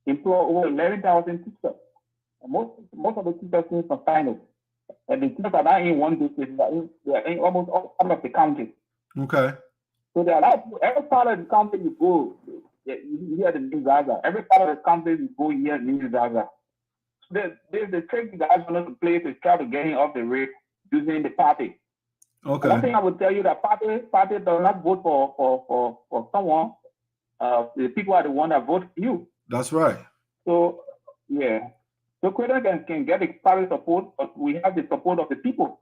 employed over 11,000 teachers. And most of the teachers came from Sinoe. And the teachers are not in one district, they are in almost all of the county. Okay. So there are a lot of people, every part of the county you go, you hear the name Zarzar. Every part of the county you go, you hear the name Zarzar. So there's the trick the guys want to play to try to get him off the race using the party. Okay. One thing I would tell you that party does not vote for someone. The people are the one that vote for you. That's right. So yeah. So Crayon can get the party support, but we have the support of the people.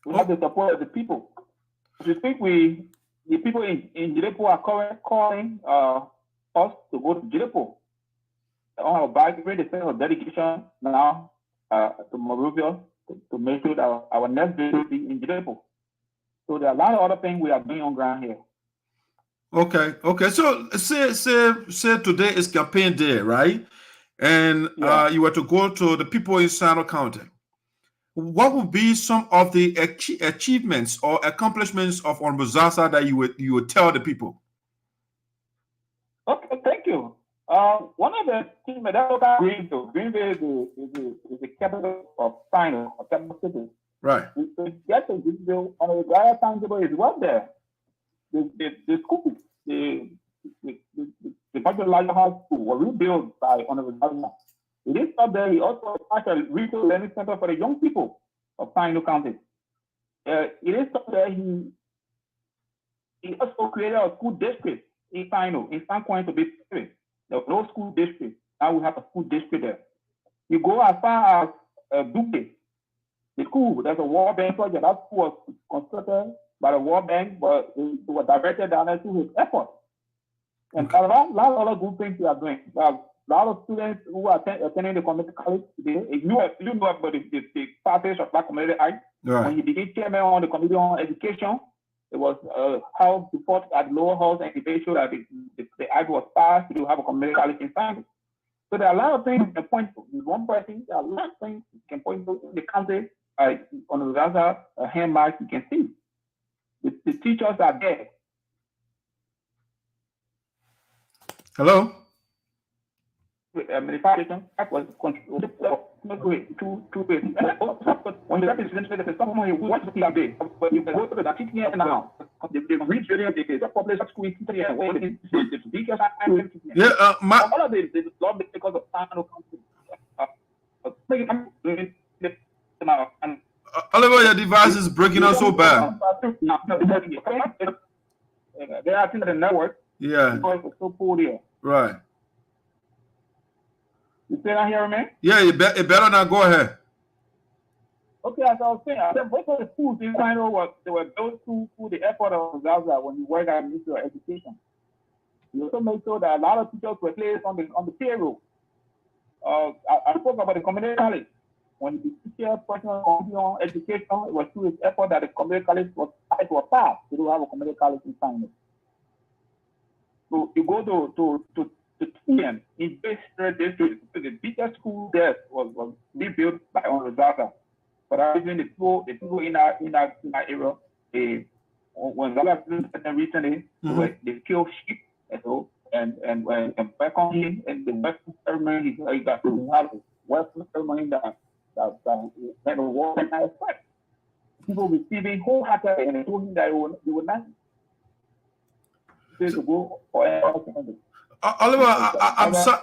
We have the support of the people. If you think the people in Jilepo are calling us to go to Jilepo, I don't have a bag, ready to send a dedication now to Monrovia to make sure that our next visit will be in Jilepo. So there are a lot of other things we are doing on ground here. Okay. Okay. So say today is campaign day, right? And you were to go to the people in Sinoe County. What would be some of the achievements or accomplishments of Honorable Zarzar that you would tell the people? Okay, thank you. One of the things that Greenville is the capital of Sinoe, a capital city. Right. To get to Greenville, on the Gaia tangible is what there. The school, the Maxwell High School was rebuilt by Honorable Zarzar. It is up there. He also started a retail learning center for the young people of Sinoe County. It is up there. He also created a school district in Sinoe, in San Juan to be specific. There was no school district. Now we have a school district there. You go as far as Duque, the school. There's a World Bank project. That school was constructed by the World Bank, but it was directed down there to his effort. And a lot of other good things we are doing. A lot of students who are attending the community college today, you know about the passage of Black Community Act. Right. When he became chairman on the Committee on Education, it was how to support at lower house and to make sure that the act was passed to have a community college in Sinoe. So there are a lot of things you can point to. With one person, there are a lot of things you can point to in the county. On the Zarzar hand mark, you can see. The teachers are there. Hello? Manufacturing was controlled two ways. When the representative is someone who wants to be a day, but you can go to the teaching and now. The region, the public school is the teachers are all of this is not because of Sinoe County. Oliver, your device is breaking out so bad. They are in the network. Yeah. Because it's so poor here. Right. You still not hearing me? Yeah, it better not. Go ahead. Okay, as I was saying, most of the schools in Sinoe were built through the effort of Zarzar when you work at Ministry of Education. You also make sure that a lot of teachers were placed on the payroll. I spoke about the community college. When the teacher personal on education, it was through his effort that the community college was passed. We do have a community college in Sinoe. you go to TM in this district, the biggest school there was built by Zarzar. But I think the people in our area, when Zarzar recently, they kill sheep, and back on him, and the Western ceremony, like that, Western ceremony that war and effect. People receiving wholeheartedly, and told him that they would not to go for Oliver,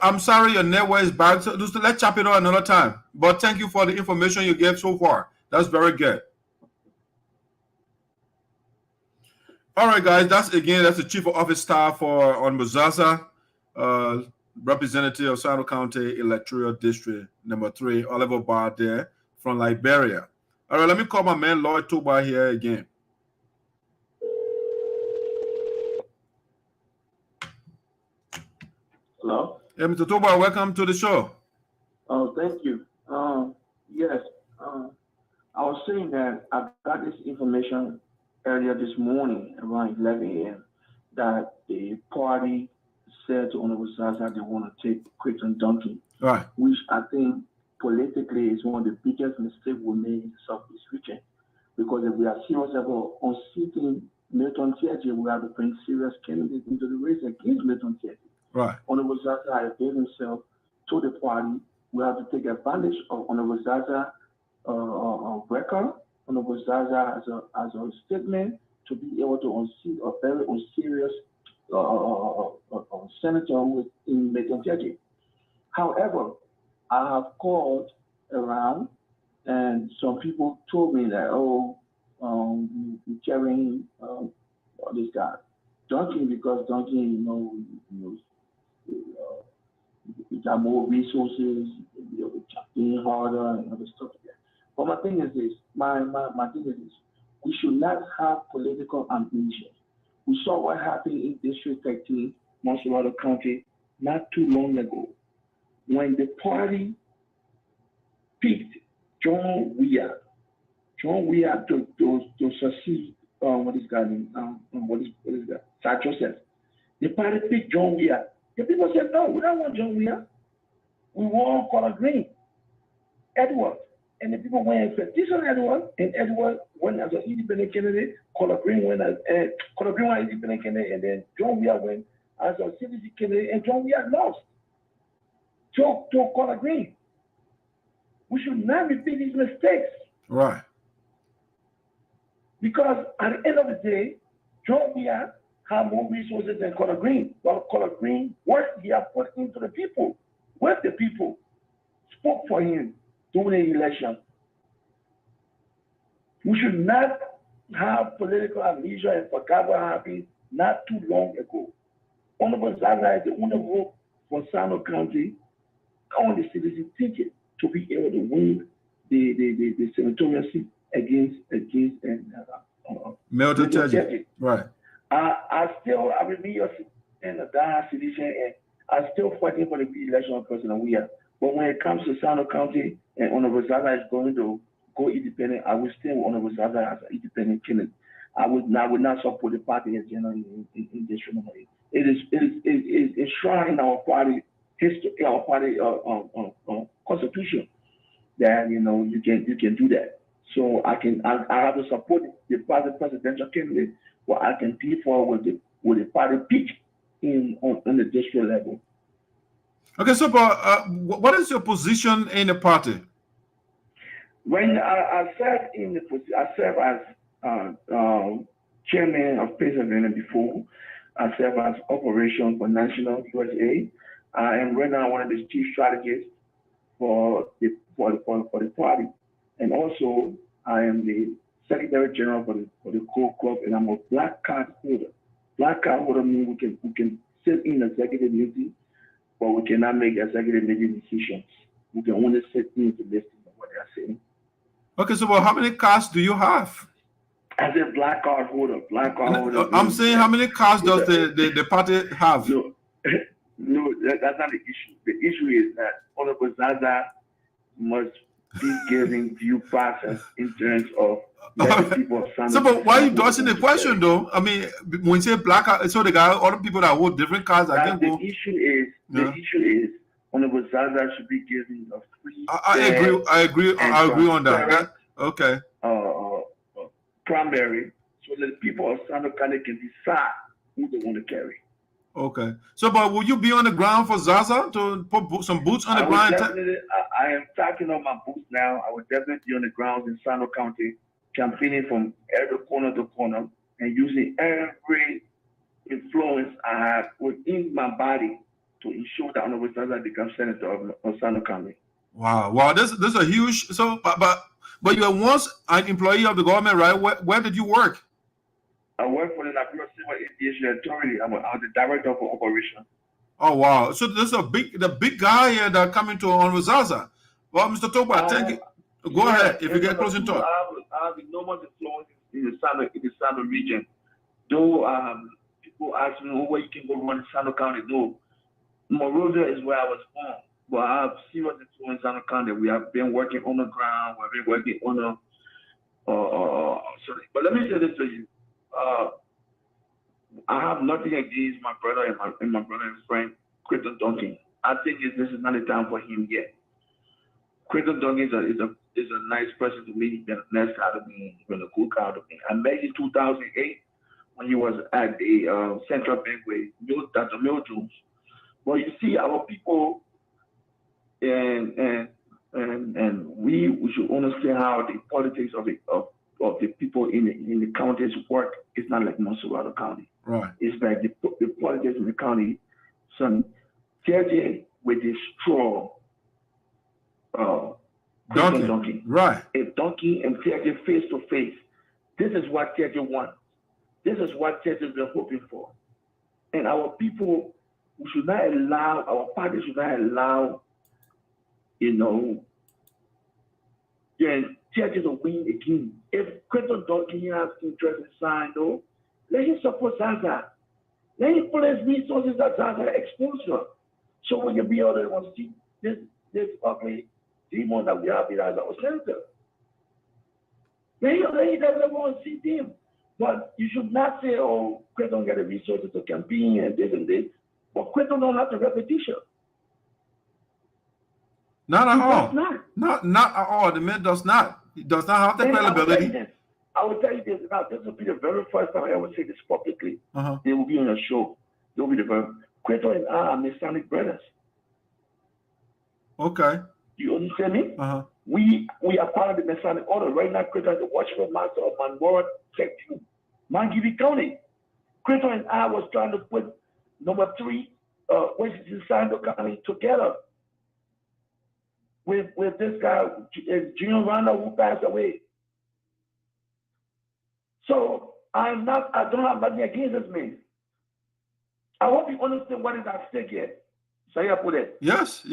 I'm sorry your network is bad. So let's chop it on another time. But thank you for the information you gave so far. That's very good. All right, guys. That's the Chief of Office staff for Zarzar, representative of Sinoe County Electoral District number 3, Oliver Barr there from Liberia. All right, let me call my man Lloyd Toba here again. Hello? Yeah, Mr. Toba, welcome to the show. Oh, thank you. Yes, I was saying that I got this information earlier this morning around 11 a.m. that the party said to Honorable Zarzar they want to take Crayon Duncan, right? Which I think politically is one of the biggest mistakes we made in the Southeast region. Because if we are serious about unseating Milton Tiaji, we have to bring serious candidates into the race against Milton Tiaji. Right. Honorable Zarzar gave himself to the party. We have to take advantage of Honorable Zarzar record. Honorable Zarzar as a statement to be able to unseat a very unserious senator who is in Milton Tiaji. However, I have called around, and some people told me that, you're carrying this guy Duncan, because Duncan, you got more resources, you're campaign harder and other stuff like that. But my thing is this, my thing is this: we should not have political ambition. We saw what happened in District 13, Maxwell County, not too long ago, when the party picked John Weir to succeed what is that? Sir Joseph. The party picked John Weir. The people said, no, we don't want John Weir. We want Color Green, Edward. And the people went and petitioned Edward, and Edward went as an independent candidate. Color Green went as independent candidate, and then John Weir went as a citizen candidate, and John Weir lost to Color Green. We should not repeat these mistakes. Right. Because at the end of the day, John Weir had more resources than Color Green. While Color Green, what he had put into the people, what the people spoke for him during the election. We should not have political amnesia and forget what happened not too long ago. Honorable Zarzar is the only vote for Sinoe County on the citizen ticket to be able to win the senatorial seat against Milton Tiaji. Right. I remain in the Ghana citizen, and I'm still fighting for the re-election of President Weir. But when it comes to Sinoe County and Honorable Zarzar is going to go independent, I will stay with Honorable Zarzar as an independent candidate. I would not support the party agenda in this way. It is enshrined in our party history, our party constitution, that you can do that. So I have to support the party presidential candidate, but I can be forward with the party pitch on the district level. Okay, so what is your position in the party? When I serve as chairman of Pennsylvania before. I serve as operation for National USA. I am right now one of the chief strategists for the party, and also I am the secretary general for the core club, and I'm a black card holder. Black card holder means we can sit in executive meeting, but we cannot make executive meeting decisions. We can only sit in to listen to what they are saying. Okay, so how many cards do you have? As a black card holder, I'm saying, how many cards does the party have? No, that's not the issue. The issue is that Honorable Zarzar must be giving due process in terms of Let the people of Sinoe. So, but why are you dodging the question, though? I mean, when you say black card, so the guy, all the people that hold different cards, I can go. The issue is, Honorable Zarzar should be given a free. I agree on that. Okay. Primary, so that the people of Sinoe County can decide who they want to carry. Okay. So, but will you be on the ground for Zarzar to put some boots on the ground? I am talking on my boots now. I will definitely be on the ground in Sinoe County, campaigning from every corner to corner and using every influence I have within my body to ensure that Honorable Zarzar becomes senator of Sinoe County. Wow. This is a huge. So, but you were once an employee of the government, right? Where did you work? I work for the Liberia Civil Aviation Authority. I'm the director of operations. Oh wow! So this is the big guy here that coming to Honorable Zarzar. Well, Mr. Topa, thank you. Go ahead if you get close and talk. I have enormous influence in the Sinoe region. Though people ask me where you can go run in Sinoe County. No, Monrovia is where I was born, but I have serious influence in Sinoe County. We have been working on the ground. We've been working on the. But let me say this to you. I have nothing against my brother and my brother and friend, Crayon Duncan. I think this is not the time for him yet. Crayon Duncan is a nice person to me, been a nice guy to me, been a cool guy to me. I met him in 2008 when he was at the Central Bankway, Dr. Milton's. But you see, our people and we should understand how the politics of the people in the counties work. It's not like Monserrate County. Right. It's like the politics in the county. Some TJ with this straw. Duncan. Right. If Duncan and TJ face to face, this is what TJ wants. This is what TJ has been hoping for. And our people, we should not allow, our party should not allow, TJ to win again. If Crayon Duncan has interest in sign, though, let him support Zarzar. Let him put his resources at Zarzar exposure. So we can be able to see this ugly demon that we have here as our senator. Let him doesn't want to see them. But you should not say, oh, Crayon get the resources to campaign and this. But Crayon don't have the repetition. Not at all. Not at all. The man does not. He does not have the credibility. I will tell you this. Now, this will be the very first time I ever say this publicly. They will be on a show. They will be the very. Crayon and I are Masonic brothers. Okay. You understand me? We are part of the Masonic order. Right now, Crayon is the watchful master of Monroe Section, Montgomery County. Crayon and I was trying to put number 3, which is in Sinoe County, together with this guy, Junior Ronald, who passed away. So I don't have nothing against this man. I hope you understand what is at stake here. So I put it. Yes.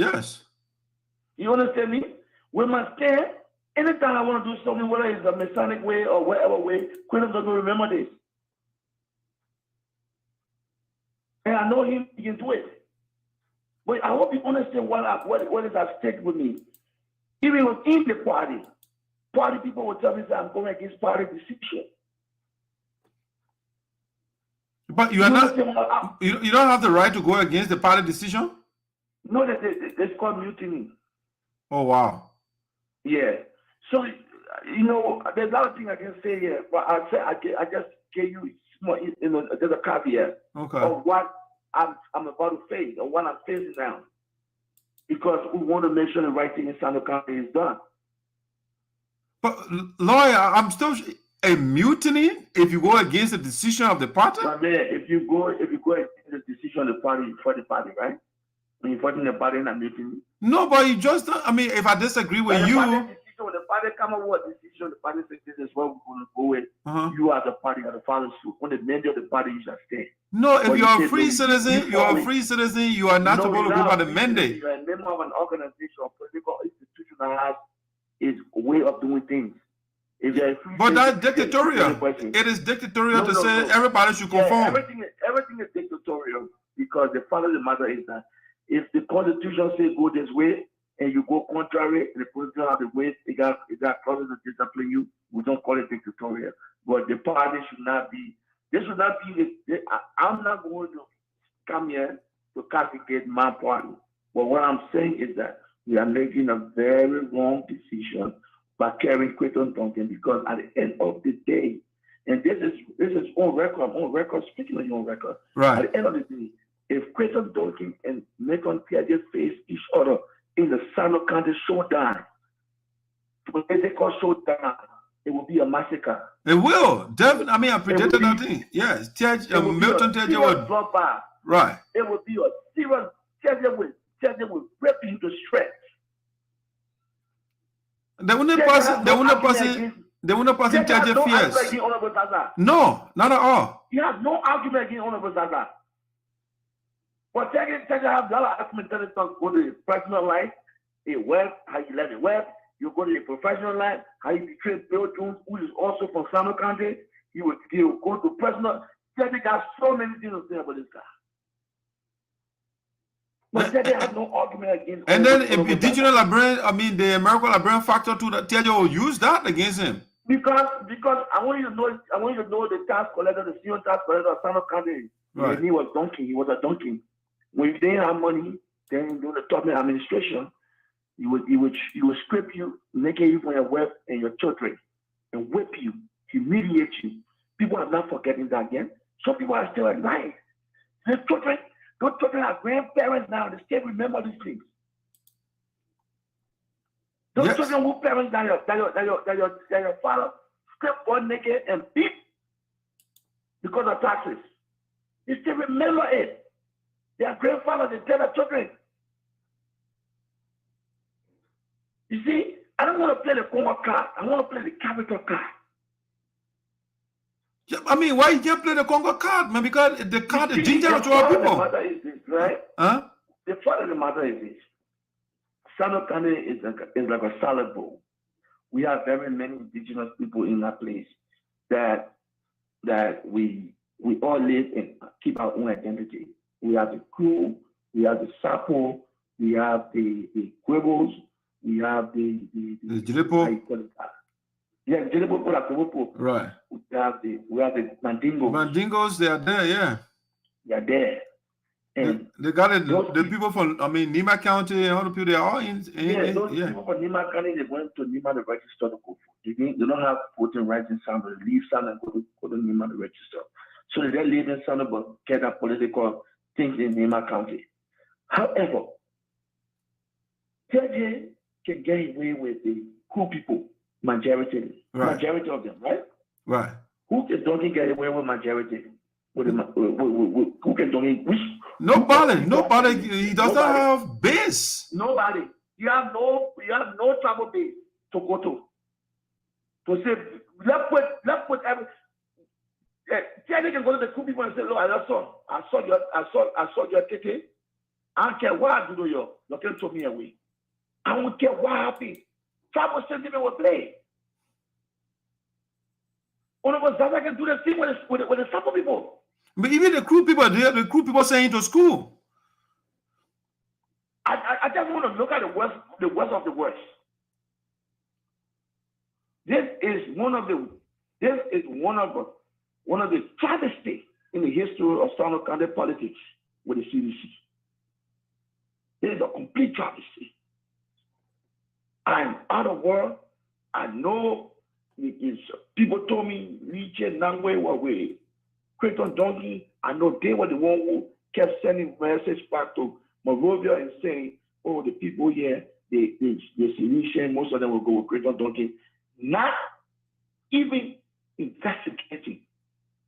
You understand me? We must stand. Anytime I want to do something, whether it's a Masonic way or whatever way, Crayon doesn't remember this. And I know he can do it. But I hope you understand what is at stake with me. Even within the party people will tell me that I'm going against party decision. But you are not. You don't have the right to go against the party decision. No, it's called mutiny. Oh wow. Yeah. So there's a lot of things I can say here, but I just gave you small. There's a caveat of what I'm about to face or what I'm facing now, because we want to make sure the right thing in Sinoe County is done. But lawyer, I'm still a mutiny if you go against the decision of the party. But man, if you go against the decision of the party for the party, right? When you're fighting the party in a mutiny. No, but you just. I mean, if I disagree with you. The party come up with a decision, the party says this is what we're going to go with. You as a party are the follow suit. When the mandate of the party, you shall stay. No, if you're a free citizen, you are not supposed to go by the mandate. You're a member of an organization or political institution that has its way of doing things. If you're a free but that's dictatorial. It is dictatorial to say everybody should conform. Everything is dictatorial because the fact of the matter is that if the Constitution says go this way, and you go contrary, and the president have the way it got clauses to discipline you, we don't call it dictatorial. But the party should not be. This should not be. I'm not going to come here to castigate my party. But what I'm saying is that we are making a very wrong decision by carrying Crayon Duncan, because at the end of the day, and this is on record, speaking on your own record. Right. At the end of the day, if Crayon Duncan and Macon Piaget face each other in the Sinoe County showdown, when they call showdown, it will be a massacre. It will, definitely. I mean, I predicted that thing. Yes, Milton Tiaget would. Right. It will be a serious. Tiaget will rip you to shreds. They wouldn't pass Tiaget fierce. No, not at all. He has no argument against Honorable Zarzar. But Tiaget have a lot of argument that go to the personal life, a web, how you let it web. You go to the professional life, how you betray Bill Jones, who is also from Sinoe County. You would go to personal. Tiaget got so many things to say about this guy. But Tiaget has no argument against. And then if indigenous librarian, I mean the American librarian factor too, that Tiaget will use that against him. Because I want you to know the tax collector, the senior tax collector of Sinoe County. Right. He was donkey. He was a donkey. When you didn't have money, then during the top administration, he would strip you, naked you from your wife and your children, and whip you, humiliate you. People are not forgetting that again. Some people are still alive. Those children are grandparents now. They still remember these things. Those children who parents that your father stripped one naked and beat because of taxes. They still remember it. Their grandfathers, they tell their children. You see, I don't want to play the Congo card. I want to play the capital card. Yeah, I mean, why you can't play the Congo card, man? Because the card is dangerous to our people. The matter is this, right? Huh? The fact of the matter is this. Sinoe County is like a salad bowl. We have very many indigenous people in that place that we all live and keep our own identity. We have the Crew, we have the Sapo, we have the Quibbles, we have the Jilipo. Yeah, Jilipo. Right. We have the Mandingos. Mandingos, they are there, yeah. They are there. And they got it. The people from, Nima County and other people, they are all in. Those people from Nima County, they went to Nima to register to go. They don't have voting rights in San, but leave San and go to Nima to register. So they live in San, but get a political things in Nima County. However, Tiaget can get away with the Crew people, majority of them, right? Right. Who can get away with majority? Who can donate? Nobody. He doesn't have base. Nobody. You have no travel base to go to. To say, let's put every. Tiaget can go to the Crew people and say, "Look, I saw your ticket. I don't care what I do to you. You can throw me away. I don't care what happened. Travel sentiment will play." One of us can do the same with the Sapo people. But even the Crew people, the Crew people saying to school. I just want to look at the worst of the worst. This is one of the travesty in the history of Sinoe County politics with the CDC. This is a complete travesty. I'm out of work. I know people told me, Region Nangwe Wawe, Crayon Duncan. I know they were the one who kept sending message back to Monrovia and saying, "Oh, the people here, they solution, most of them will go with Crayon Duncan." Not even investigating.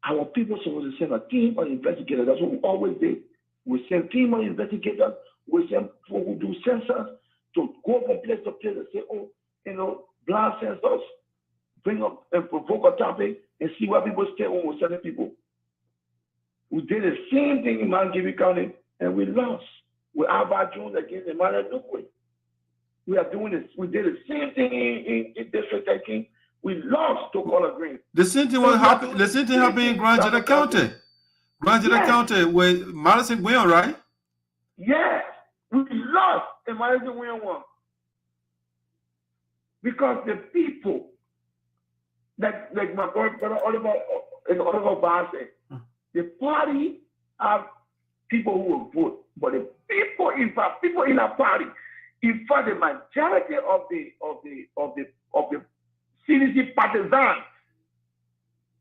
Our people supposed to send a team of investigators. That's what we always did. We send a team of investigators. We send people who do census to go from place to place and say, "Oh, blind census, bring up and provoke a topic and see where people stay when we're sending people." We did the same thing in Mount County and we lost with Alva Jones against Emmanuel Nukwe. We are doing this. We did the same thing in District 18. We lost to Color Green. The same thing happened in Grand Jeddah County. Grand Jeddah County with Madison Gwion, right? Yes. We lost in Madison Gwion one. Because the people, like my brother Oliver Barr said, the party have people who will vote, but the people in a party, in fact, the majority of the CDC partisans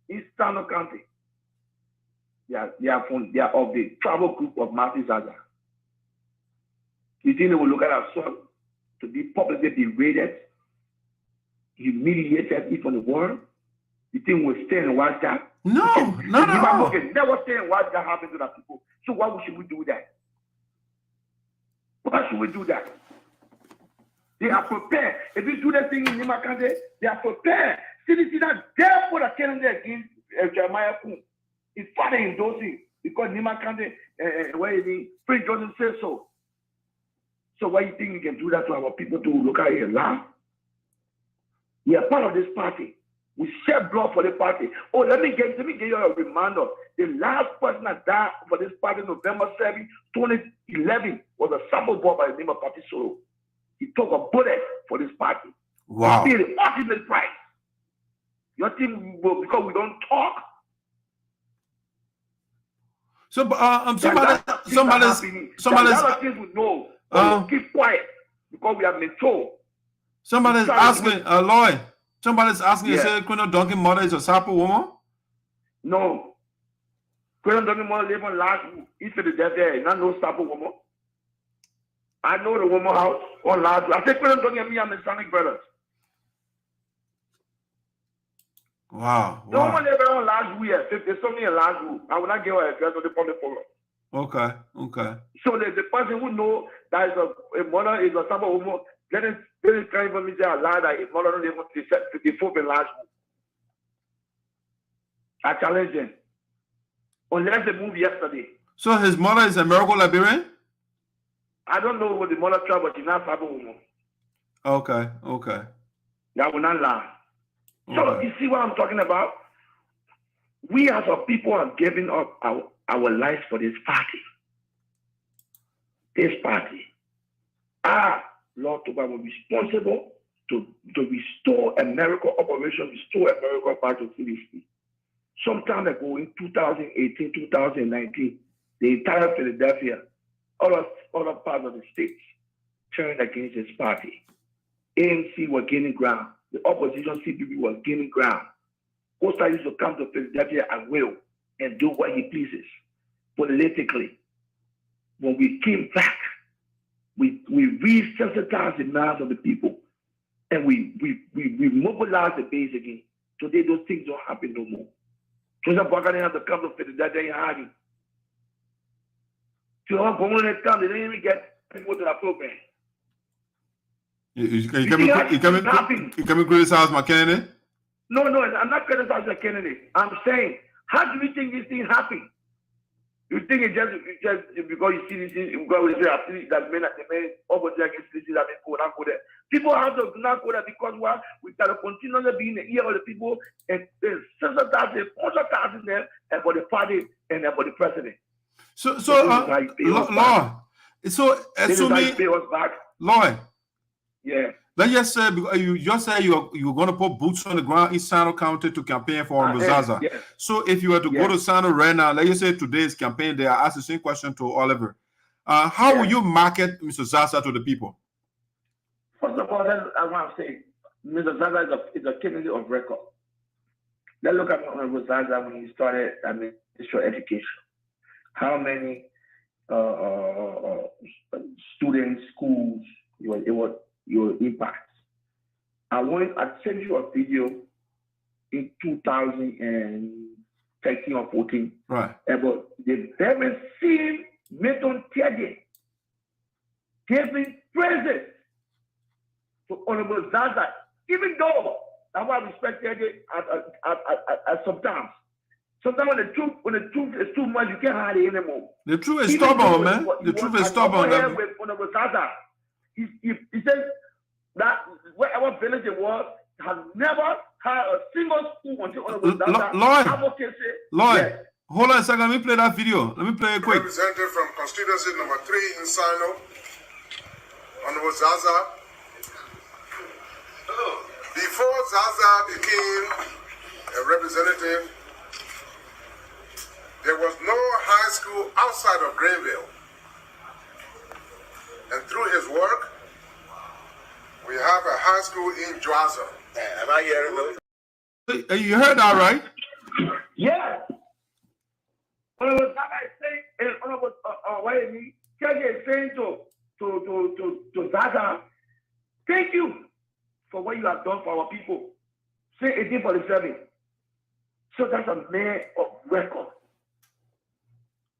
in Sinoe County, they are of the tribal group of Matthew Zarzar. You think they will look at our son to be publicly degraded, humiliated from the world? You think we'll stay and watch that? No, not at all. Never stay and watch that happen to the people. So why should we do that? Why should we do that? They are prepared. If you do that thing in Nima County, they are prepared. CDC not there for the candidate against Jeremiah Poon. His father endorsing because Nima County, where the Prince Jordan says so. So why you think we can do that to our people to look at it and laugh? We are part of this party. We shed blood for the party. Oh, let me give you a reminder. The last person that died for this party, November 7, 2011, was a sample boy by the name of Papi Soro. He took a bullet for this party. Wow. He paid the ultimate price. Your team will, because we don't talk. So, somebody's things we know. We'll keep quiet because we have been told. Somebody's asking, Lloyd. Somebody's asking, Yeah. Say Crayon Duncan mother is a Sapo woman? No. Crayon Duncan mother live on last week. He said the death there. Not no Sapo woman. I know the woman house on last week. I said Crayon Duncan and me, I'm the Sonic brothers. Wow. The woman live on last week. If they saw me in last week, I will not give her a address on the public forum. Okay. So the person who know that is a mother is a Sapo woman, let it try for me to say a lie that his mother don't even to the fourth in last week. I challenge them. Unless they move yesterday. So his mother is a miracle Liberian? I don't know what the mother tried, but she's not Sapo woman. Okay. That will not lie. So Okay. you see what I'm talking about? We as a people are giving up our lives for this party. This party. Lord Toba was responsible to restore America operation, restore America back to CDC. Some time ago in 2018, 2019, the entire Philadelphia, other parts of the states turned against this party. ANC were gaining ground. The opposition CPP was gaining ground. Costa used to come to Philadelphia at will and do what he pleases politically. When we came back, we resensitized the minds of the people and we mobilized the base again. Today, those things don't happen no more. So some people have to come to Philadelphia and hide. So some people they didn't even get people to that program. You can criticize my candidate? No, I'm not criticizing the candidate. I'm saying, how do you think this thing happened? You think it's just because you see this thing, because we say that the main opposition against this that people not go there. People have to not go there because what? We got to continue to be in the ear of the people and sensitizing them and for the party and for the president. So Lord, so assuming pay us back. Lord, yeah. Let's just say you just said you're going to put boots on the ground in Sinoe County to campaign for Zarzar. Yeah. So if you were to go to Sinoe right now, let's just say today's campaign, they are asked the same question to Oliver. How will you market Mr. Zarzar to the people? First of all, I want to say, Mr. Zarzar is a candidate of record. Let's look at Mr. Zarzar when he started administrative education. How many students, schools, your impact. I sent you a video in 2013 or 14 about the very same Milton Tiaget giving praises to Honorable Zarzar, even though I want to respect Tiaget at sometimes. Sometimes when the truth is too much, you can't hide it anymore. The truth is stubborn, man. The truth is stubborn. With Honorable Zarzar. He said that wherever village it was, has never had a single school until Lloyd, hold on a second. Let me play that video. Let me play it quick. Representative from constituency number 3 in Sinoe, Honorable Zarzar. Before Zarzar became a representative, there was no high school outside of Greenville. And through his work, we have a high school in Zarzar. Am I hearing those? You heard that, right? Yeah. Honorable Zarzar is saying, and Honorable Kege is saying to Zarzar, thank you for what you have done for our people. Say 1847. So that's a man of record.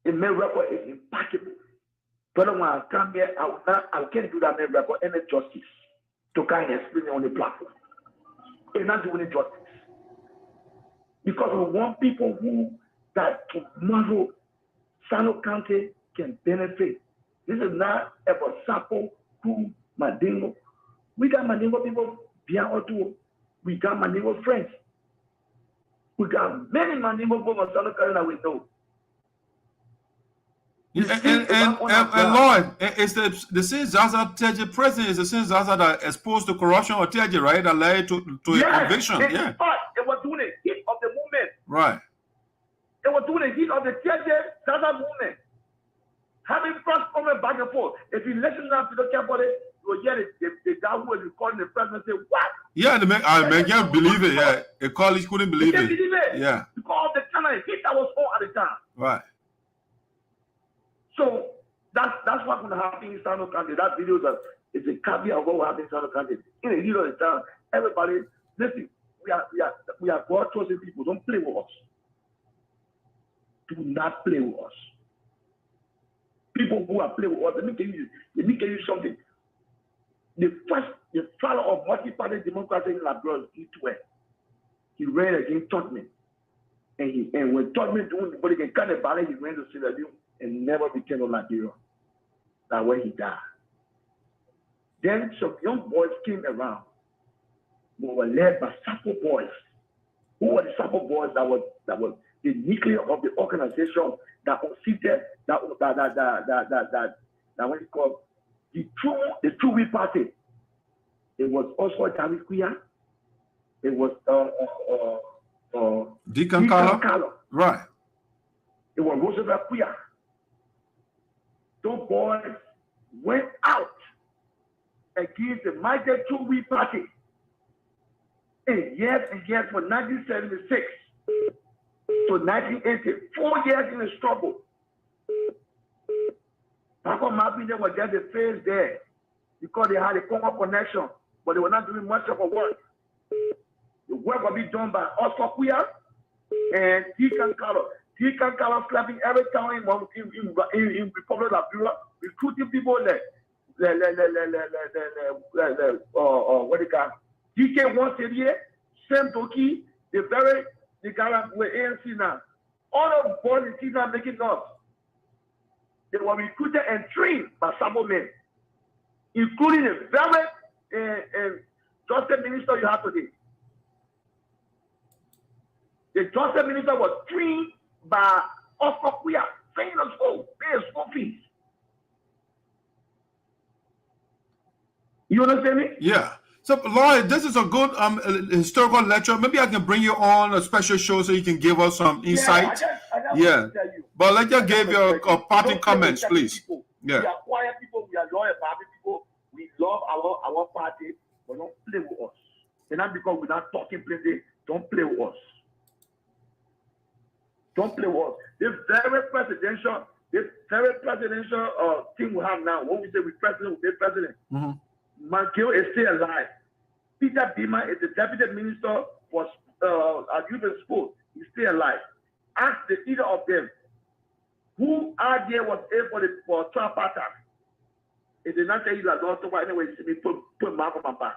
A man record is impossible. But when I come here, I can't do that man record any justice to kind of explain it on the platform. It's not doing justice. Because we want people who that tomorrow Sinoe County can benefit. This is not about Sapo, who, Mandingo. We got Mandingo people beyond Otuo. We got Mandingo friends. We got many Mandingo people from Sinoe County that we know. And Lord, it's the same Zarzar Teje president is the same Zarzar that exposed to corruption or Teje, right? That led to eviction. They were doing the heat of the movement. Right. They were doing the heat of the Teje Zarzar movement. Having cross comment back and forth. If you listen now to the carefully, you will hear the guy who was recording the president say, what? Yeah, the man can't believe it. Yeah, a colleague couldn't believe it. Yeah. Because of the kind of heat that was on at the time. Right. So that's what's going to happen in Sinoe County. That video is a caveat of what will happen in Sinoe County. In the heat of the time, everybody, listen, we are God chosen people. Don't play with us. Do not play with us. People who are playing with us, let me tell you something. The father of multi-party democracy in Liberia, he ran against Tottenham. And when Tottenham doing the body can cut the ballet, he ran to Sierra Leone and never became a Liberia. That's where he died. Then some young boys came around who were led by Sapo boys. Who were the Sapo boys that was the nucleus of the organization that considered that what you call the true we party. It was also David Kuya. It was Deacon Carlo. Right. It was Roosevelt Kuya. Those boys went out against the mighty true we party. And years from 1976 to 1980, 4 years in the struggle. Paco Mabine was just the face there because they had a common connection, but they were not doing much of a work. The work will be done by Oscar Kuya and Deacon Carlo. Deacon Carlo slapping every town in Republic of Liberia, recruiting people what they call DK once a year, Sam Toki, the guy with ANC now. All of boys in Tina making us. They were recruited and trained by Sabo men, including a very justice minister you have today. The justice minister was trained by Oscar Kuya, paying us school fees. You understand me? Yeah. So, Lloyd, this is a good historical lecture. Maybe I can bring you on a special show so you can give us some insight. Yeah. But let's just give your parting comments, please. Yeah. We are quiet people. We are loyal party people. We love our party, but don't play with us. And not because we're not talking plenty. Don't play with us. Don't play with us. This very presidential thing we have now. When we say we president, we president. Mankiw is still alive. Peter Bima is the deputy minister for youth and sport. He's still alive. Ask the either of them who out there was able for tripartite. It did not tell you that also anyway. Me put mark on my back.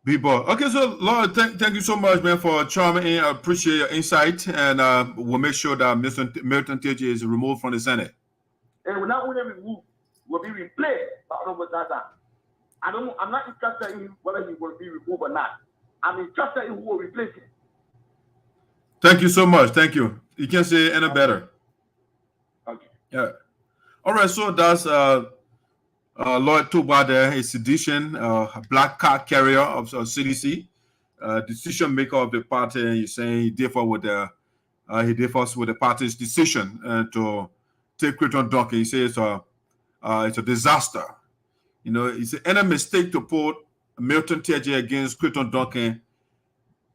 B-boy. Okay, so Lord, thank you so much, man, for chiming in. I appreciate your insight, and we'll make sure that Mr. Milton Teje is removed from the Senate. And we're not only removed, will be replaced by Honorable Zarzar. I'm not interested in whether he will be removed or not. I'm interested in who will replace him. Thank you so much. Thank you. You can't say any better. Okay. Yeah. All right. So that's Lloyd Tuba there, a sedition, a black card carrier of CDC, decision maker of the party, and he's saying he differs with the party's decision to take Crayon Duncan. He says it's a disaster. You know, it's any mistake to put Milton TJ against Crayon Duncan.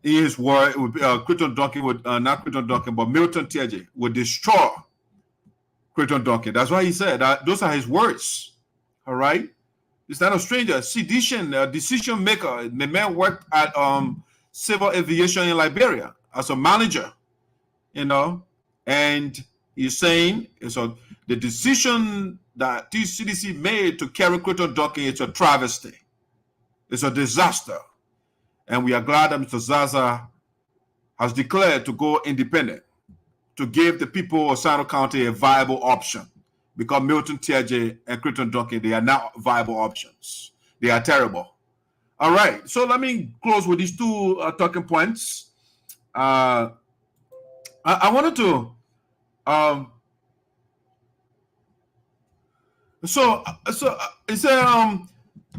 In his word, it would be Crayon Duncan would not Crayon Duncan, but Milton TJ would destroy Crayon Duncan. That's why he said that. Those are his words. All right, it's not a stranger. Sedition, decision maker. The man worked at civil aviation in Liberia as a manager. You know, and he's saying the decision that the CDC made to carry Crayon Duncan is a travesty. It's a disaster. And we are glad that Mr. Zarzar has declared to go independent, to give the people of Sinoe County a viable option. Because Milton TJ and Crayon Duncan, they are not viable options. They are terrible. All right. So let me close with these two talking points. I wanted to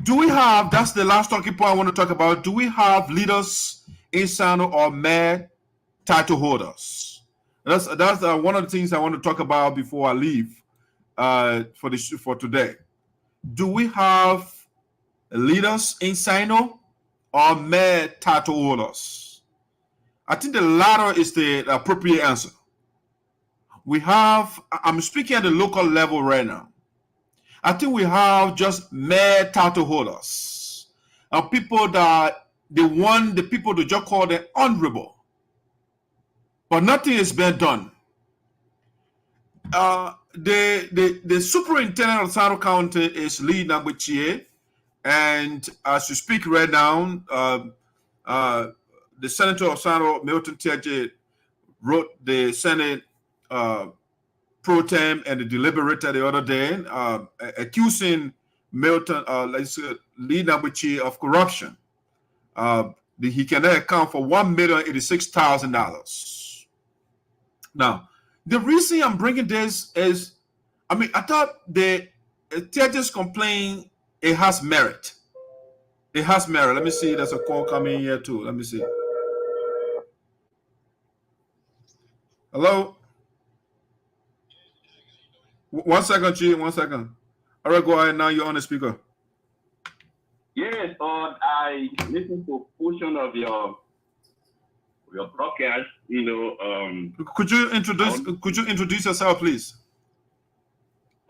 do we have, that's the last talking point I want to talk about, do we have leaders in Sinoe or mere title holders? That's one of the things I want to talk about before I leave for today. Do we have leaders in Sinoe or mere title holders? I think the latter is the appropriate answer. We have, I'm speaking at the local level right now. I think we have just mere title holders and people that the people to just call them honorable, but nothing has been done. The superintendent of Sinoe County is Lee Nagbichie, and as you speak right now, the senator of Sinoe, Milton TJ, wrote the Senate pro tem and the deliberator the other day, accusing Milton, Lee Nagbichie of corruption. He cannot account for $1,086,000. Now, the reason I'm bringing this is, I thought the TJ's complaint, it has merit. It has merit. Let me see. There's a call coming here too. Let me see. Hello? 1 second, G. 1 second. All right, go ahead. Now you're on the speaker. Yes, I listened to a portion of your broadcast. You know, could you introduce yourself, please?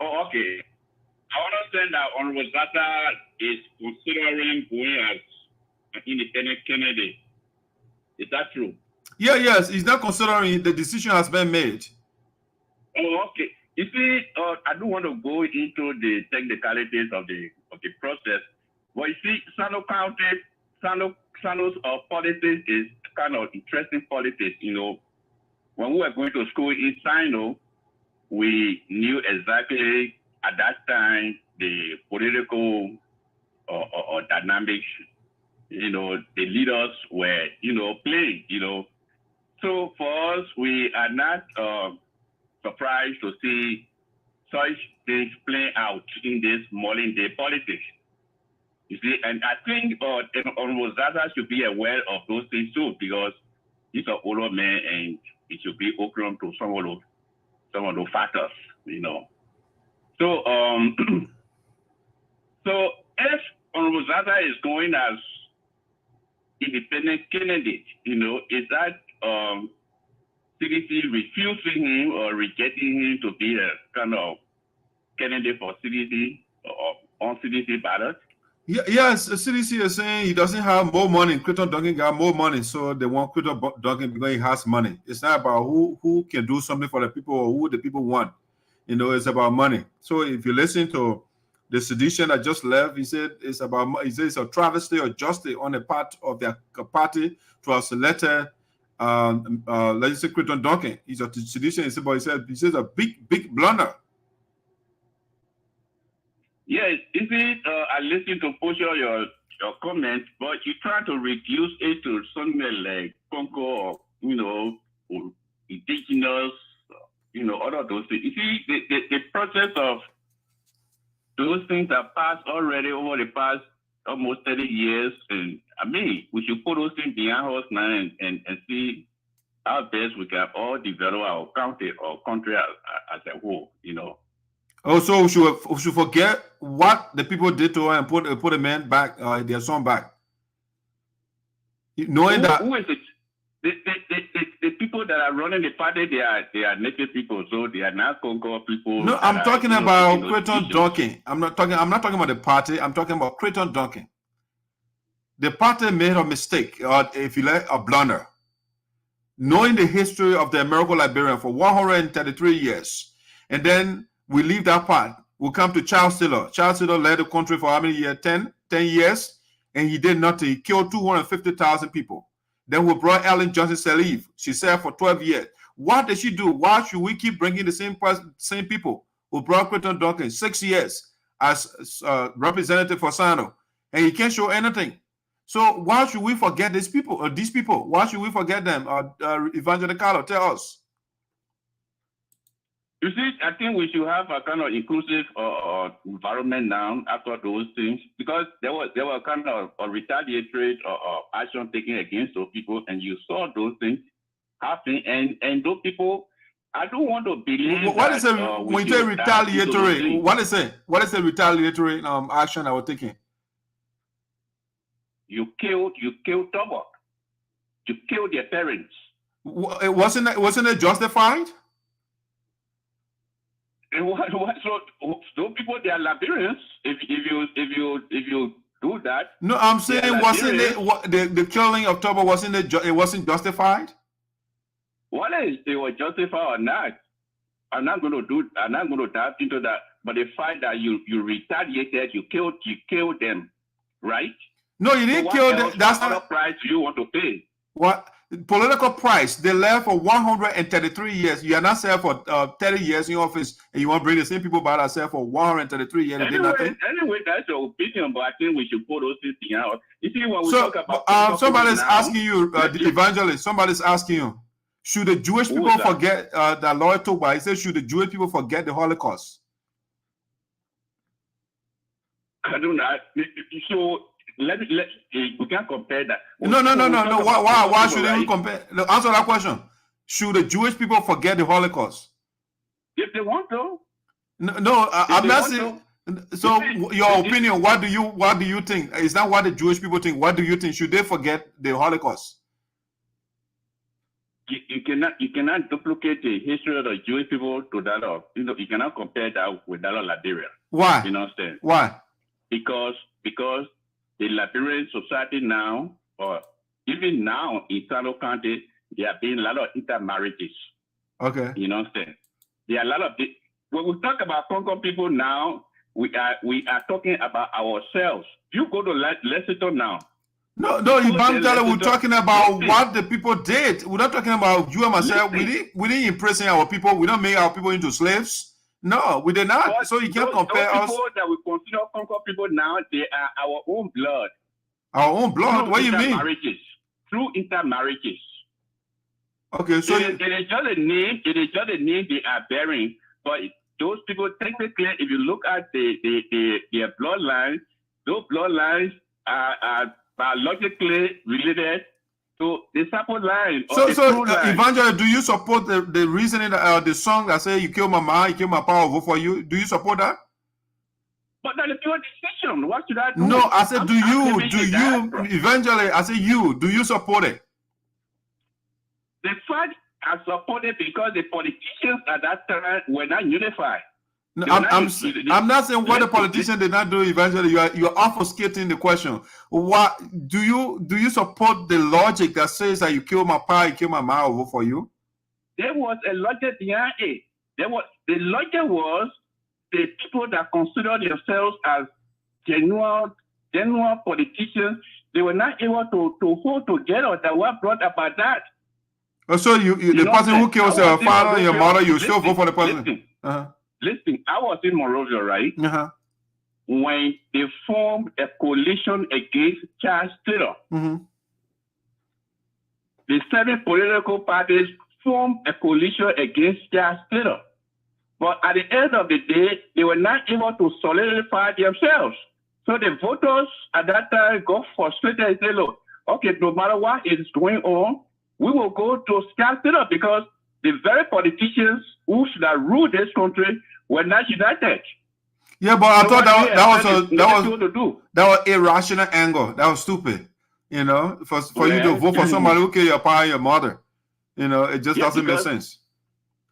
Oh, okay. I understand that Honorable Zarzar is considering going as an independent candidate. Is that true? Yeah, yes. He's not considering. The decision has been made. Oh, okay. You see, I don't want to go into the technicalities of the process, but you see, Sinoe County, Sinoe's politics is kind of interesting politics. You know, when we were going to school in Sinoe, we knew exactly at that time the political or dynamics. You know, the leaders were, playing. So for us, we are not surprised to see such things playing out in this modern day politics. You see, and I think Honorable Zarzar should be aware of those things too, because he's an older man and he should be open to some of those factors, So, so if Honorable Zarzar is going as independent candidate, is that CDC refusing him or rejecting him to be a kind of candidate for CDC or on CDC ballot? Yes, the CDC is saying he doesn't have more money. Crayon Duncan got more money, so they want Crayon Duncan because he has money. It's not about who can do something for the people or who the people want. It's about money. So if you listen to the sedition that just left, he said it's a travesty or justice on the part of their party to have selected let's say Crayon Duncan. He's a sedition. He says a big blunder. Yes, I listened to push all your comments, but you try to reduce it to something like Congo, or indigenous, all of those things. You see, the process of those things things have passed already over the past almost 30 years. And I mean, we should put those things behind us now and see how best we can all develop our county or country as a whole, you know. Also, we should forget what the people did to her and put a man back, their son back. Knowing that who is it? The people that are running the party, they are native people, so they are not Congo people. No, I'm talking about Crayon Duncan. I'm not talking about the party. I'm talking about Crayon Duncan. The party made a mistake, or if you like, a blunder. Knowing the history of the American Liberian for 133 years, and then we leave that part. We come to Charles Taylor. Charles Taylor led the country for how many years? 10 years, and he did nothing. He killed 250,000 people. Then we brought Ellen Johnson Sirleaf. She served for 12 years. What did she do? Why should we keep bringing the same people who brought Crayon Duncan 6 years as representative for Sinoe, and he can't show anything? So why should we forget these people? Why should we forget them? Evangelical, tell us. You see, I think we should have a kind of inclusive environment now after those things, because there were kind of a retaliatory action taken against those people, and you saw those things happen, and those people, I don't want to believe. What is when you say retaliatory? What is it? What is the retaliatory action I was taking? You killed Tobok. You killed their parents. Wasn't it justified? And what so those people, they are Liberians. If you do that. No, I'm saying wasn't it the killing of Tobok it wasn't justified? Whether they were justified or not, I'm not going to dive into that. But the fact that you retaliated, you killed them, right? No, you didn't kill them. That's not a price you want to pay. What political price? They left for 133 years. You are not served for 30 years in office, and you want to bring the same people back that served for 133 years and did nothing. Anyway, that's your opinion, but I think we should put those things out. You see, when we talk about somebody's asking you, the evangelist. Somebody's asking you, should the Jewish people forget that Lord Toba? He said, should the Jewish people forget the Holocaust? I do not. So we can't compare that. No. Why should we compare? Answer that question. Should the Jewish people forget the Holocaust? If they want to. No, I'm not saying. So, your opinion. What do you think? Is that what the Jewish people think? What do you think? Should they forget the Holocaust? You cannot duplicate the history of the Jewish people to that of you cannot compare that with that of Liberia. Why? You understand? Why? Because the Liberian society now, or even now in Sinoe County, there have been a lot of intermarriages. Okay. You understand? There are a lot of when we talk about Congo people now, we are talking about ourselves. You go to Lesotho now. No, we're talking about what the people did. We're not talking about you and myself. We didn't imprison our people. We don't make our people into slaves. No, we did not. But so you can't compare us. People that we consider Congo people now, they are our own blood. Our own blood? What do you mean? Through intermarriages. Okay, so it is just a name. It is just a name they are bearing. But those people, technically, if you look at their bloodlines, those bloodlines are biologically related to the Sapo line. So Evangelist, do you support the reasoning, the song that say you kill my mama, you kill my power, vote for you? Do you support that? But that's your decision. What should I do? No, I said, do you, Evangelist, I said do you support it? The fact I support it because the politicians at that time were not unified. No, I'm not saying what the politicians did not do. Eventually, you're obfuscating the question. What do you support the logic that says that you kill my pa, you kill my ma, I'll vote for you? There was a logic behind it. The logic was the people that consider themselves as genuine politicians. They were not able to hold together. That what brought about that. So the person who kills your father and your mother, you still vote for the person. Listen, I was in Monrovia, right? When they formed a coalition against Charles Taylor. The 7 political parties formed a coalition against Charles Taylor. But at the end of the day, they were not able to solidify themselves. So the voters at that time got frustrated and said, look, okay, no matter what is going on, we will go to stand still up because the very politicians who should have ruled this country were not united. Yeah, but I thought that was irrational anger. That was stupid. You know, for you to vote for somebody who killed your father and your mother. You know, it just doesn't make sense.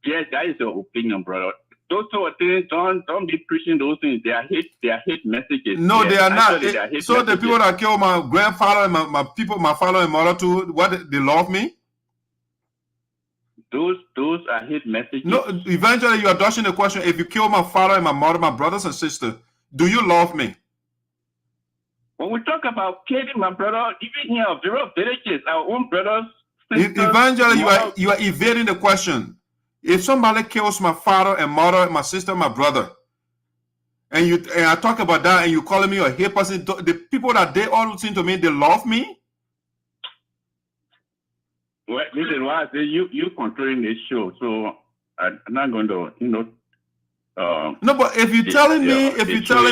Yes, that is your opinion, brother. Those sort of things, don't be preaching those things. They are hate messages. No, yes, they are not. So messages. The people that killed my grandfather and my father and mother too, what, they love me? Those are hate messages. No, eventually you are dodging the question. If you kill my father and my mother, my brothers and sisters, do you love me? When we talk about killing my brother, even here, various villages, our own brothers, sisters, eventually you are evading the question. If somebody kills my father and mother, my sister, my brother, and I talk about that, and you calling me a hate person, the people that they all listen to me, they love me. Well, listen, why I say you controlling this show, so I'm not going to, no, but if you're telling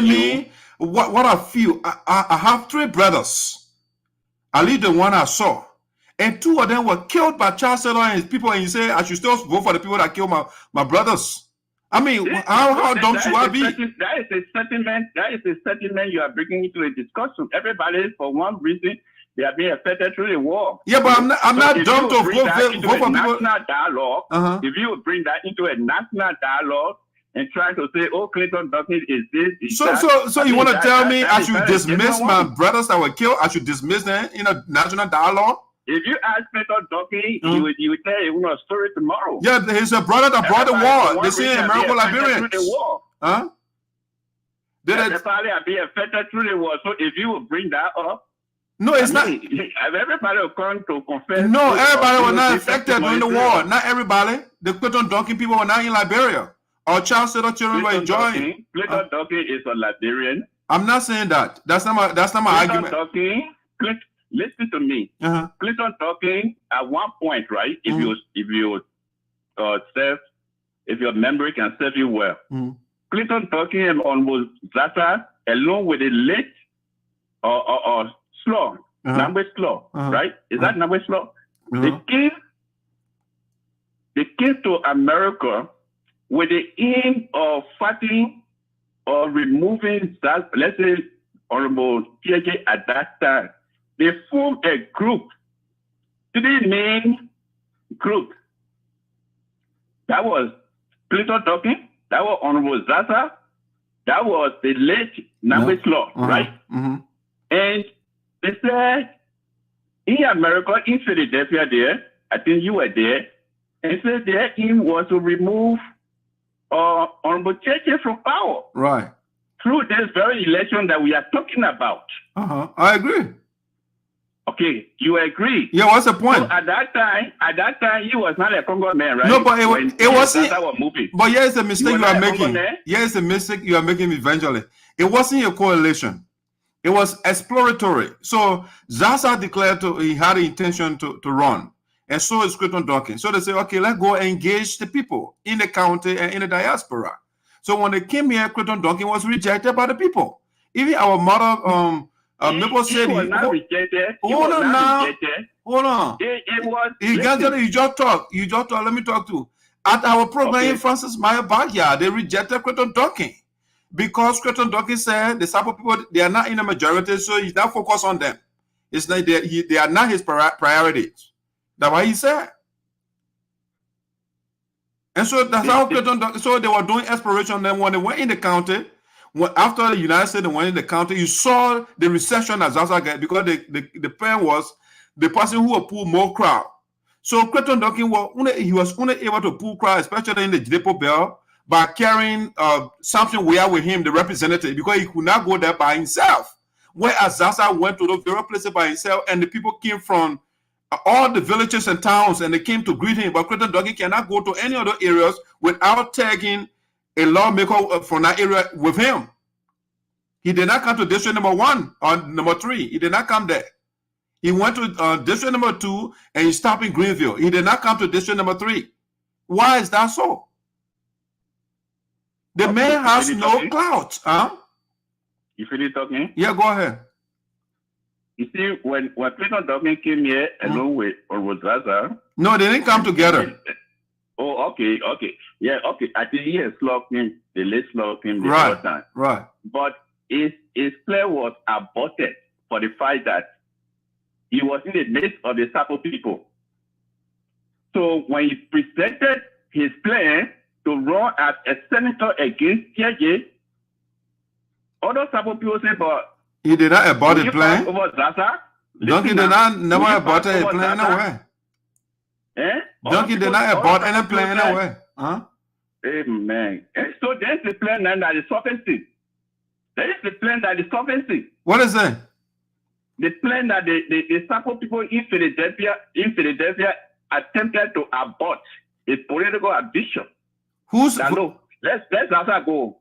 me, what I feel, I have 3 brothers. I leave the one I saw. And 2 of them were killed by child settler and his people, and you say I should still vote for the people that killed my brothers. I mean, how dumb should I be? That is a settlement you are bringing into a discussion. Everybody, for one reason, they are being affected through the war. Yeah, but I'm not dumb to vote for people. National dialogue. If you would bring that into a national dialogue and try to say, "Oh, Crayon Duncan is this," so you want to tell me I should dismiss my brothers that were killed? I should dismiss them in a national dialogue? If you ask Crayon Duncan, he would tell you a story tomorrow. Yeah, he's a brother that brought the war. They say in American Liberians. Huh? Everybody are being affected through the war. So if you will bring that up, no, it's not. Everybody will come to confess. No, everybody was not affected during the war. Not everybody. The Crayon Duncan people were not in Liberia. Our child settler children were enjoying. Crayon Duncan is a Liberian. I'm not saying that. That's not my argument. Listen to me. Crayon Duncan at one point, right? If your memory can serve you well, Crayon Duncan on Zarzar, along with the late or slow, language slow, right? Is that language slow? They came to America with the aim of fighting or removing that, let's say, Honorable TJ at that time. They formed a group, 3 main group. That was Crayon Duncan, that was Honorable Zarzar, that was the late language law, right? And they said, in America, in Philadelphia there, I think you were there, and said their aim was to remove Honorable JJ from power. Right. Through this very election that we are talking about. I agree. Okay, you agree? Yeah, what's the point? So at that time, he was not a Congressman, right? No, but it wasn't. But here's the mistake you are making. Here's the mistake you are making eventually. It wasn't a coalition. It was exploratory. So Zarzar declared he had the intention to run. And so is Crayon Duncan. So they say, okay, let's go engage the people in the county and in the diaspora. So when they came here, Crayon Duncan was rejected by the people. Even our mother, Maple said, he was not rejected. Hold on now. Hold on. It was. You just talk. Let me talk to. At our program in Francis Meyer backyard, they rejected Crayon Duncan because Crayon Duncan said the Sabo people, they are not in the majority, so he's not focused on them. It's like they are not his priorities. That's what he said. And so that's how Crayon Duncan. So they were doing exploration. Then when they went in the county. After the United States went in the county, you saw the reception that Zarzar got because the plan was the person who will pull more crowd. So Crayon Duncan was only able to pull crowd, especially in the depot bell, by carrying something where with him, the representative, because he could not go there by himself. Whereas Zarzar went to those very places by himself, and the people came from all the villages and towns, and they came to greet him. But Crayon Duncan cannot go to any other areas without tagging a lawmaker from that area with him. He did not come to district number 1 or number 3. He did not come there. He went to district number 2 and he stopped in Greenville. He did not come to district number 3. Why is that so? The man has no clout. Huh? You finish talking? Yeah, go ahead. You see, when Crayon Duncan came here along with Zarzar. No, they didn't come together. Oh, okay. Yeah, okay. I think he has slugged him. The late slugged him the other time. Right. But his play was aborted for the fact that he was in the midst of the Sapo people. So when he presented his plan to run as a senator against TJ, other Sapo people said, but he did not abort the plan. Over Zarzar? Duncan did not never abort a plan anywhere. Duncan did not abort any plan anywhere. Huh? Amen. And so there's the plan that is surfacing. There is the plan that is surfacing. What is that? The plan that the Sapo people in Philadelphia attempted to abort a political ambition. Who's no? Let's Zarzar go.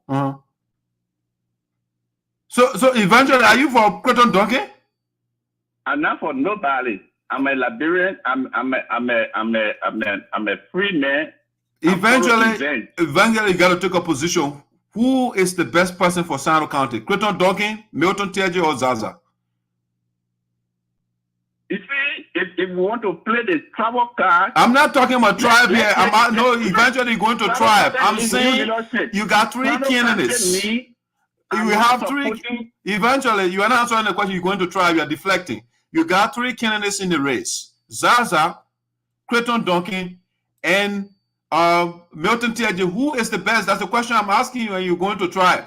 So eventually, are you for Crayon Duncan? I'm not for nobody. I'm a Liberian. I'm a free man. Eventually, you got to take a position. Who is the best person for Sinoe County? Crayon Duncan, Milton TJ, or Zarzar? You see, if we want to play the travel card, I'm not talking about tribe here. Eventually going to tribe. I'm saying you got 3 candidates. You have 3. Eventually, you are not answering the question. You're going to tribe. You're deflecting. You got 3 candidates in the race: Zarzar, Crayon Duncan, and Milton TJ. Who is the best? That's the question I'm asking you. And you're going to tribe.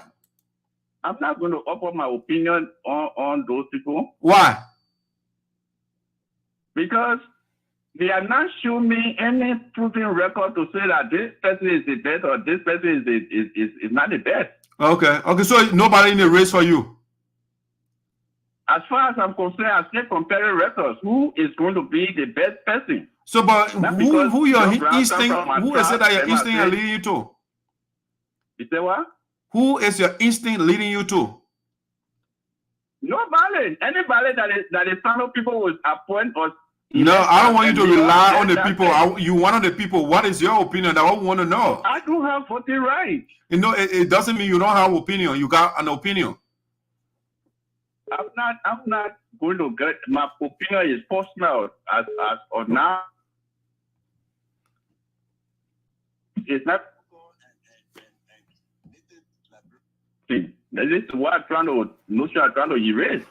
I'm not going to offer my opinion on those people. Why? Because they are not showing me any proven record to say that this person is the best or this person is not the best. Okay. So nobody in the race for you? As far as I'm concerned, I still comparing records. Who is going to be the best person? So, but who your instinct? Who is it that your instinct are leading you to? You say what? Who is your instinct leading you to? Nobody. Anybody that the Sinoe people will appoint or. No, I don't want you to rely on the people. You one of the people. What is your opinion? That I want to know. I do have voting rights. You know, it doesn't mean you don't have opinion. You got an opinion. I'm not going to get my opinion is personal as of now. It's not. This is what I'm trying to erase.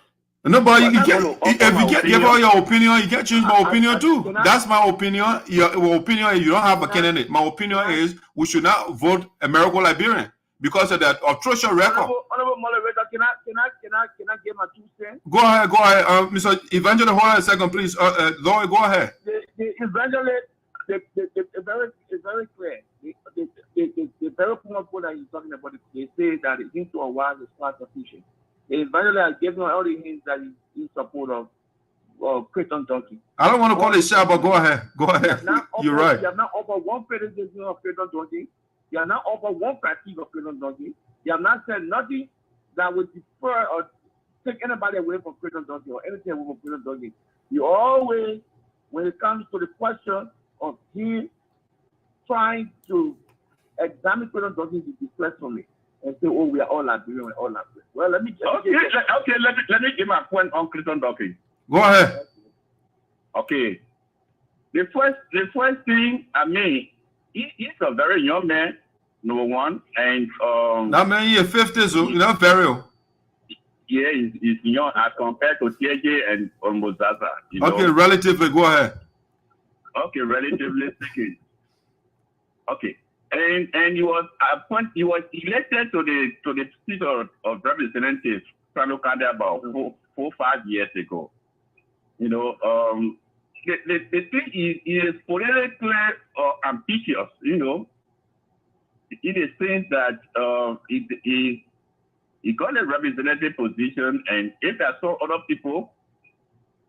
No, but if you give all your opinion, you can't change my opinion too. That's my opinion. Your opinion is you don't have a candidate. My opinion is we should not vote American Liberian because of that atrocious record. Honorable moderator, can I get my 2 cents? Go ahead. Mr. Evangelist, hold on a second, please. Lord, go ahead. The evangelist, it's very clear. The very point that he's talking about, they say that into a while is not sufficient. The evangelist has given all the hints that he's in support of Crayon Duncan. I don't want to call it shy, but go ahead. You're right. You have not offered one criticism of Crayon Duncan. You have not offered one critique of Crayon Duncan. You have not said nothing that would defer or take anybody away from Crayon Duncan or anything away from Crayon Duncan. You always, when it comes to the question of him trying to examine Crayon Duncan, you deflect from it and say, "Oh, we are all Liberian, Well, let me let me give my point on Crayon Duncan. Go ahead. Okay. The first thing, I mean, he's a very young man, number one, and that man, he's 50, so you know, very old. Yeah, he's young as compared to TJ and Zarzar. Okay, relatively, go ahead. Okay, relatively speaking. Okay. And he was elected to the seat of representatives Sinoe County about 4 or 5 years ago. You know, the thing is politically ambitious. You know, in the sense that he got a representative position, and if there are some other people,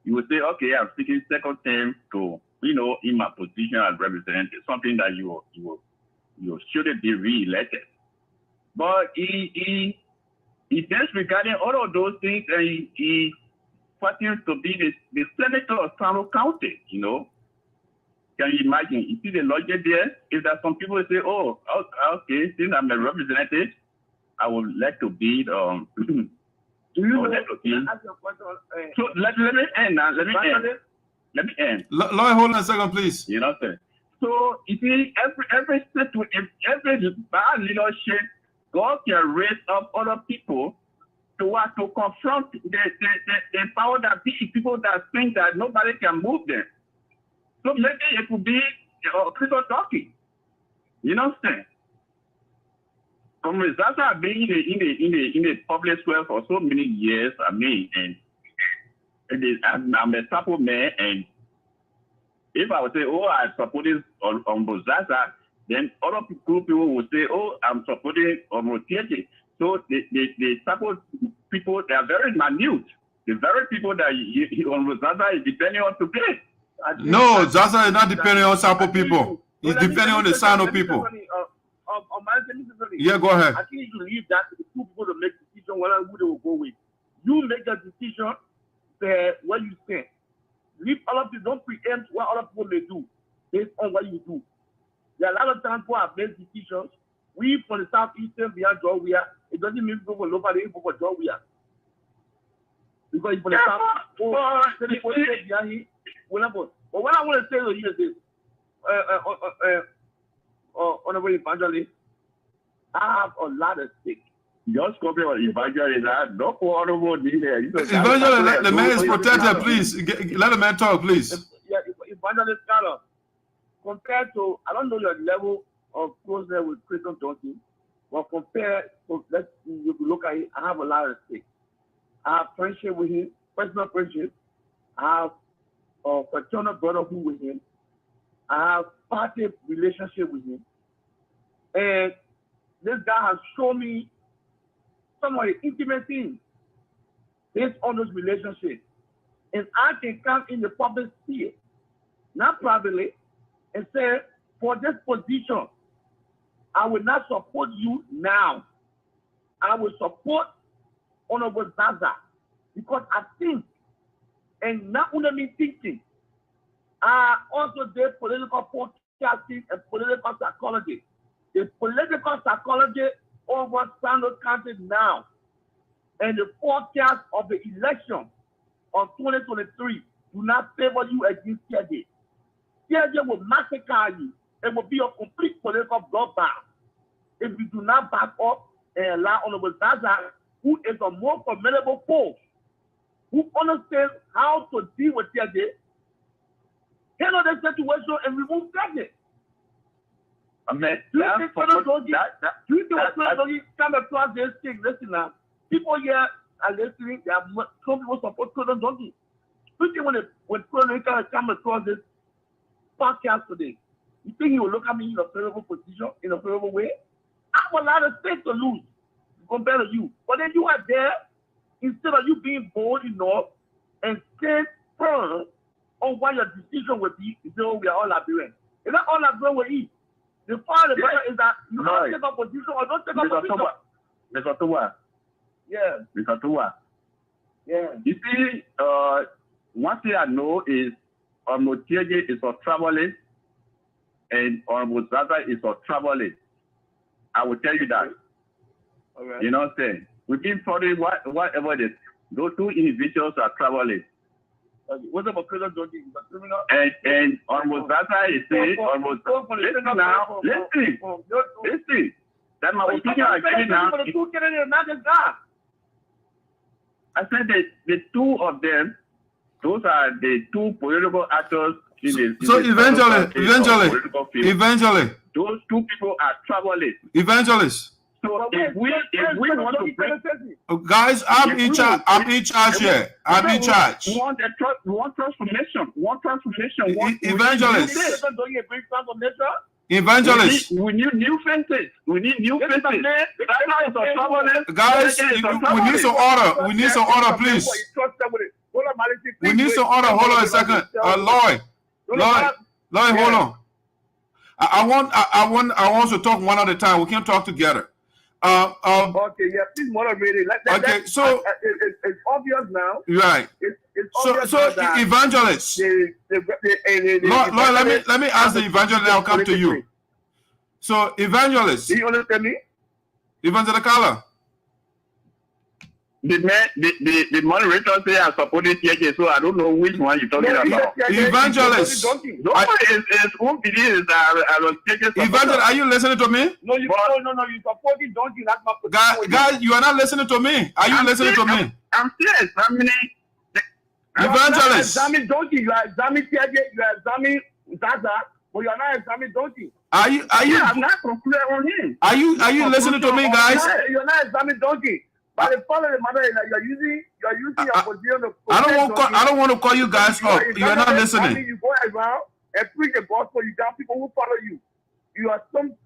you would say, okay, I'm seeking second term to, you know, in my position as representative, something that you shouldn't be re-elected. But he disregarding all of those things, and he fighting to be the senator of Sinoe County, you know. Can you imagine? You see the logic there? Is that some people say, oh, okay, since I'm a representative, I would like to bid on. Do you know? So let me end now. Let me end. Lloyd, hold on a second, please. You know what I'm saying? So you see, every bad leadership, God can raise up other people to confront the power that be people that think that nobody can move them. So maybe it could be Crayon Duncan. You know what I'm saying? From Zarzar being in the public square for so many years, I mean, and I'm a Tapo man, and if I would say, oh, I supported on Zarzar, then other people would say, oh, I'm supporting on Motieke. So the Tapo people, they are very minute. The very people that on Zarzar is depending on to pay. No, Zarzar is not depending on Sapo people. It's depending on the Sinoe people. Yeah, go ahead. I think you leave that to the two people to make decision whether who they will go with. You make a decision where you stand. Leave other people, don't preempt what other people may do based on what you do. There are a lot of times who have made decisions. We from the southeastern beyond Georgia, it doesn't mean people will nobody even for Georgia. Because for the south, behind here, but what I want to say to you is this, Honorable Evangelist, I have a lot of stake. Just copy what Evangelist had. No honorable leader. Evangelist, the man is protected, please. Let the man talk, please. Yeah, Evangelist Carlos, compared to, I don't know your level of closeness with Crayon Duncan, but compared to, let's look at it, I have a lot of stake. I have friendship with him, personal friendship. I have a fraternal brotherhood with him. I have party relationship with him. And this guy has shown me some of the intimate things based on those relationships. And I can come in the public sphere, not privately, and say, for this position, I will not support you now. I will support Honorable Zarzar because I think, and not only me thinking, I also did political forecasting and political psychology. The political psychology over Sinoe County now and the forecast of the election of 2023 do not favor you against TJ. TJ will massacre you. It will be a complete political bloodbath if you do not back up and allow Honorable Zarzar, who is a more formidable foe, who understands how to deal with TJ, handle the situation and remove pregnant. I mean, do you think come across this thing? Listen now, people here are listening. There are some people support Crayon Duncan. Do you think when Crayon Duncan come across this podcast today, you think he will look at me in a favorable position, in a favorable way? I have a lot of space to lose compared to you. But then you are there, instead of you being bold enough and stand firm on what your decision will be, you say, oh, we are all Liberians. It's not all Liberians will eat. The part of the matter is that you don't take a position or don't take a position. Mr. Towa. Yeah. Mr. Towa. Yeah. You see, one thing I know is Motieke is a travelist and Zarzar is a travelist. I will tell you that. Okay. You know what I'm saying? Within 40, whatever it is, those two individuals are travelers. What's about Crayon Duncan? And almost Zarzar is saying, almost, listen now, listen. That's my opinion again now. I said that the two of them, those are the two political actors in the so eventually, those two people are travelers. Evangelists. So if we want to bring, guys, I'm in charge. I'm in charge here. I'm in charge. We want transformation. Evangelists. Evangelists. We need new fences. Guys, we need some order. We need some order, please. We need some order. Hold on a second. Lloyd, hold on. I want to talk one at a time. We can't talk together. Okay, yeah, please moderate it. Okay, so it's obvious now. Right. It's so obvious now that evangelists. Lord, let me ask the evangelist. I'll come to you. So evangelists. Do you understand me? Evangelicala. The moderator say I supported TJ, so I don't know which one you're talking about. Evangelists. It's who believes I was taking. Evangelist, are you listening to me? No, you supporting donkey. That's my position. Guys, you are not listening to me. Are you listening to me? I'm still examining. Evangelists. You are examining donkey. You are examining TJ. You are examining Zarzar, but you are not examining donkey. Are you? I'm not concluding on him. Are you listening to me, guys? You are not examining donkey. But the problem of the matter is that you're using your position to I don't want to call you guys up. You are not listening. You go around and preach the gospel. You got people who follow you. You are some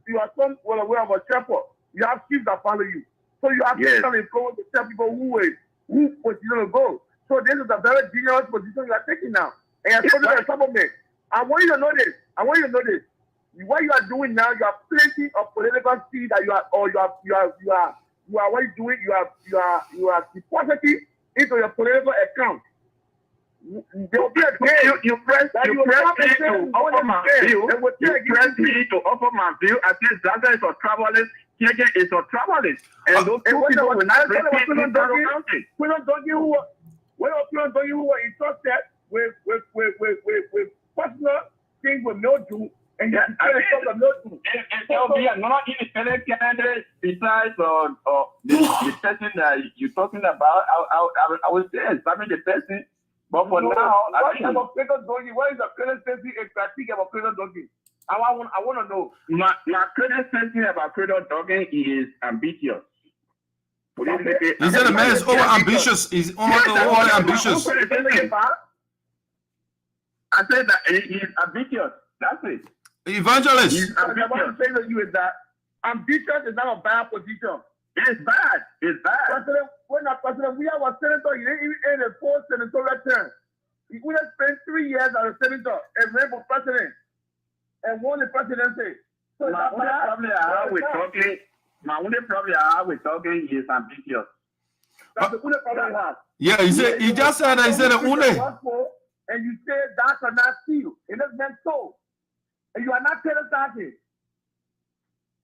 well aware of a shepherd. You have sheep that follow you. So you have to influence to tell people who position to go. So this is a very dangerous position you are taking now. And you're supposed to be a supplement. I want you to know this. What you are doing now, you are planting a political seed that you are what you doing? You are depositing into your political account. There will be a day you press me to offer my view. You press me to offer my view. I think Zarzar is a travelist. TJ is a travelist. And those two people will not bring me to the county. Crayon Duncan who were interested with personal things with mildew. And there'll be another independent candidate besides the person that you're talking about. I would say examine the person, but for now, what is the criticism and critique about Crayon Duncan? I want to know. My criticism about Crayon Duncan is ambitious. He said the man is over ambitious. He's over ambitious. I said that he's ambitious. That's it. Evangelist. What I want to say to you is that ambitious is not a bad position. It's bad. President, we have a senator. He didn't even end a full senatorial term. He would have spent 3 years as a senator and ran for president and won the presidency. So my only problem we're talking is ambitious. That's the only problem we have. Yeah, he just said that. He said that only. And you say that cannot steal. It is meant so. And you are not telling that.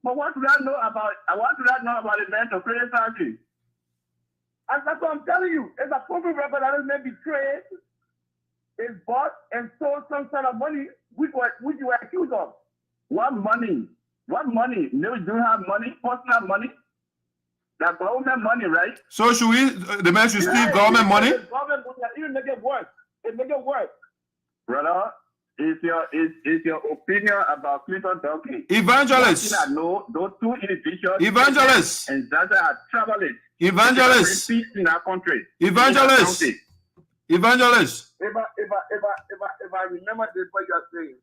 But what do I know about? What do I know about the man of Crayon Duncan? And that's what I'm telling you. It's a proven record that is betrayed, is bought and sold some sort of money, which you were accused of. What money? What money? No, you have money, personal money. That's government money, right? So should we? The man should steal government money? Government money. Even make it worse. It make it worse. Brother. Is your opinion about Crayon Duncan? Evangelists. I know those two individuals. Evangelists. And that are travelers. Evangelists. Peace in our country. Evangelists. Evangelists. If I remember this, what you are saying.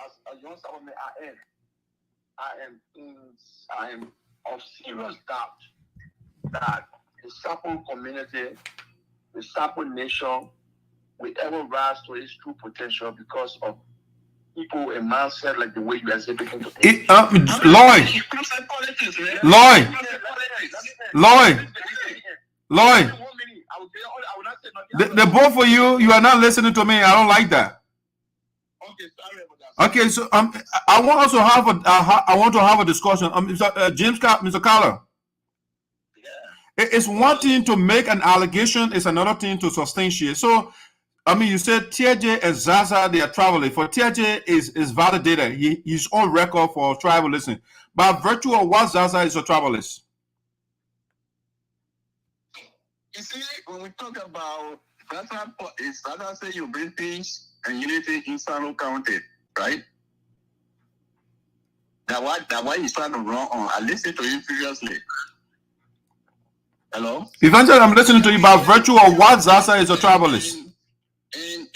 As a young supplement, I am of serious doubt that the Sapo community, the Sapo nation, will ever rise to its true potential because of people and mindset like the way you are speaking to people. Lloyd. The both of you are not listening to me. I don't like that. Okay, sorry about that. Okay, so I want to have a discussion. Mr. Carter. It's one thing to make an allegation, it's another thing to substantiate. So, I mean, you said TJ and Zarzar, they are traveling. For TJ is validated. He's on record for tribalism. By virtue of what Zarzar is a travelist. You see, when we talk about Zarzar say you bring peace and unity in Sinoe County, right? That's why he's trying to run on. I listened to him previously. Hello? Eventually, I'm listening to you by virtue of what Zarzar is a travelist. And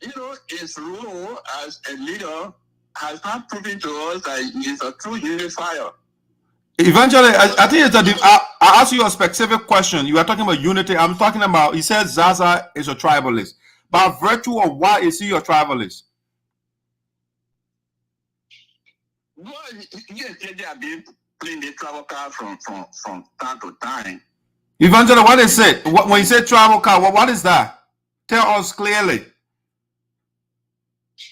you know, his role as a leader has not proven to us that he's a true unifier. Eventually, I think it's I asked you a specific question. You are talking about unity. I'm talking about, he says Zarzar is a tribalist. By virtue of what is he your tribalist? Well, yes, they have been playing the travel card from time to time. Evangelist, what is it? When you say travel card, what is that? Tell us clearly.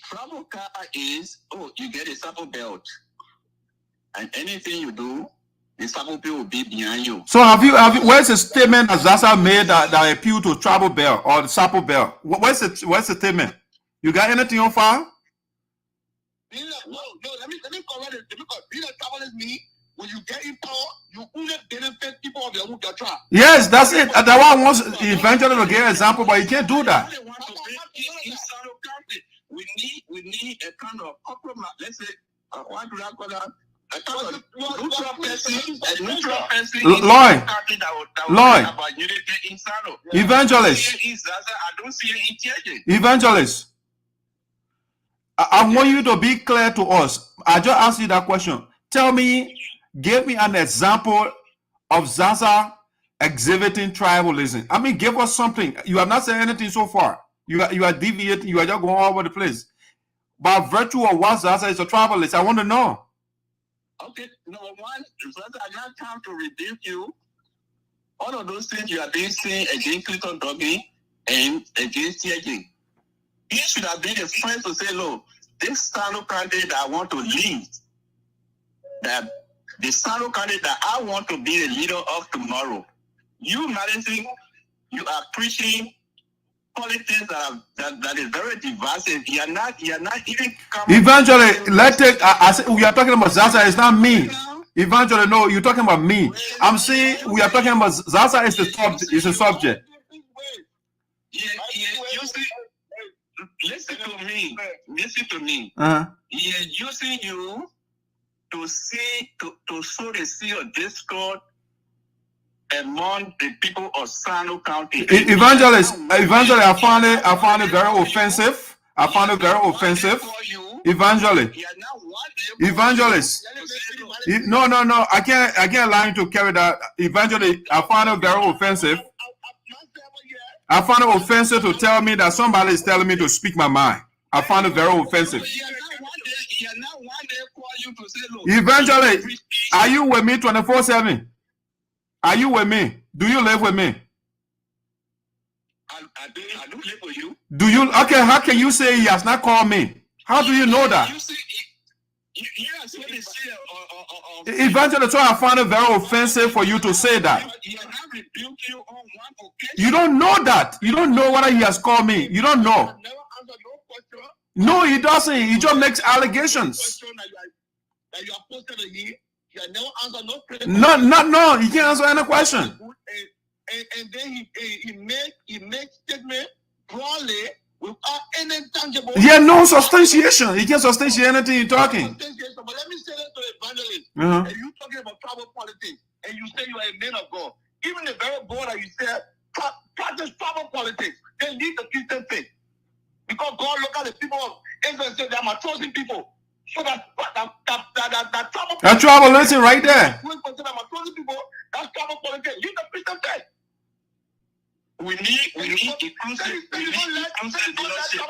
Travel card is, you get a sample belt. And anything you do, the sample belt will be behind you. So have you where's the statement that Zarzar made that appeal to travel belt or the sample belt? Where's the statement? You got anything on file? No, let me correct it. Because being a traveler is me, when you get in power, you only benefit people of your tribe. Yes, that's it. That one wants eventually to get an example, but you can't do that. We need a kind of compromise. Let's say, what do I call that? A kind of neutral person. Lloyd. Evangelist. I don't see it changing. Evangelist. I want you to be clear to us. I just asked you that question. Tell me, give me an example of Zarzar exhibiting tribalism. I mean, give us something. You have not said anything so far. You are deviating. You are just going all over the place. By virtue of what Zarzar is a tribalist, I want to know. Okay, number one, Zarzar, I got time to rebuke you. All of those things you are being saying against Crayon Duncan and against TJ. He should have been the first to say, look, this Sinoe County that I want to lead, that the Sinoe County that I want to be the leader of tomorrow. You, Madison, you are preaching politics that is very divisive. You are not even coming. Eventually, let's take. I say we are talking about Zarzar. It's not me. Eventually, no, you're talking about me. I'm saying we are talking about Zarzar. Is the subject. Yeah, you see. Listen to me. He is using you to sow the seed of discord among the people of Sinoe County. Evangelist, I found it very offensive. I found it very offensive. Evangelist. No. I can't allow you to carry that. Evangelist, I found it very offensive. I found it offensive to tell me that somebody is telling me to speak my mind. I found it very offensive. Eventually, are you with me 24/7? Are you with me? Do you live with me? I do live with you. Do you? Okay, how can you say he has not called me? How do you know that? Eventually, so I found it very offensive for you to say that. You don't know that. You don't know whether he has called me. You don't know. No, he doesn't. He just makes allegations. No. He can't answer any question. And then he made statement broadly without any tangible. Yeah, no substantiation. He can't substantiate anything you're talking. But let me say that to the evangelist. And you talking about tribal politics, and you say you are a man of God. Even the very God that you said practice tribal politics, they leave the Christian faith. Because God look at the people of Israel and said they are my chosen people. So that tribal that tribalism right there. That's tribal politics. Leave the Christian faith. We need inclusive leadership.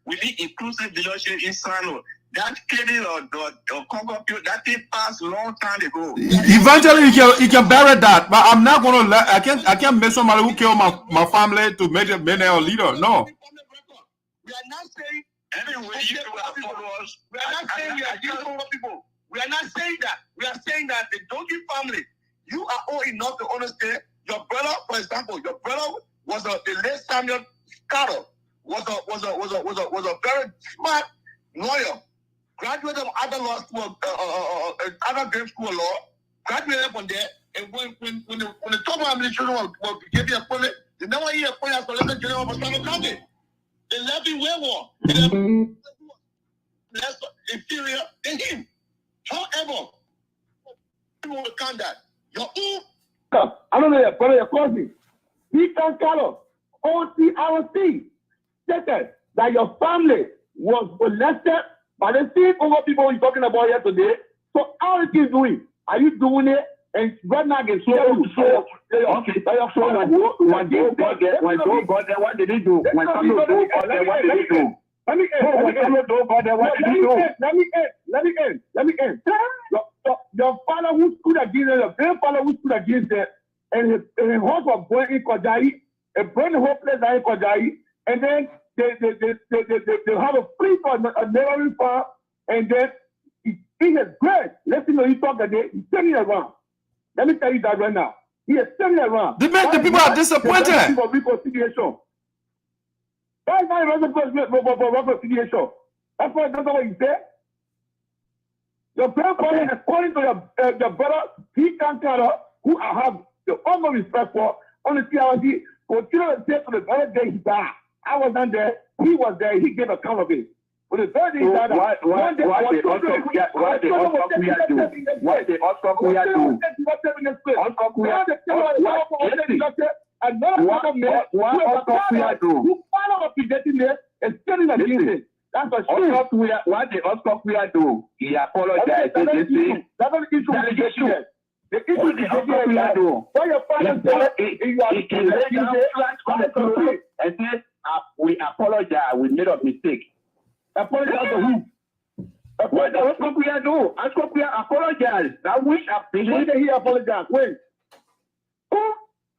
We need inclusive leadership in Sinoe. That killing or Congo, that thing passed a long time ago. Eventually, he can bury that, but I'm not gonna let. I can't make somebody who killed my family to make them a leader. No. We are not saying anyway. You are followers. We are not saying we are against people. We are not saying that. We are saying that the Duncan family, you are old enough to understand. Your brother, for example, was the late Samuel Carter was a very smart lawyer. Graduated from other law school, other grade school law. Graduated from there, and when the top administration was gave you a appointment, the never year appointment as Solicitor General of Sinoe County. The levy war. Less inferior than him. However, people will count that. Your own. I don't know your brother, your cousin. Peter Carlos, OTRC, stated that your family was molested by the same over people you're talking about here today. So how are you doing? Are you doing it And right now, they so okay. When Joe got there, what did he do? When Samuel Doe got there, what did he do? Let me end. Your father who stood against it, your grandfather who stood against it, and his horse was going in Kojai, a brand hopeless in Kojai, and then they have a free for a neighboring farm, and then he is great. Let's see when he talk today, he's turning around. Let me tell you that right now. He is turning around. The people are disappointed. Reconciliation. That's not reconciliation. That's what you said. Your grandfather, according to your brother, he can't tell her who I have the honor respect for on the TRD, continue to say to the very day he died. I was not there, he was there, he gave account of it. But the third day he died, what the That's a shame. What the Oscar do? He apologized. That's the issue. The issue is what your father said. He can lay down and say, we apologize. We made a mistake. Apologize to who? What the Oscar do? Oscar apologize. That which when did he apologize? When?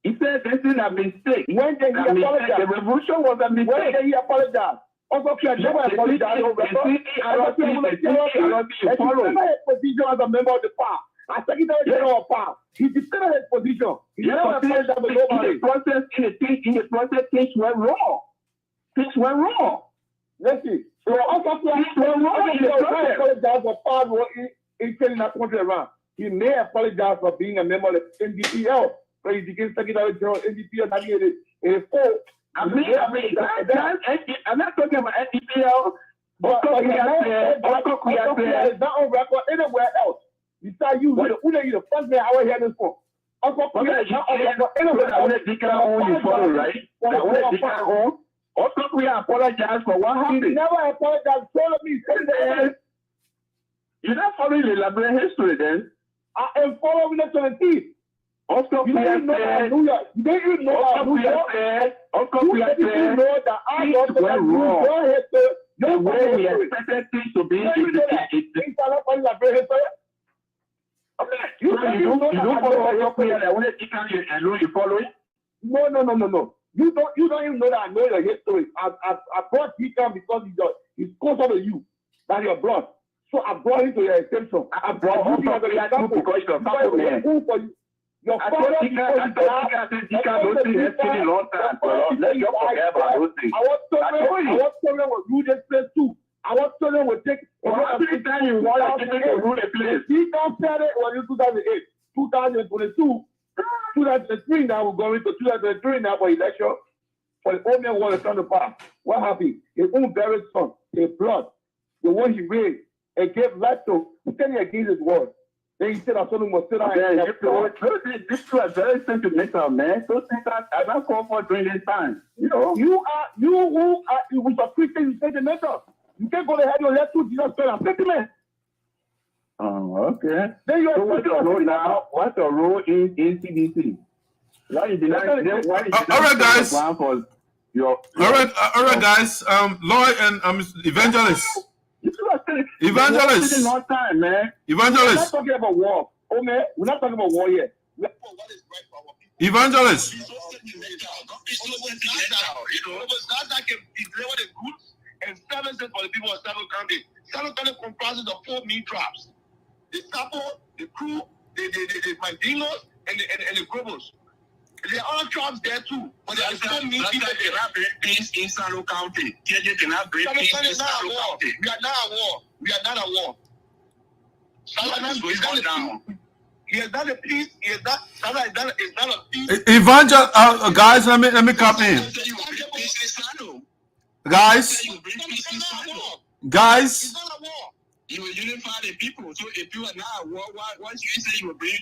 He said this is a mistake. When did he apologize? The revolution was a mistake. When did he apologize? Also, he never apologized over position as a member of the PAR. As Secretary General of PAR, he defended his position. He never apologized to nobody. In the process, things went wrong. Let's see. So also, he apologized for PAR in turning that country around. He may apologize for being a member of the NDPL, but he became Secretary General of NDPL in 1984. I'm not talking about NDPL, but he is not on record anywhere else. Besides you, who are you the first man I will hear this for? Uncle Kuya is not on record anywhere else. You follow, right? Uncle Kuya apologized for what happened. He never apologized. Follow me. You're not following the elaborate history then? I am following the 17th. Also, you didn't know that New York. You didn't know that New York. You didn't know that I got the wrong history. The way we expected things to be. You don't follow your prayer that when you follow it? No. You don't even know that I know your history. I brought Deacon because he's closer to you than your blood. So I brought him to your attention. I brought him as an example because you're a fool for you. Your father, I was telling what you just said too. I was telling what take. Every time you want to rule a place. He don't said it was in 2008, 2022, 2003. Now we're going to 2003 now for election. For the old man want to turn the power. What happened? His own buried son, his blood, the one he raised and gave life to, standing against his word. Then he said, I told him was sit down. This was very sentimental, man. Those things are not called for during this time. You know, you was a Christian, you sentimental. You can't go to heaven and let two Jesus spell a sentiment. Oh, okay. Then you what's the role now? What's the role in CDC? Why you deny them? All right, guys. All right, guys. Lloyd and Evangelist. Evangelist. Long time, man. Evangelist. We're not talking about war. Oh, man. We're not talking about war yet. Evangelist. Zarzar can deliver the goods and services for the people of Sinoe County. Sinoe County comprises of 4 main tribes: the Sapo, the Crew, the Mandinos, and the Grobos. There are other tribes there too, but there are so many people that cannot bring peace in Sinoe County. KJ cannot bring peace in Sinoe County. We are not at war. We are not at war. Zarzar is going down. He has done a peace. He has done. Zarzar is done a peace. Evangelist, guys, let me come in. Guys, you will unify the people. So if you are not at war, why should you say you will bring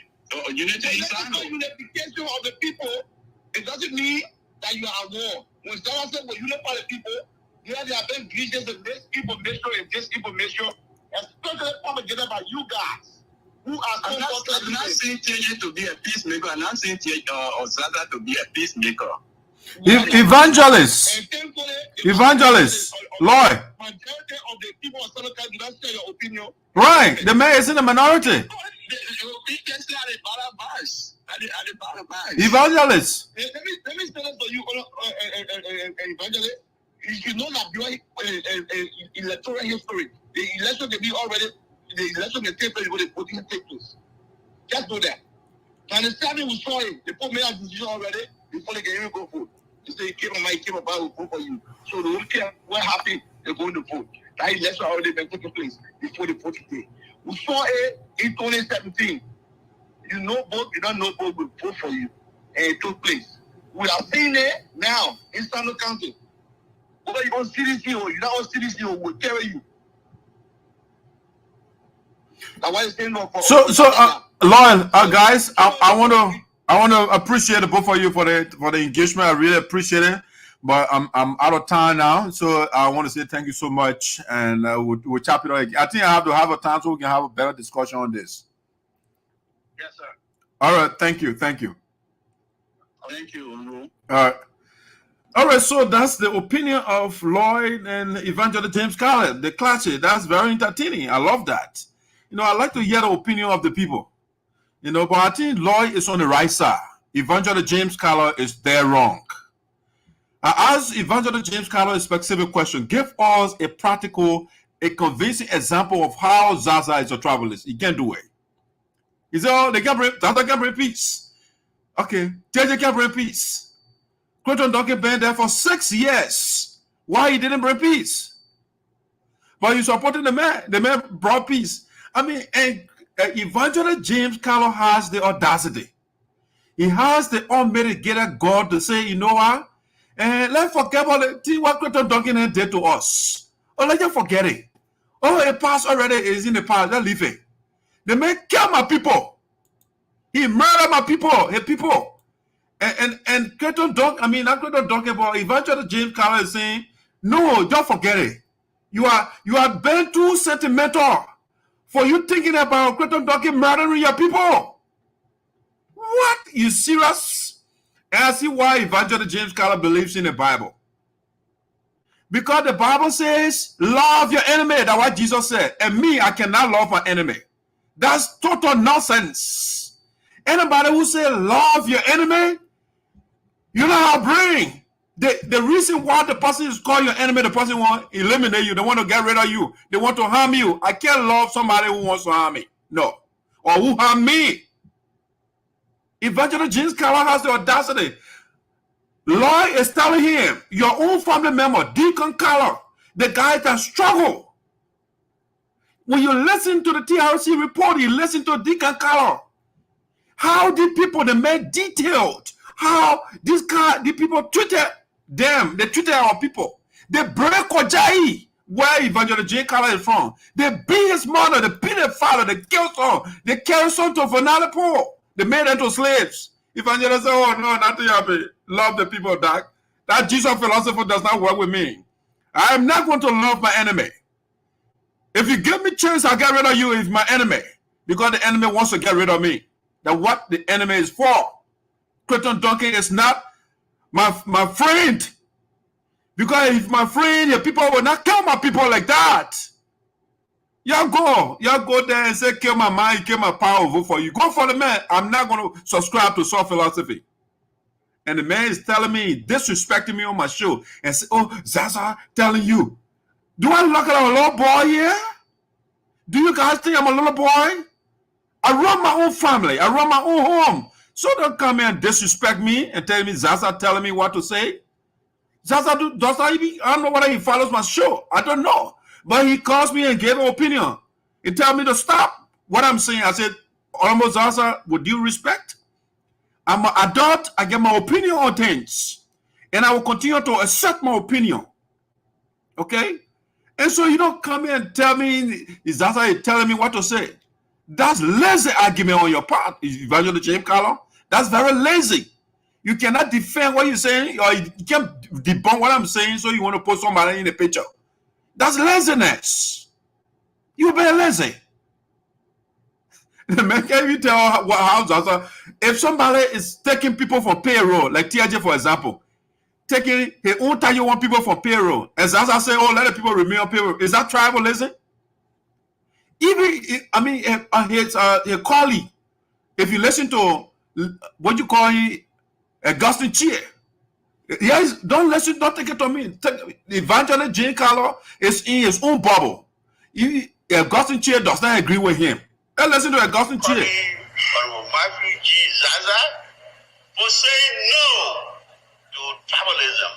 unity in Sinoe? Unification of the people, it doesn't mean that you are at war. When Zarzar said we unify the people, there have been grievances in this information and this information, especially propagated by you guys. who are I'm not saying TJ to be a peacemaker. I'm not saying TJ or Zarzar to be a peacemaker. Evangelist, Lloyd. Majority of the people of Sinoe County do not share your opinion. Right, the man is in the minority. Evangelist. Let me say that for you, evangelist. You know that during electoral history, the election can be already, the election can take place when the voting takes place. Just do that. Understanding we saw it. The people made a decision already before they can even go vote. They say, came about, will vote for you. So they don't care. We're happy they're going to vote. That election already been taking place before the voting day. We saw it in 2017. You know both, you don't know both will vote for you. And it took place. We are seeing it now in Sinoe County. Whether you're on CDC or you're not on CDC or will carry you. That's why it's saying no for Lauren, guys, I want to appreciate the both of you for the engagement. I really appreciate it. But I'm out of time now, so I want to say thank you so much, and we'll chop it up. I think I have to have a time so we can have a better discussion on this. Yes, sir. All right, thank you. Thank you. All right, so that's the opinion of Lloyd and Evangelist James Carlin, the classic. That's very entertaining. I love that. You know, I like to hear the opinion of the people. You know, but I think Lloyd is on the right side. Evangelist James Carlin is there wrong. I asked Evangelist James Carlin a specific question. Give us a practical, a convincing example of how Zarzar is a travelist. He can't do it. He said, oh, Zarzar can bring peace. Okay, JJ can bring peace. Crayon Duncan been there for 6 years. Why he didn't bring peace? But you supported the man. The man brought peace. I mean, and Evangelist James Carlin has the audacity. He has the unmitigated God to say, you know what? And let's forget about what Crayon Duncan did to us. Oh, let's just forget it. Oh, it passed already. It's in the past. Let's leave it. The man killed my people. He murdered my people. His people. And Crayon Duncan, I mean, not Crayon Duncan, but Evangelist James Carlin is saying, no, don't forget it. You are been too sentimental for you thinking about Crayon Duncan murdering your people. What? You serious? And I see why Evangelist James Carlin believes in the Bible. Because the Bible says, love your enemy. That's what Jesus said. And me, I cannot love my enemy. That's total nonsense. Anybody who says love your enemy, you don't have a brain. The reason why the person is called your enemy, the person want to eliminate you. They want to get rid of you. They want to harm you. I can't love somebody who wants to harm me. No. Or who harm me. Evangelist James Carlin has the audacity. Lloyd is telling him, your own family member, Deacon Carlin, the guy that struggled. When you listen to the TRC report, you listen to Deacon Carlin. How did people, the man detailed how the people treated them. They treated our people. They break Kojai, where Evangelist James Carlin is from. They beat his mother, they beat his father, they killed son, they carried son to Vanalipo. They made them to slaves. Evangelist said, oh no, nothing happened. Love the people, Doc. That Jesus philosophy does not work with me. I am not going to love my enemy. If you give me a chance, I'll get rid of you if my enemy. Because the enemy wants to get rid of me. That's what the enemy is for. Crayon Duncan is not my friend. Because if my friend, your people will not kill my people like that. Y'all go there and say, kill my mind, kill my power, vote for you. Go for the man. I'm not going to subscribe to some philosophy. And the man is telling me, disrespecting me on my show. And say, oh, Zarzar telling you. Do I look at a little boy here? Do you guys think I'm a little boy? I run my own family. I run my own home. So don't come here and disrespect me and tell me Zarzar telling me what to say. Zarzar does not even, I don't know whether he follows my show. I don't know. But he calls me and gave an opinion. He told me to stop what I'm saying. I said, almost Zarzar, with due respect, I'm an adult. I get my opinion on things. And I will continue to accept my opinion. Okay? And so you don't come here and tell me, Zarzar is telling me what to say. That's lazy argument on your part, Evangelist James Carlin. That's very lazy. You cannot defend what you're saying, or you can't debunk what I'm saying, so you want to put somebody in the picture. That's laziness. You're being lazy. The man can't even tell how Zarzar. If somebody is taking people from payroll, like TJ for example, taking his own 31 people from payroll, and Zarzar say, "Oh, let the people remain on payroll," is that tribalism? Even his colleague, if you listen to what you call Augustine Chia, yes, don't take it to me. Evangelist Jane Carlo is in his own bubble. Augustine Chia does not agree with him. Let's listen to Augustine Chia. Maxwell Zarzar for saying no to tribalism.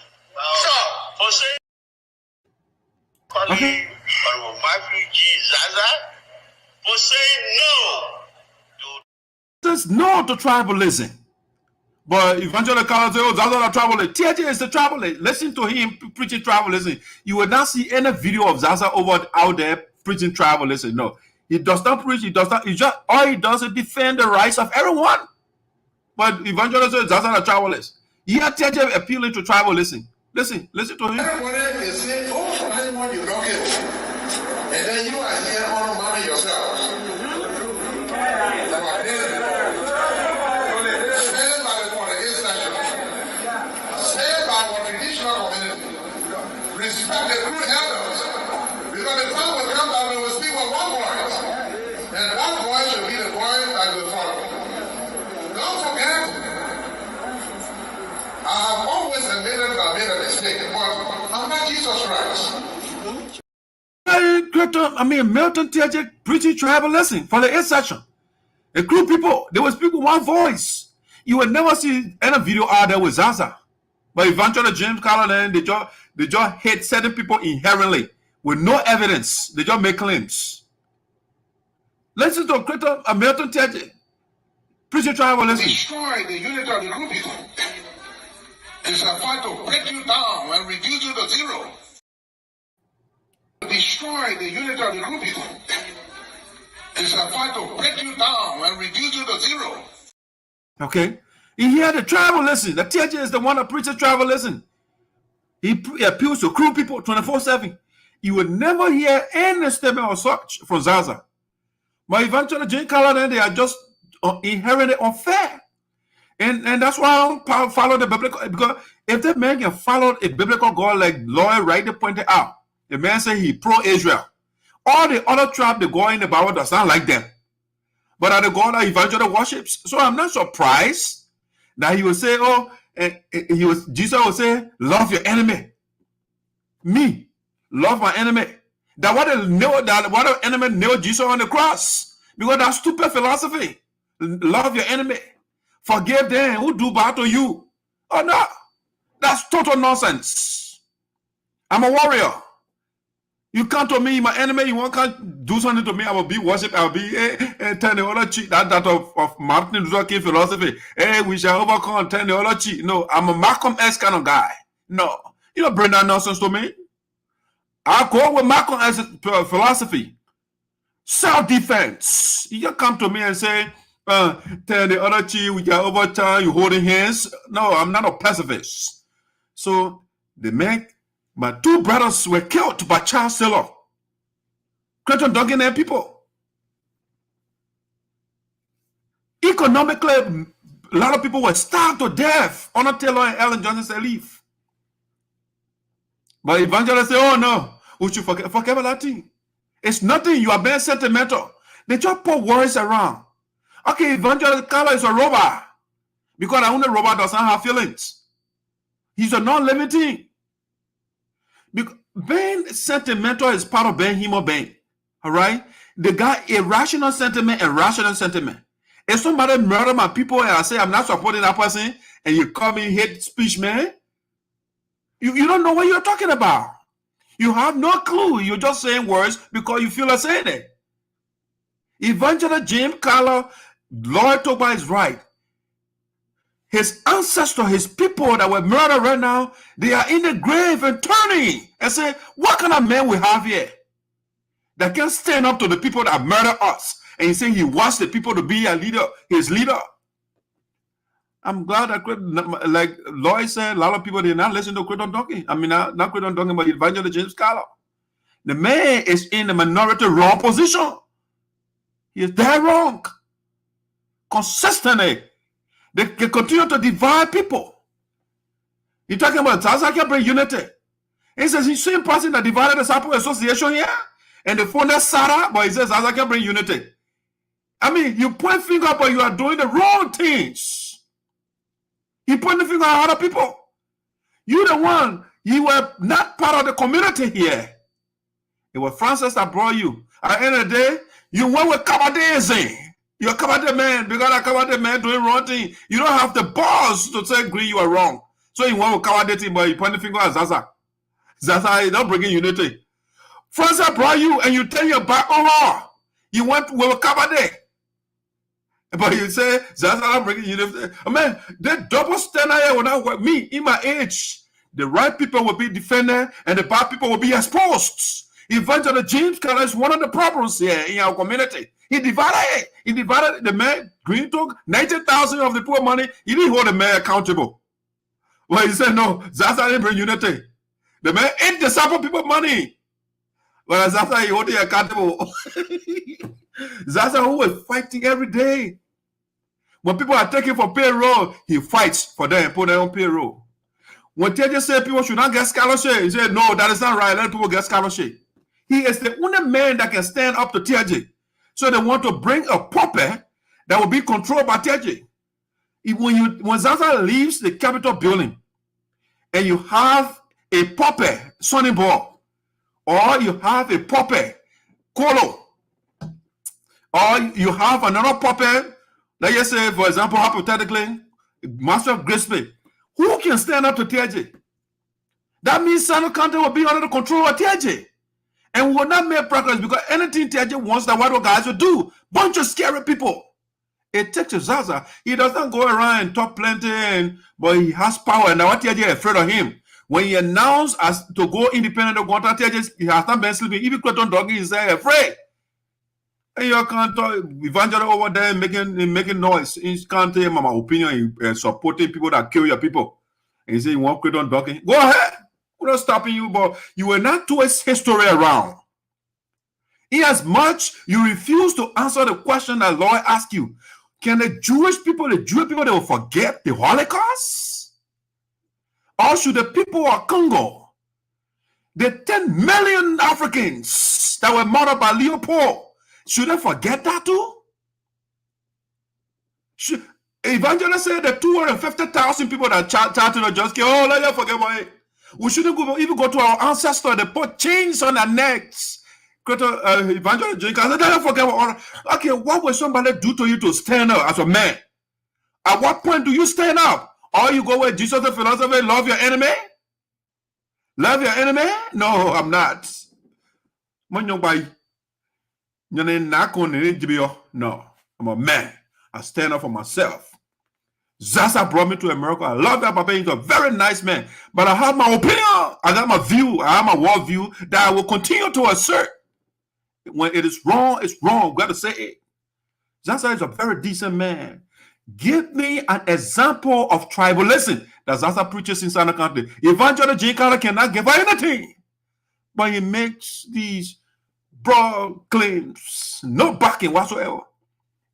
So, for saying Maxwell Zarzar for saying no to tribalism. But Evangelist Carlos says, "Oh, Zarzar the tribalist." TJ is the tribalist. Listen to him preaching tribalism. You will not see any video of Zarzar out there preaching tribalism. No, he does not preach. He does not. All he does is defend the rights of everyone. But Evangelist says Zarzar the tribalist. Here, TJ appealing to tribalism. Listen to him. Everybody is saying, "Oh, for anyone you don't get," and then you are here honoring yourselves. Respect the true elders, because the time will come that we will speak with one voice, and that voice should be the voice that will follow. Don't forget, I have always admitted that I made a mistake, but I'm not Jesus Christ. Milton TJ preaching tribalism for the 8th section. A group of people, they will speak with one voice. You will never see any video out there with Zarzar. But eventually, James Carlin, they just hate certain people inherently with no evidence. They just make claims. Listen to Crayon Milton TJ preaching tribalism. Destroy the unity of the group people. It's a fight to break you down and reduce you to zero. Destroy the unity of the group people. It's a fight to break you down and reduce you to zero. Okay. You hear the tribalism. The TJ is the one that preaches tribalism. He appeals to crew people 24/7. You will never hear any statement or such from Zarzar. But eventually, Jane Carlin, they are just inherently unfair. And that's why I don't follow the biblical. Because if the man can follow a biblical God like Lloyd rightly pointed out, the man said he pro-Israel. All the other tribes they go in the Bible does not like them. But are the God that eventually worships. So I'm not surprised that he will say, Jesus will say, love your enemy. Me, love my enemy. That what the enemy nailed Jesus on the cross. Because that's stupid philosophy. Love your enemy. Forgive them who do bad to you. Oh no. That's total nonsense. I'm a warrior. You come to me, my enemy, you won't do something to me, I will be worship, I will be turn the other cheek. That of Martin Luther King philosophy. Hey, we shall overcome, turn the other cheek. No, I'm a Malcolm X kind of guy. No, you don't bring that nonsense to me. I'll go with Malcolm X philosophy. Self-defense. You just come to me and say, turn the other cheek, we can overturn, you holding hands. No, I'm not a pacifist. So the man, my 2 brothers were killed by Charles Taylor. Crayon Duncan and people. Economically, a lot of people were starved to death. Honor Taylor and Ellen Johnson said leave. But evangelists say, oh no, we should forget about that thing. It's nothing, you are being sentimental. They just put words around. Okay, evangelist Carlo is a robot. Because the only robot does not have feelings. He's a non-living thing. Being sentimental is part of being human being. All right? They got irrational sentiment and rational sentiment. If somebody murder my people and I say I'm not supporting that person and you call me hate speech, man, you don't know what you're talking about. You have no clue. You're just saying words because you feel like saying it. Evangelist James Carlo, Lord Toba is right. His ancestors, his people that were murdered right now, they are in the grave and turning and say, what kind of man we have here that can stand up to the people that murder us? And he's saying he wants the people to be a leader, his leader. I'm glad that, like Lloyd said, a lot of people did not listen to Crayon Duncan. I mean, not Crayon Duncan, but Evangelist James Carlo. The man is in the minority wrong position. He is dead wrong. consistently. They continue to divide people. You're talking about Zarzar can bring unity. He says he's the same person that divided the Sample Association here and the founder Sarah, but he says Zarzar can bring unity. I mean, you point finger, but you are doing the wrong things. You point the finger at other people. You the one, you were not part of the community here. It was Francis that brought you. At the end of the day, you went with Kabadezi. You're a Kabade man. Because a Kabade man doing wrong thing. You don't have the balls to say, agree you are wrong. So you went with Kabadezi, but you point the finger at Zarzar. Zarzar is not bringing unity. Francis brought you and you turn your back on her. You went with Kabade. But you say, Zarzar not bringing unity. I mean, the double standard here will not work. Me, in my age, the right people will be defended and the bad people will be exposed. Eventually, James Carter is one of the problems here in our community. He divided it. He divided the man. Green took 90,000 of the poor money. He didn't hold the man accountable. Well, he said, no, Zarzar didn't bring unity. The man ate the sample people money. Well, Zarzar, he hold it accountable. Zarzar, who was fighting every day. When people are taken for payroll, he fights for them and put them on payroll. When TJ said people should not get scholarship, he said, no, that is not right. Let people get scholarship. He is the only man that can stand up to TJ. So they want to bring a puppet that will be controlled by TJ. When Zarzar leaves the Capitol building and you have a puppet, Sonny Ball, or you have a puppet, Colo, or you have another puppet, let's just say, for example, hypothetically, Maxwell Grigsby, who can stand up to TJ? That means Sinoe County will be under the control of TJ. And will not make progress because anything TJ wants, that white guys will do. Bunch of scary people. It takes a Zarzar. He does not go around and talk plenty, but he has power. And now what TJ is afraid of him. When he announced as to go independent of Guanta, TJ, he has not been sleeping. Even Crayon Duncan is afraid. And you can't talk evangelist over there making noise. He can't tell my opinion and supporting people that kill your people. And he say you want Crayon Duncan. Go ahead. We're not stopping you, but you will not twist history around. In as much you refuse to answer the question that Lord asked you, can the Jewish people, they will forget the Holocaust? Or should the people of Congo, the 10 million Africans that were murdered by Leopold, should they forget that too? Evangelist said the 250,000 people that charted the just kill, let you forget about it. We shouldn't even go to our ancestors. They put chains on their necks. Evangelist Jenkins, I don't forget what. Okay, what will somebody do to you to stand up as a man? At what point do you stand up? Or you go with Jesus the philosopher, love your enemy? Love your enemy? No, I'm not. No, I'm a man. I stand up for myself. Zarzar brought me to America. I love that Papa. He's a very nice man. But I have my opinion. I got my view. I have my world view that I will continue to assert. When it is wrong, it's wrong. Got to say it. Zarzar is a very decent man. Give me an example of tribalism that Zarzar preaches in Sinoe County. Evangelist J. Carter cannot give her anything. But he makes these broad claims. No backing whatsoever.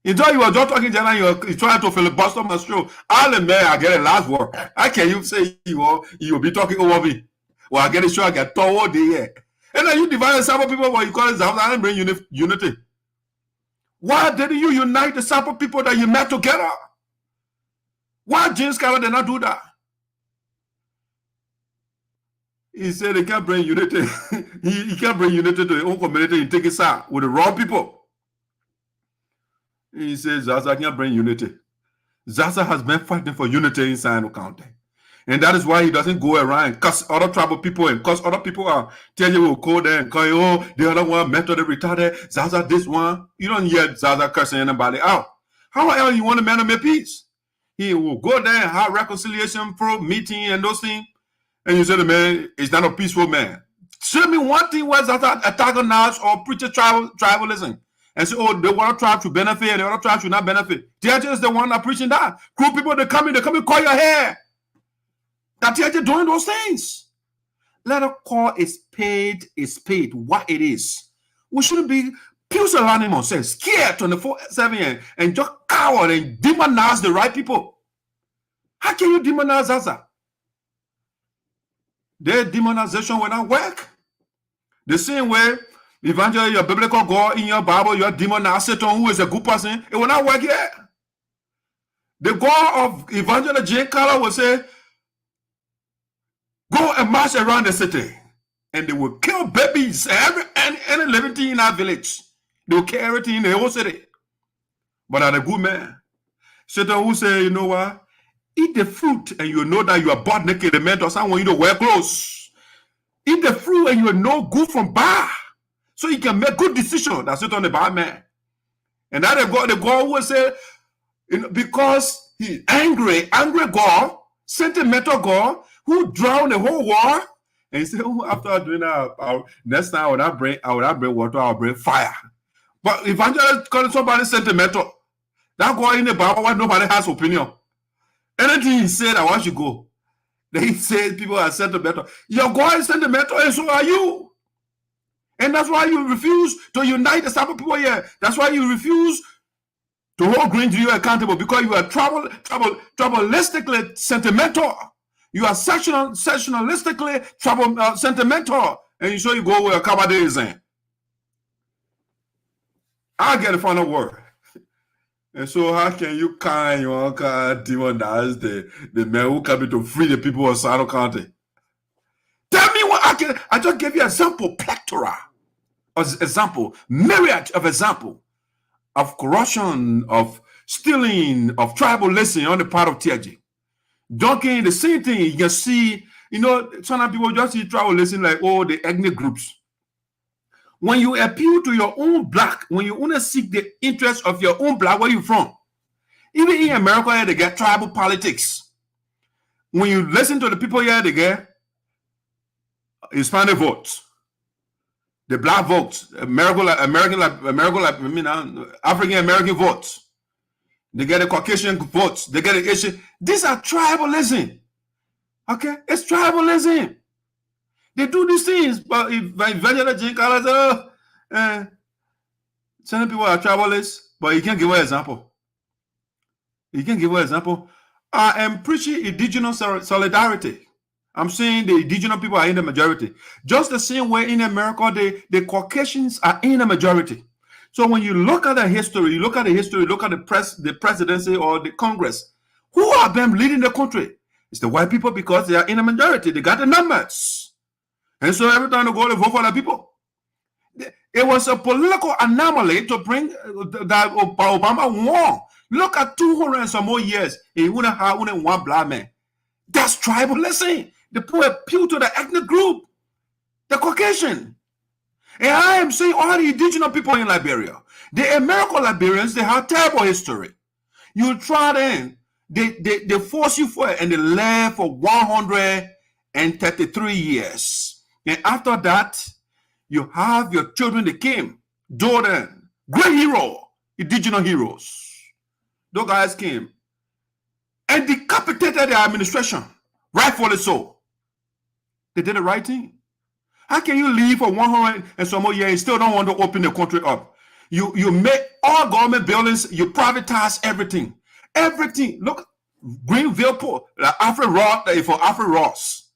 You were just talking, Jenna, you're trying to filibuster my show. I'll admit I get a last word. How can you say you'll be talking over me? Well, I get a show, I get toward the year. And then you divide the sample people, but you call it Zarzar and bring unity. Why didn't you unite the sample people that you met together? Why James Carter did not do that? He said they can't bring unity. he can't bring unity to his own community and take it out with the wrong people. He says Zarzar can't bring unity. Zarzar has been fighting for unity in Sinoe County. And that is why he doesn't go around and cuss other tribal people and cuss other people out. Tell you will go there and call you, oh, the other one, method retarded, Zarzar this one. You don't hear Zarzar cussing anybody out. How else you want to man to make peace? He will go there and have reconciliation pro meeting and those things. And you say the man is not a peaceful man. Show me one thing where Zarzar antagonize or preach tribalism. And say, oh, the one tribe should benefit and the other tribe should not benefit. TJ is the one that preaching that. Cool people, they come in, call your hair. That TJ doing those things. Let us call a spade what it is. We shouldn't be pusillanimous, say scared 24/7 and just coward and demonize the right people. How can you demonize Zarzar? Their demonization will not work. The same way, evangelize your biblical God in your Bible, you demonize Satan, who is a good person, it will not work here. The God of evangelist J. Carter will say, go and march around the city, and they will kill babies, any living thing in our village. They will kill everything in the whole city. But I'm a good man. Satan will say, you know what? Eat the fruit and you know that you are butt naked. The mentor someone you to wear clothes. Eat the fruit and you know good from bad. So you can make good decisions. That's it on the bad man. And that the God will say, you know, because he angry God, sentimental God, who drowned the whole world. And he said, oh, after doing that, next time I will not bring water, I'll bring fire. But evangelist calling somebody sentimental. That God in the Bible, nobody has opinion. Anything he said, I want you to go. Then he said people are sentimental. Your God is sentimental, and so are you. And that's why you refuse to unite the type of people here. That's why you refuse to hold Green to you accountable, because you are tribalistically sentimental. You are sectionalistically sentimental. And so you go where a couple days in. I'll get the final word. And so how can you kind your demonize the man who come to free the people of Sinoe County? Tell me what I just gave you an example, plethora of example, myriad of example of corruption, of stealing, of tribalism on the part of TRG. Duncan, the same thing you can see, you know, some people just see tribalism like, oh, the ethnic groups. When you appeal to your own black, when you want to seek the interest of your own black, where you from? Even in America, here they get tribal politics. When you listen to the people here, they get Hispanic votes, the black votes, African American votes. They get the Caucasian votes. They get the Asian. These are tribalism. Okay, it's tribalism. They do these things, but if evangelist Jane Carter some people are tribalists, but you can't give an example. You can give an example. I am preaching indigenous solidarity. I'm saying the indigenous people are in the majority. Just the same way in America, the Caucasians are in the majority. So when you look at the history, look at the presidency or the Congress, who are them leading the country? It's the white people, because they are in the majority. They got the numbers. And so every time they go to vote for the people. It was a political anomaly to bring that Obama won. Look at 200 and some more years. He wouldn't have one black man. That's tribalism. The poor appeal to the ethnic group, the Caucasian. And I am saying all the indigenous people in Liberia, the American Liberians, they have terrible history. You try them, they force you for it, and they live for 133 years. And after that, you have your children that came, Jordan, great hero, indigenous heroes. Those guys came and decapitated the administration, rightfully so. They did the right thing. How can you leave for 100 and some more years and still don't want to open the country up? You make all government buildings, you privatize everything. Everything. Look, Greenville Port, Alfred Ross,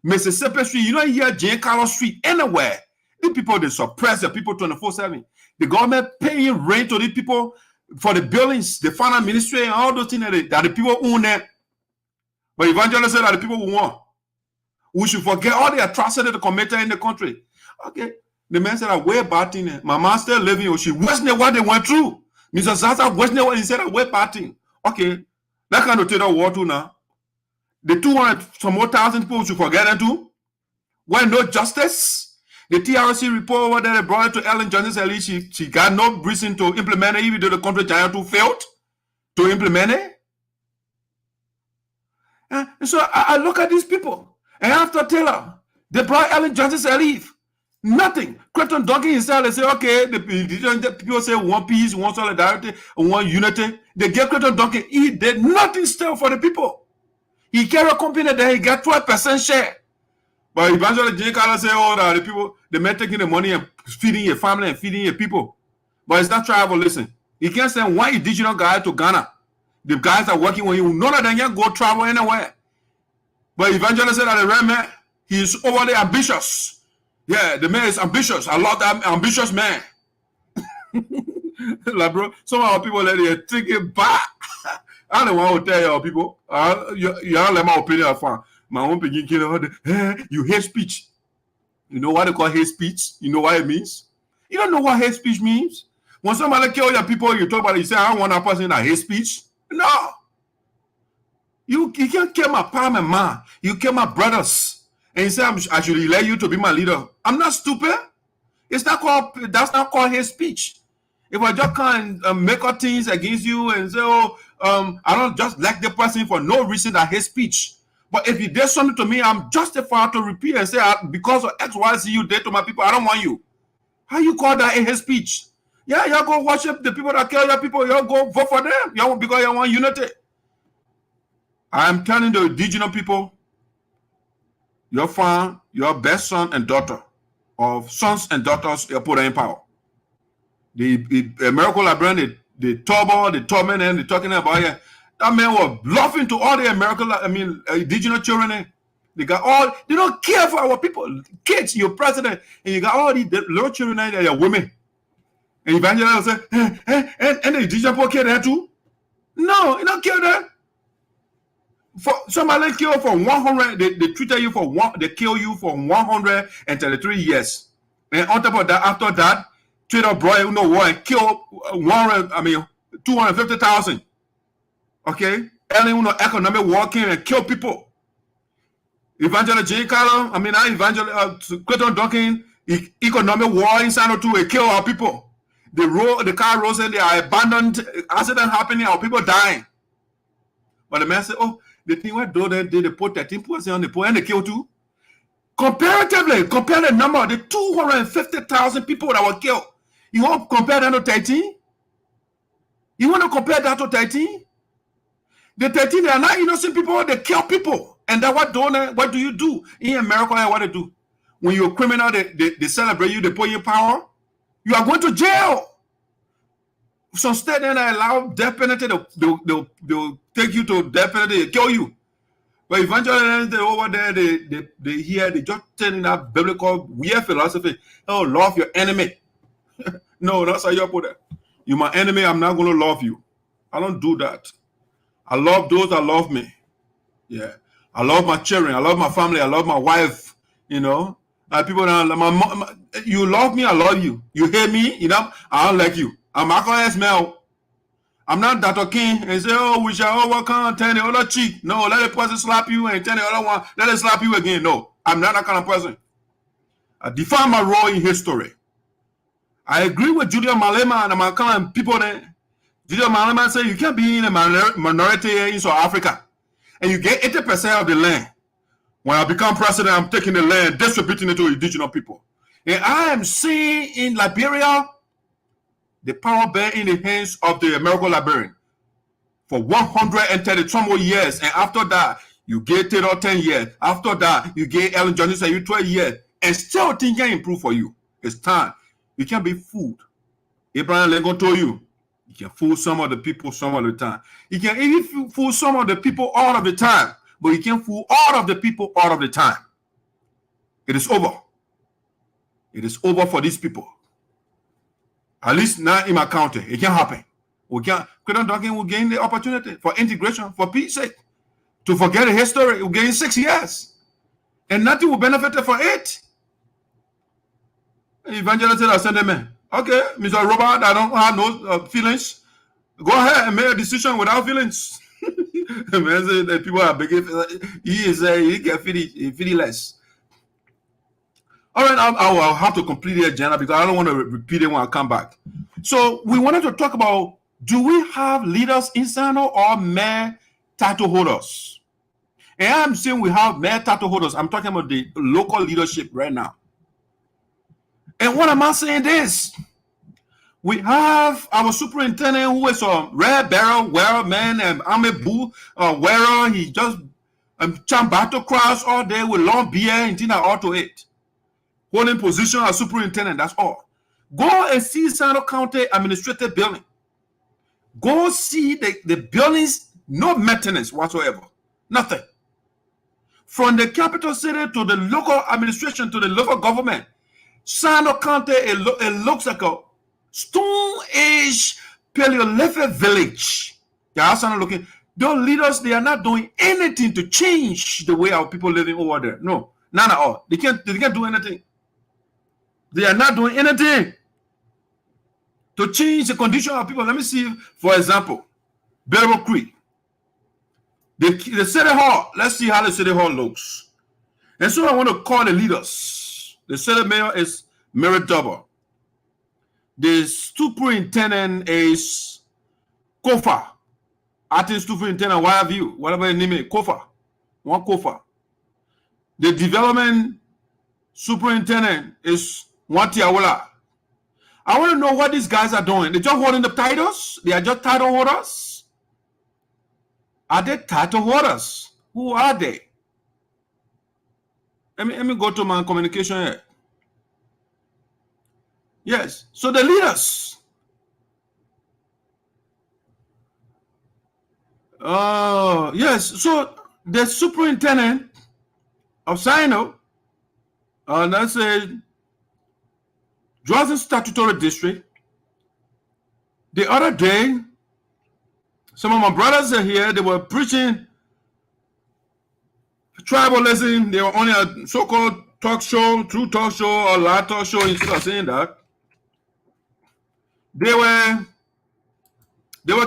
Mississippi Street, you don't hear Jane Carlos Street anywhere. These people, they suppress the people 24/7. The government paying rent to these people for the buildings, the finance ministry, and all those things that the people own that. But evangelists say that the people will want. We should forget all the atrocities they committed in the country. Okay. The man said, we're batting. My man still living. She wasn't what they went through. Mr. Zarzar wasn't what he said, we're batting. Okay. That kind of take that war too now. The 200 some more thousand people should forget them too. Why no justice? The TRC report over there, they brought it to Ellen Johnson Ellie. She got no reason to implement it, even though the country giant too failed to implement it. And so I look at these people. And after Taylor, they brought Ellen Johnson Sirleaf. Nothing. Crayon Duncan himself, they say, okay, the people say one peace, one solidarity, one unity. They gave Crayon Duncan. He did nothing still for the people. He carried a company that he got 12% share. But eventually, Jane Carter say, oh, the people, the men taking the money and feeding your family and feeding your people. But it's not tribalism. You can't send one indigenous guy to Ghana. The guys are working with you. None of them can go travel anywhere. But evangelist said that the red man, he is overly ambitious. Yeah, the man is ambitious. I love that ambitious man. Like, bro, some of our people let it take it back. I don't want to tell y'all people. Y'all let my opinion from my own opinion. You hate speech. You know what they call hate speech? You know what it means? You don't know what hate speech means? When somebody kill your people, you talk about it, you say, I don't want that person that hate speech. No. You can't kill my palm and man. You kill my brothers. And you say, I should elect you to be my leader. I'm not stupid. That's not called hate speech. If I just can't make up things against you and say, I don't just like the person for no reason that hate speech. But if you did something to me, I'm justified to repeat and say, because of X, Y, Z you did to my people, I don't want you. How you call that a hate speech? Yeah, y'all go worship the people that kill your people. Y'all go vote for them. Y'all because y'all want unity. I'm telling the indigenous people, you'll find your best son and daughter, or sons and daughters, you put in power. The American librarian, the turbo, the torment, and the talking about here. That man was bluffing to all the American, indigenous children. They got all, they don't care for our people. Kids, you're president, and you got all these little children and they're women. And evangelist say, and the indigenous people care that too? No, you don't care that. For somebody kill for 100, they treated you for they kill you for 133 years. And on top of that, after that, trade up bro, you know what, and kill 250,000. Okay? And economic war came and kill people. Evangelist J. Carlo, Crayon Duncan, economic war in Sinoe too, it kill our people. The car rolls and they are abandoned, accident happening, our people dying. But the man said, oh, the thing what do they put 13% on the poor and they kill too. Comparatively, compare the number of the 250,000 people that were killed. You want to compare that to 13? You want to compare that to 13? The 13, they are not innocent people, they kill people. And that what do you do? In America, what they do? When you're a criminal, they celebrate you, they put you in power. You are going to jail. Some state then allow death penalty, they'll take you to death penalty, they kill you. But eventually they over there, they just telling that biblical weird philosophy. Oh, love your enemy. No, that's how you put it. You're my enemy, I'm not going to love you. I don't do that. I love those that love me. Yeah. I love my children. I love my family. I love my wife. You know. People don't my mom, you love me, I love you. You hate me, you know, I don't like you. I'm not smell. I'm not Dr. King and say, oh, we shall overcome, turn the other cheek. No, let the person slap you and turn the other one, let it slap you again. No, I'm not that kind of person. I define my role in history. I agree with Julian Malema and my kind of people there. Julian Malema said you can't be in a minority in South Africa and you get 80% of the land. When I become president, I'm taking the land, distributing it to indigenous people. And I am seeing in Liberia the power bear in the hands of the American librarian for 130 some more years. And after that, you get 10 or 10 years. After that, you get Ellen Johnson, you 12 years. And still things can improve for you. It's time. You can't be fooled. Abraham Lincoln told you, you can fool some of the people some of the time. You can even fool some of the people all of the time. But you can't fool all of the people all of the time. It is over. It is over for these people. At least not in my county. It can't happen. Crayon Duncan will gain the opportunity for integration, for peace sake. To forget the history, it will gain 6 years. And nothing will benefit for it. Evangelist said, I send them in. Okay, Mr. Robert, I don't have no feelings. Go ahead and make a decision without feelings. Man, that people are begging. He get feelings. All right, I'll have to complete the agenda because I don't want to repeat it when I come back. So we wanted to talk about, do we have leaders in Sinoe or mere title holders? And I'm saying we have mere title holders. I'm talking about the local leadership right now. And what am I saying this? We have our superintendent who is a red barrel wearer man and army bull wearer. He just chant battle cries all day with long beard and things like all to it. Holding position as superintendent, that's all. Go and see Sinoe County Administrative Building. Go see the buildings, no maintenance whatsoever. Nothing. From the capital city to the local administration to the local government, Sinoe County, it looks like a Stone Age Paleolithic village. That's not looking. Those leaders, they are not doing anything to change the way our people living over there. No, none at all. They can't do anything. They are not doing anything to change the condition of people. Let me see, for example, Bearable Creek. The city hall, let's see how the city hall looks. And so I want to call the leaders. The city mayor is Mary Double. The superintendent is Kofa. Acting superintendent, Wireview, whatever the name is, Kofa. One Kofa. The development superintendent is Wantiawala. I want to know what these guys are doing. They're just holding the titles? They are just title holders? Are they title holders? Who are they? Let me go to my communication here. Yes. So the leaders. Yes. So the superintendent of Sinoe, that's a Zarzar Statutory District. The other day, some of my brothers are here. They were preaching tribalism. They were on a so-called talk show, true talk show, or live talk show. Instead of saying that, they were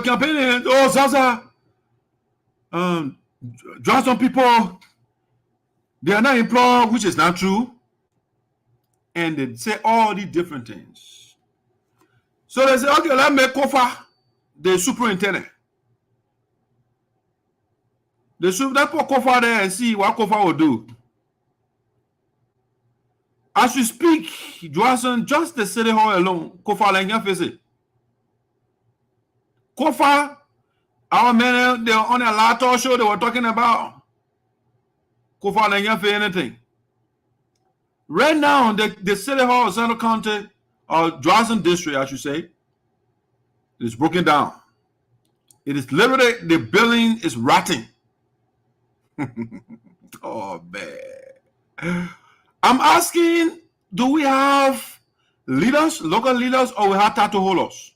campaigning. Oh, Zarzar, Zarzar people, they are not employed, which is not true. And they say all these different things. So they say, okay, let's make Kofa the superintendent. Let's put Kofa there and see what Kofa will do. As we speak, Johnson, just the city hall alone, Kofa like your face. Kofa, our men, they were on a laptop show, they were talking about Kofa like your face anything. Right now, the city hall of Sinoe County, or Zarzar District, I should say, is broken down. It is literally, the building is rotting. Oh, man. I'm asking, do we have leaders, local leaders, or we have title holders?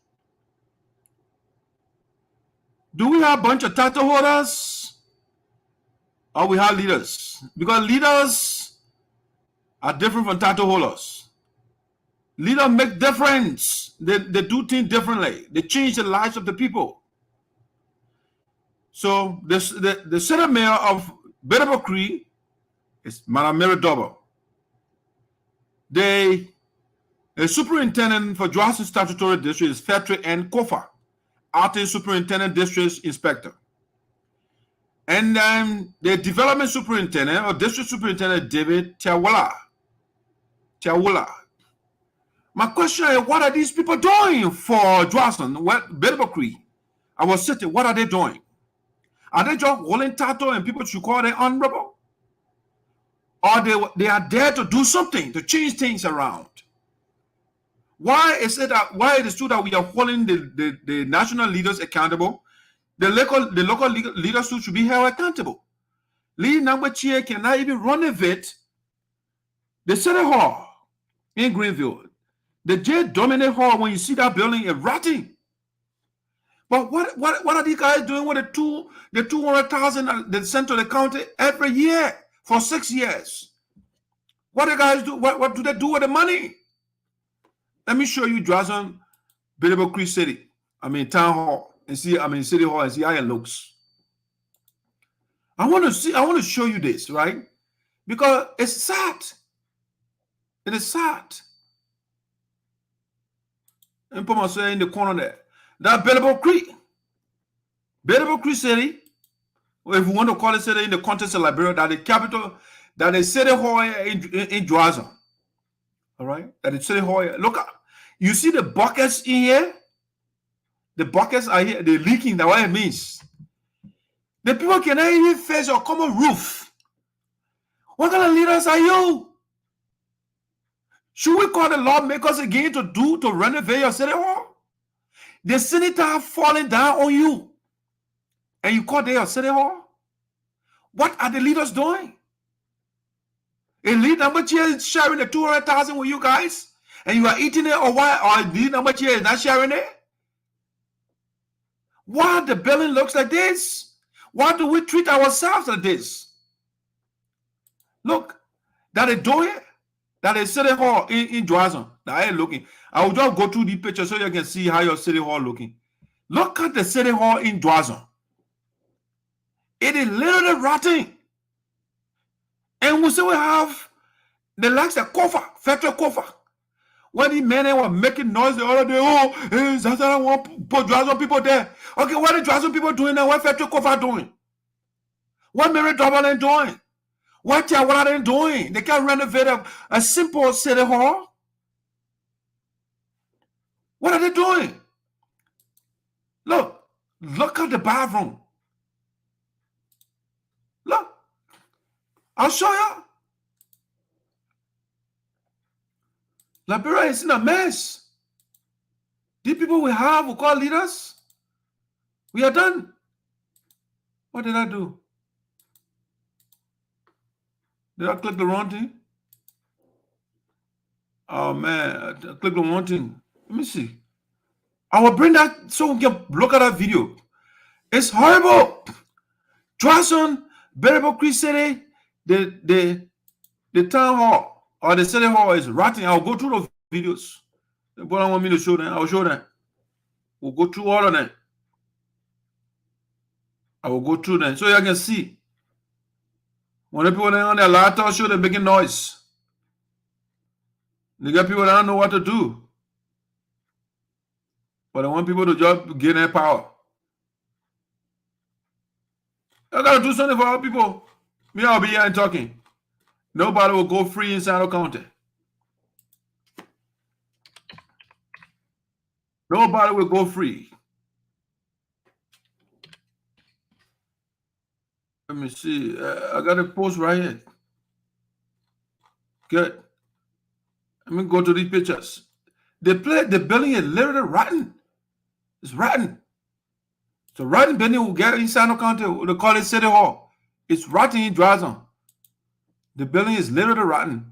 Do we have a bunch of title holders, or we have leaders? Because leaders are different from title holders. Leaders make difference. They do things differently. They change the lives of the people. So the city mayor of Bearable Creek is Madam Mary Double. The superintendent for Zarzar Statutory District is Fetri and Kofa, acting superintendent district inspector. And the development superintendent or district superintendent David Tiawala. My question is, what are these people doing for Zarzar? Bearable Creek? I was sitting, what are they doing? Are they just holding title and people should call them honorable? Or they are there to do something, to change things around? Why is it true that we are holding the national leaders accountable? The local leaders should be held accountable. Lee Nambachi cannot even renovate the city hall in Greenville. The J Dominate Hall, when you see that building, is rotting. But what are these guys doing with the 200,000 they sent to the county every year for 6 years? What do the guys do? What do they do with the money? Let me show you Zarzar Bearable Creek City. Town hall and see. City hall and see how it looks. I want to show you this, right? Because it's sad. It is sad. And put myself in the corner there. That Bearable Creek City, or if you want to call it city in the context of Liberia, that the capital, that the city hall in Zarzar. All right, that the city hall. Look, you see the buckets in here. The buckets are here. They're leaking. That's what it means. The people cannot even face your common roof. What kind of leaders are you? Should we call the lawmakers again to renovate your city hall? The senator falling down on you, and you call that your city hall? What are the leaders doing? A lead number chair is sharing the 200,000 with you guys, and you are eating it, or why? Or lead number chair is not sharing it? Why the building looks like this? Why do we treat ourselves like this? Look, that is doing it. That is city hall in Zarzar. That I ain't looking. I will just go through the picture so you can see how your city hall looking. Look at the city hall in Zarzar. It is literally rotting. And we say we have the likes of Kofa, factory Kofa. When the men were making noise the other day, oh, Zarzar want to put Zarzar people there. Okay, what are the Zarzar people doing now? What factory Kofa doing? What Mary Dublin doing? What are they doing? They can renovate a simple city hall. What are they doing? Look at the bathroom. Look, I'll show you. Liberia is in a mess. The people we have, we call leaders, we are done. What did I do? Did I click the wrong thing? Oh man, I clicked the wrong thing. Let me see. I will bring that so we can look at that video. It's horrible. Zarzar, Berebo Creek City, the town hall or the city hall is rotting. I'll go through those videos. But I want me to show them. I'll show them. We'll go through all of them. I will go through them so you can see. When the people on their laptop show they're making noise. They got people that don't know what to do. But they want people to just get their power. I gotta do something for our people. Me, I'll be here and talking. Nobody will go free in Sinoe County. Nobody will go free. Let me see. I got a post right here. Good. Let me go to these pictures. The building is literally rotten. It's rotten. So rotten building will get in Sinoe County. They call it City Hall. It's rotten in Zarzar. The building is literally rotten.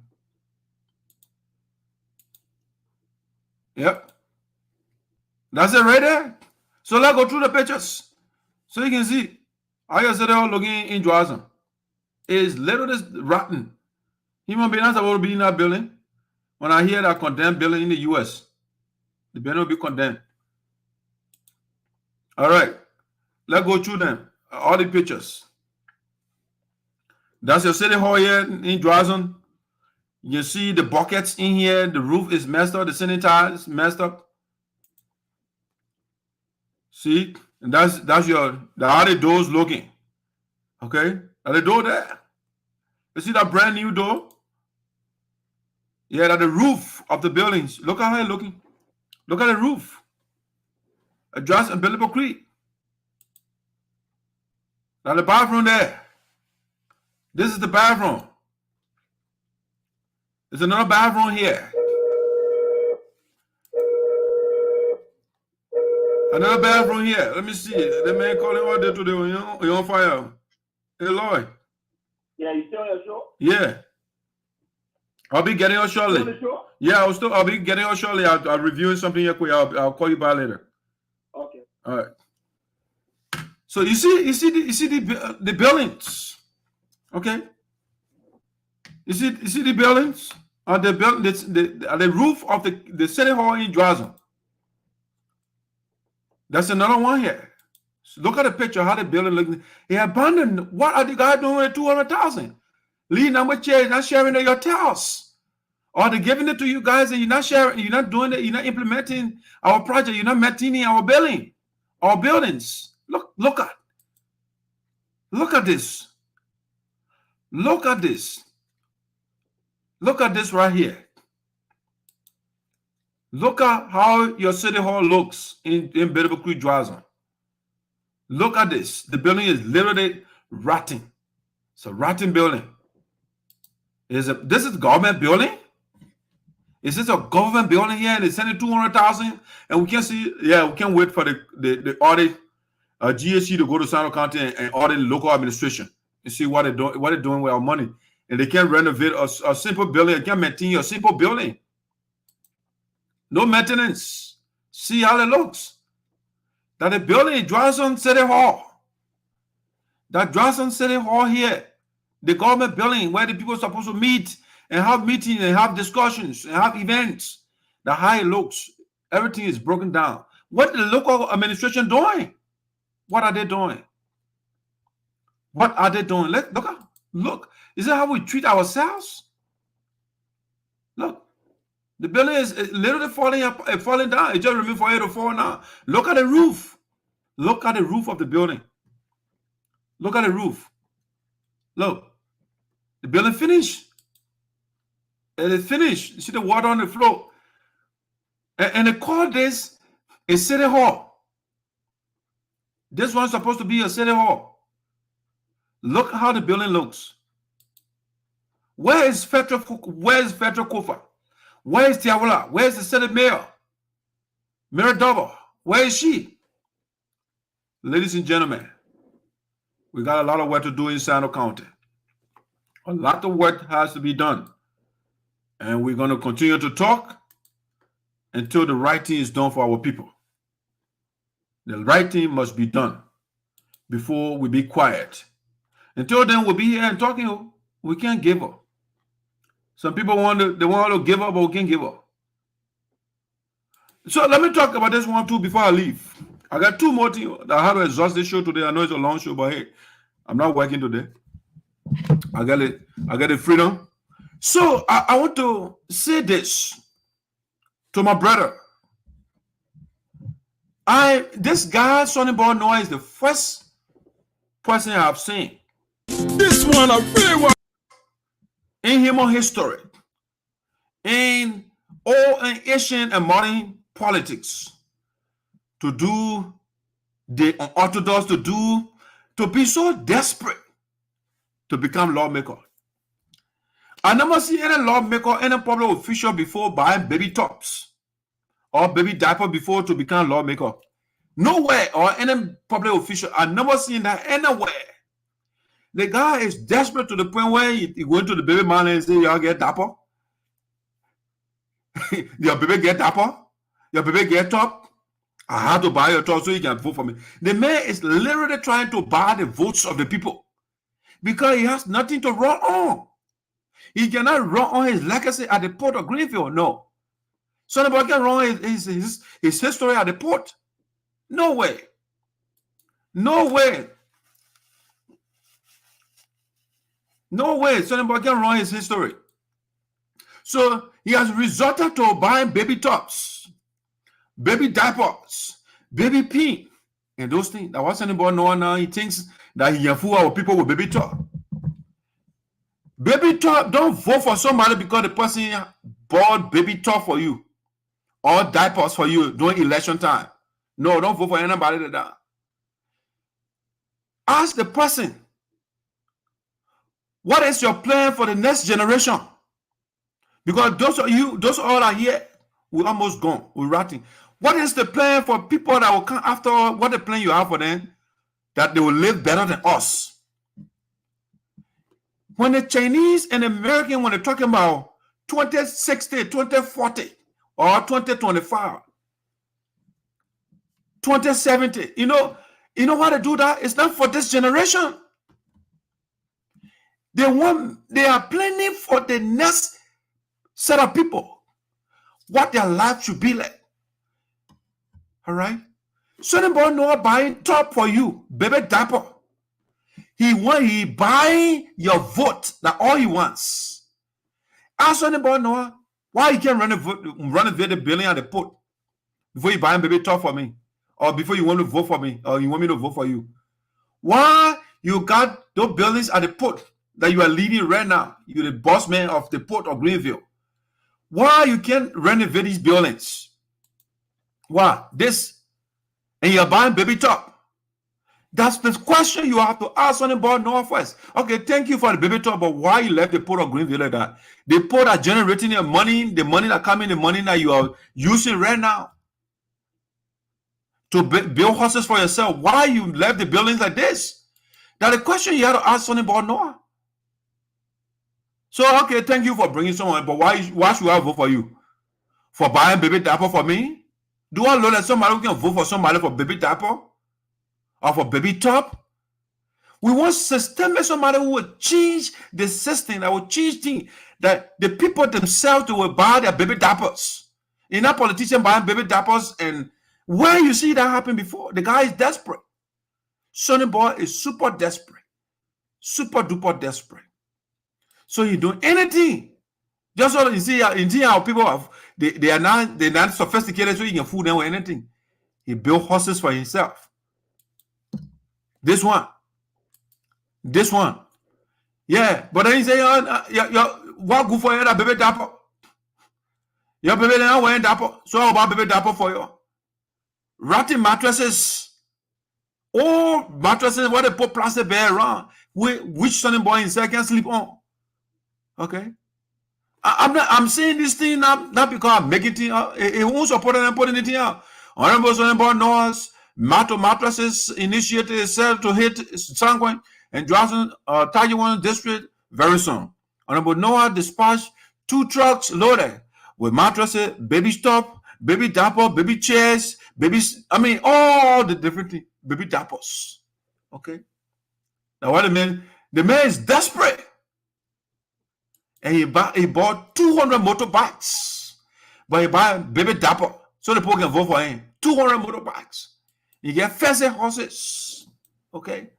Yep. That's it right there. So let's go through the pictures so you can see how your city hall looking in Zarzar. It's literally rotten. Human beings are supposed to be in that building. When I hear that condemned building in the US, the building will be condemned. All right. Let's go through them. All the pictures. That's your city hall here in Zarzar. You see the buckets in here. The roof is messed up. The sanitary is messed up. See? And that's how the doors looking. Okay? Are the door there? You see that brand new door? Yeah, that's the roof of the buildings. Look how it's looking. Look at the roof. Address and Billable Creek. Now the bathroom there. This is the bathroom. There's another bathroom here. Another bathroom here. Let me see. The man calling out there today. You're on fire. Hey, Lloyd. Yeah, you still on your show? Yeah. I'll be getting on shortly. Yeah, I'll be getting on shortly. I'll reviewing something here quick. I'll call you back later. Okay. All right. So you see the buildings. Okay. You see the buildings on the roof of the city hall in Zarzar. That's another one here. So look at the picture how the building looks. He abandoned. What are the guys doing with 200,000? Lead number chair, not sharing your towels. Or they're giving it to you guys and you're not sharing, you're not doing it, you're not implementing our project, you're not maintaining our building, our buildings. Look at this. Look at this. Look at this right here. Look at how your city hall looks in Billable Creek, Zarzar. Look at this. The building is literally rotting. It's a rotten building. This is government building? Is this a government building here and they send it 200,000 and we can't see? Yeah, we can't wait for the audit GSC to go to Sinoe County and audit the local administration and see what they're doing with our money. And they can't renovate a simple building. They can't maintain a simple building. No maintenance. See how it looks. That the building, Johnson City Hall. That Johnson City Hall here, the government building where the people are supposed to meet and have meetings and have discussions and have events. The how it looks, everything is broken down. What the local administration doing? What are they doing? What are they doing? Look. Is that how we treat ourselves? Look, the building is literally falling down. It just remains for it to fall now. Look at the roof. Look at the roof of the building. Look at the roof. Look, the building finished. It is finished. You see the water on the floor. And they call this a city hall. This one's supposed to be a city hall. Look how the building looks. Where is Federal Kofa? Where is Tiawala? Where is the Senate Mayor? Mayor Double. Where is she? Ladies and gentlemen, we got a lot of work to do in Sinoe County. A lot of work has to be done. And we're going to continue to talk until the right thing is done for our people. The right thing must be done before we be quiet. Until then, we'll be here and talking. We can't give up. Some people want to give up, but we can't give up. So let me talk about this one too before I leave. I got two more things. I have to exhaust this show today. I know it's a long show, but hey, I'm not working today. I got the freedom. So I want to say this to my brother. This guy, Sonny Boy Noah, is the first person I've seen. This one I really want in human history, in Asian and modern politics, to do the unorthodox, to be so desperate to become lawmaker. I never see any lawmaker, any public official before buying baby tops or baby diaper before to become lawmaker. Nowhere, or any public official, I never seen that anywhere. The guy is desperate to the point where he went to the baby man and say, y'all get dapper? Your baby get dapper? Your baby get top? I have to buy your top so you can vote for me. The man is literally trying to buy the votes of the people because he has nothing to run on. He cannot run on his legacy at the port of Greenfield. No. Somebody can run his history at the port. No way. No way. No way. Somebody can run his history. So he has resorted to buying baby tops, baby diapers, baby pee, and those things. That was anybody know now. He thinks that he can fool our people with baby top. Baby top, don't vote for somebody because the person bought baby top for you or diapers for you during election time. No, don't vote for anybody like that. Ask the person, what is your plan for the next generation? Because those all are here, we're almost gone, we're rotting. What is the plan for people that will come after? What the plan you have for them? That they will live better than us. When the Chinese and American, when they're talking about 2060, 2040, or 2025, 2070, you know how to do that? It's not for this generation. They are planning for the next set of people, what their life should be like. All right? Somebody know buying top for you, baby diaper. He buying your vote. That's all he wants. Ask anybody know why he can't renovate the building at the port before you buy baby top for me, or before you want to vote for me, or you want me to vote for you. Why you got those buildings at the port that you are leading right now? You're the boss man of the port of Greenville. Why you can't renovate these buildings? Why? This, and you're buying baby top. That's the question you have to ask Sonny Boy Noah first. Okay, thank you for the baby talk, but why you left the port of Greenville like that? The port are generating your money, the money that coming, the money that you are using right now to build horses for yourself. Why you left the buildings like this? That's the question you have to ask Sonny Boy Noah. So, okay, thank you for bringing someone, but why should I vote for you? For buying baby diaper for me? Do I know that somebody can vote for somebody for baby diaper? Or for baby top? We want systemic somebody who will change the system, that will change things, that the people themselves will buy their baby diapers. You're not politician buying baby diapers, and where you see that happen before, the guy is desperate. Sonny Boy is super desperate. Super duper desperate. So he do anything. Just so you see how people have, they're not sophisticated, so he can fool them with anything. He built horses for himself. This one. Yeah, but then he say, what good for you, that baby dapper? Your baby now wearing dapper. So how about baby dapper for you? Ratty mattresses. Oh, mattresses where they put plastic bed around. Which Sonny Boy himself can sleep on. Okay. I'm saying this thing not because I'm making it out. It won't support and put anything out. Honorable Sonny Boy Noah's mattresses initiated itself to hit Sanguine and Johnson, Tajiwan district very soon. Honorable Noah dispatched 2 trucks loaded with mattresses, baby stop, baby diaper, baby chairs, all the different things, baby diapers. Okay. Now what the man is desperate. And he bought 200 motorbikes. But he bought baby diaper. So the people can vote for him. 200 motorbikes. He get fancy horses. Okay.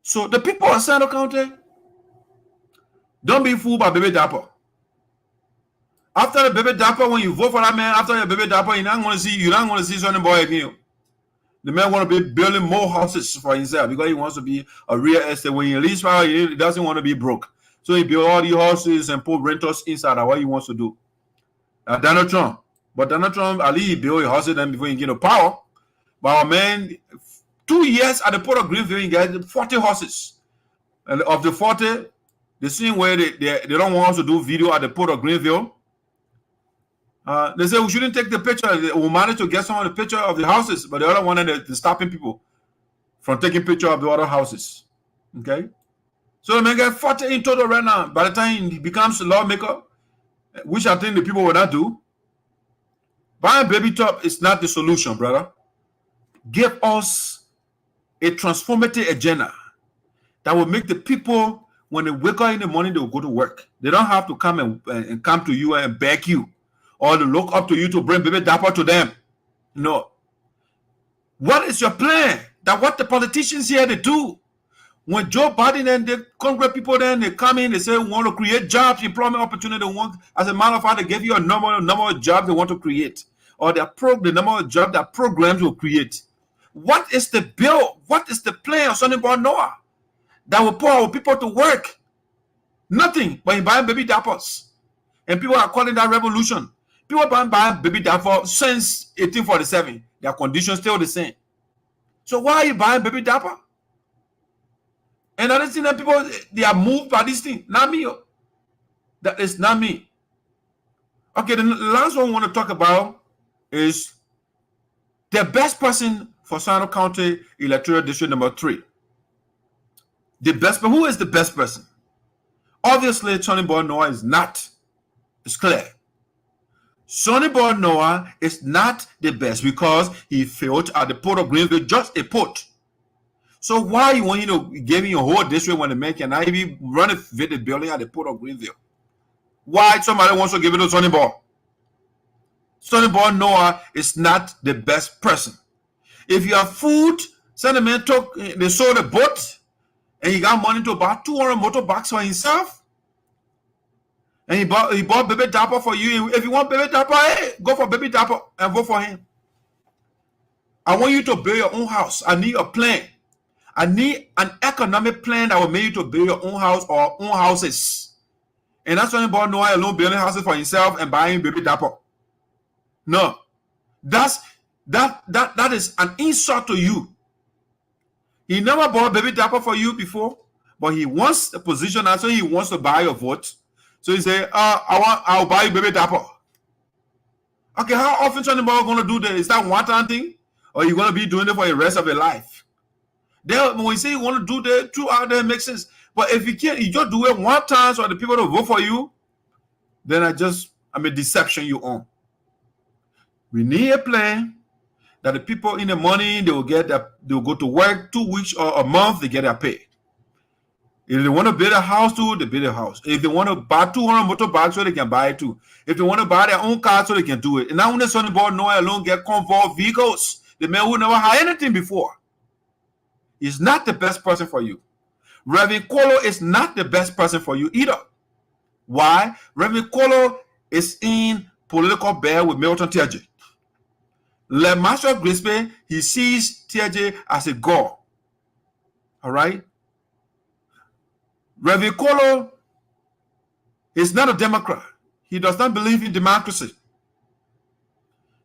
So the people of Sinoe County, don't be fooled by baby diaper. After the baby diaper, when you vote for that man, after your baby diaper, you're not going to see Sonny Boy again. The man want to be building more houses for himself because he wants to be a real estate. When he leaves power, he doesn't want to be broke. So he build all the houses and put renters inside. That's what he wants to do. Donald Trump. But Donald Trump, at least he built a house then before he get no power. But our man, 2 years at the port of Greenville, he got 40 horses. And of the 40, the scene where they don't want us to do video at the port of Greenville. They say we shouldn't take the picture. We managed to get some of the picture of the houses, but the other one they're stopping people from taking picture of the other houses. Okay? So the man got 40 in total right now. By the time he becomes a lawmaker, which I think the people will not do, buying baby top is not the solution, brother. Give us a transformative agenda that will make the people, when they wake up in the morning, they will go to work. They don't have to come and come to you and beg you or to look up to you to bring baby diaper to them. No. What is your plan? That what the politicians here they do? When Joe Biden and the Congress people then they come in, they say we want to create jobs, employment opportunity. As a matter of fact, they give you a number of jobs they want to create, or the number of jobs that programs will create. What is the bill? What is the plan of Sonny Boy Noah that will put our people to work? Nothing but buying baby diapers, and people are calling that revolution. People have been buying baby diapers since 1847. Their conditions still the same. So why are you buying baby diaper? And other thing that people, they are moved by this thing. Not me. That is not me. Okay, the last one I want to talk about is the best person for Sinoe County Electoral District number 3. The best, but who is the best person? Obviously, Sonny Boy Noah is not. It's clear. Sonny Boy Noah is not the best because he failed at the port of Greenville, just a port. So why you want to give me a whole district when the man cannot even run the building at the port of Greenville? Why somebody wants to give it to Sonny Boy? Sonny Boy Noah is not the best person. If you have food, Sonny man they sold a boat and he got money to buy 200 motorbikes for himself. And he bought baby diaper for you. If you want baby diaper, hey, go for baby diaper and vote for him. I want you to build your own house. I need a plan. I need an economic plan that will make you to build your own house or own houses. And that's Sonny Boy Noah alone building houses for himself and buying baby diaper. No. That is an insult to you. He never bought baby diaper for you before, but he wants a position, and so he wants to buy your vote. So he say, I'll buy you baby diaper. Okay, how often somebody going to do that? Is that one time thing? Or you going to be doing it for the rest of your life? Then when you say you want to do that, throughout that makes sense. But if you can't, you just do it one time so the people to vote for you, then I'm a deception you on. We need a plan that the people in the money, they'll go to work 2 weeks or a month, they get their pay. If they want to build a house too, they build a house. If they want to buy 200 motorbikes so they can buy it too. If they want to buy their own car so they can do it. And now when the Sonny Boy no alone get convoy vehicles, the man who never had anything before is not the best person for you. Reverend Kolo is not the best person for you either. Why? Reverend Kolo is in political bear with Milton Tiaje. Le Maxwell Grigsby, he sees Tiaje as a god. All right? Reverend Kolo is not a Democrat. He does not believe in democracy.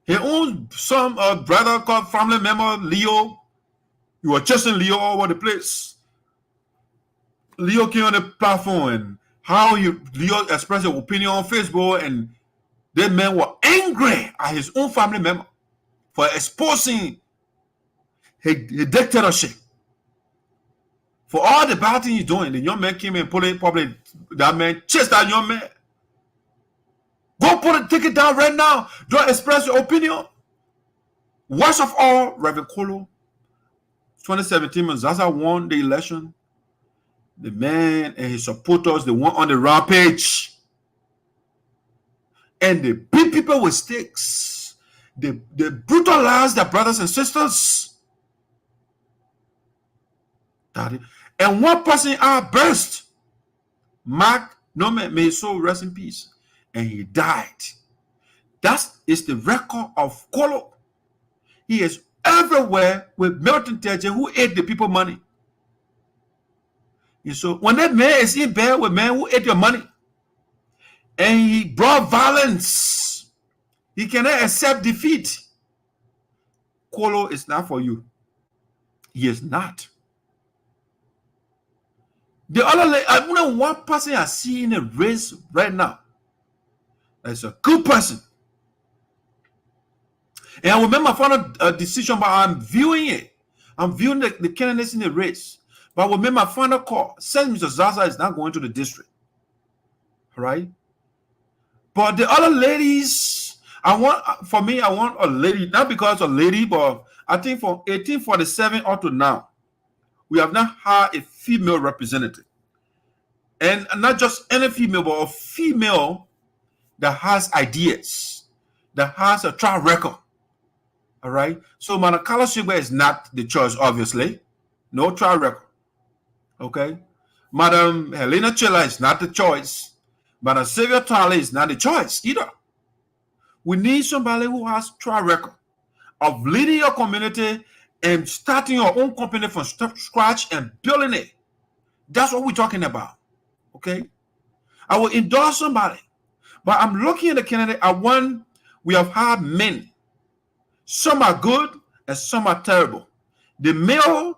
He owns some brother called family member Leo. You were chasing Leo all over the place. Leo came on the platform and Leo expressed his opinion on Facebook, and that man were angry at his own family member for exposing his dictatorship. For all the bad things he's doing, the young man came and probably that man chased that young man. Go take it down right now. Don't express your opinion. Worst of all, Reverend Kolo, 2017 when Zarzar won the election, the man and his supporters, they went on the rampage. And they beat people with sticks. They brutalized their brothers and sisters. And one person outburst. Mark Norman, may his soul rest in peace. And he died. That is the record of Kolo. He is everywhere with Milton Tiaje, who ate the people money. And so when that man is in bed with men who ate your money, and he brought violence, he cannot accept defeat. Kolo is not for you. He is not. The other, I know one person I see in a race right now. That's a good person. And I remember I found a decision, but I'm viewing it. I'm viewing the candidates in the race. But I remember I found a call. Said Mr. Zarzar is not going to the district. Right? But the other ladies, I want a lady, not because a lady, but I think from 1847 up to now, we have not had a female representative. And not just any female, but a female that has ideas, that has a track record. All right? So Manakala Shigbe is not the choice, obviously. No track record. Okay? Madam Helena Chilla is not the choice. Madam Sylvia Talley is not the choice either. We need somebody who has track record of leading your community and starting your own company from scratch and building it. That's what we're talking about. Okay? I will endorse somebody. But I'm looking at the candidate. We have had men. Some are good and some are terrible. The males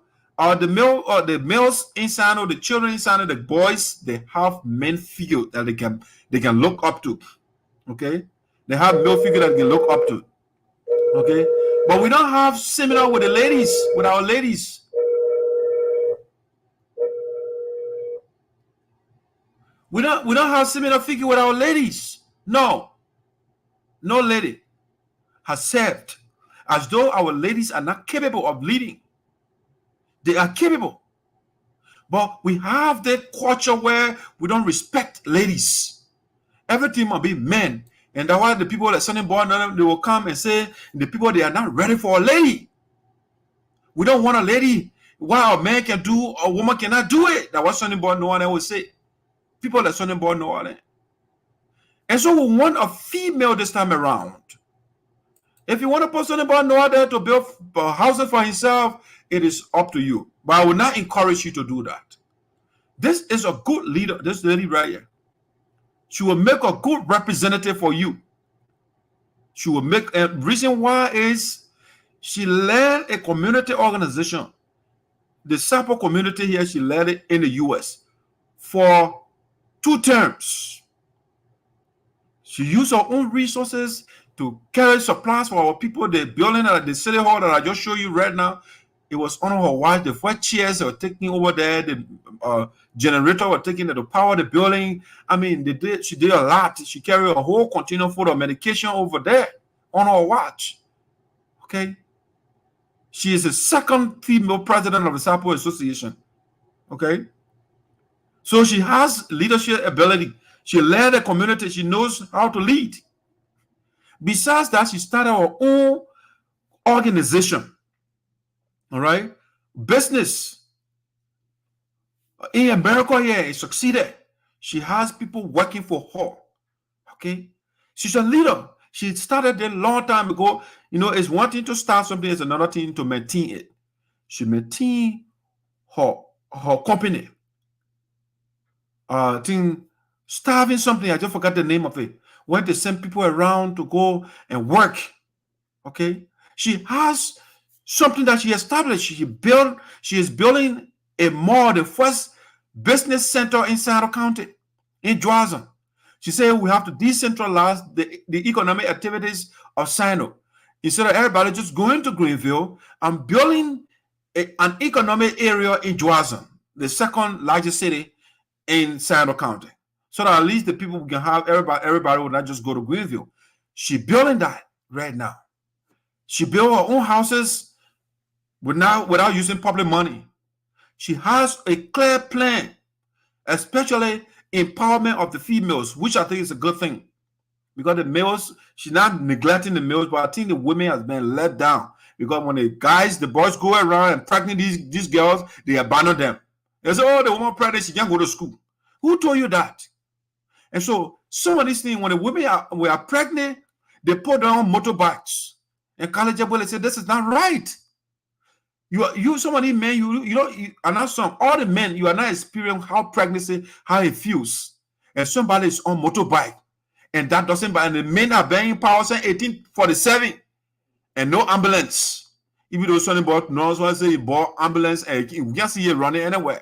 inside of the children inside of the boys, they have men figure that they can look up to. Okay? They have male figure that they can look up to. Okay? But we don't have similar with the ladies, with our ladies. We don't have similar figure with our ladies. No. No lady has served as though our ladies are not capable of leading. They are capable. But we have that culture where we don't respect ladies. Everything must be men. And that's why the people that Sonny Boy, they will come and say, the people, they are not ready for a lady. We don't want a lady. What a man can do, a woman cannot do it. That's what Sonny Boy no one will say. People that Sonny Boy know all that. And so we want a female this time around. If you want to put Sonny Boy no there to build houses for himself, it is up to you. But I will not encourage you to do that. This is a good leader, this lady right here. She will make a good representative for you. She will make a reason why is she led a community organization the Sapo community here, she led it in the U.S. for 2 terms. She used her own resources to carry supplies for our people. The building at the city hall that I just showed you right now, it was on her watch. The 4 chairs were taking over there. The generator were taking to power the building. I mean, she did a lot. She carried a whole container full of medication over there on her watch. Okay? She is the 2nd female president of the Sapo Association. Okay? So she has leadership ability. She led the community. She knows how to lead. Besides that, she started her own organization. All right? Business. In America here, it succeeded. She has people working for her. Okay? She's a leader. She started a long time ago. You know, it's one thing to start something, it's another thing to maintain it. She maintained her company. Starving something, I just forgot the name of it. When they send people around to go and work. Okay? She has something that she established. She is building a mall, the first business center in Sinoe County, in Zarzar. She said we have to decentralize the economic activities of Sinoe. Instead of everybody just going to Greenville, I'm building an economic area in Zarzar, the 2nd largest city in Sinoe County. So that at least the people can have, everybody will not just go to Greenville. She's building that right now. She built her own houses without using public money. She has a clear plan, especially empowerment of the females, which I think is a good thing. Because the males, she's not neglecting the males, but I think the women has been let down. Because when the boys go around and pregnant these girls, they abandon them. They say, oh, the woman pregnant, she can't go to school. Who told you that? And so some of these things, when the women are pregnant, they put them on motorbikes. And college boy, they say, this is not right. You some of these men, you are not some, all the men, you are not experiencing how pregnancy, how it feels. And somebody is on motorbike. And that doesn't, and the men are bearing power since 1847. And no ambulance. Even though somebody bought, no one say he bought ambulance and you can't see it running anywhere.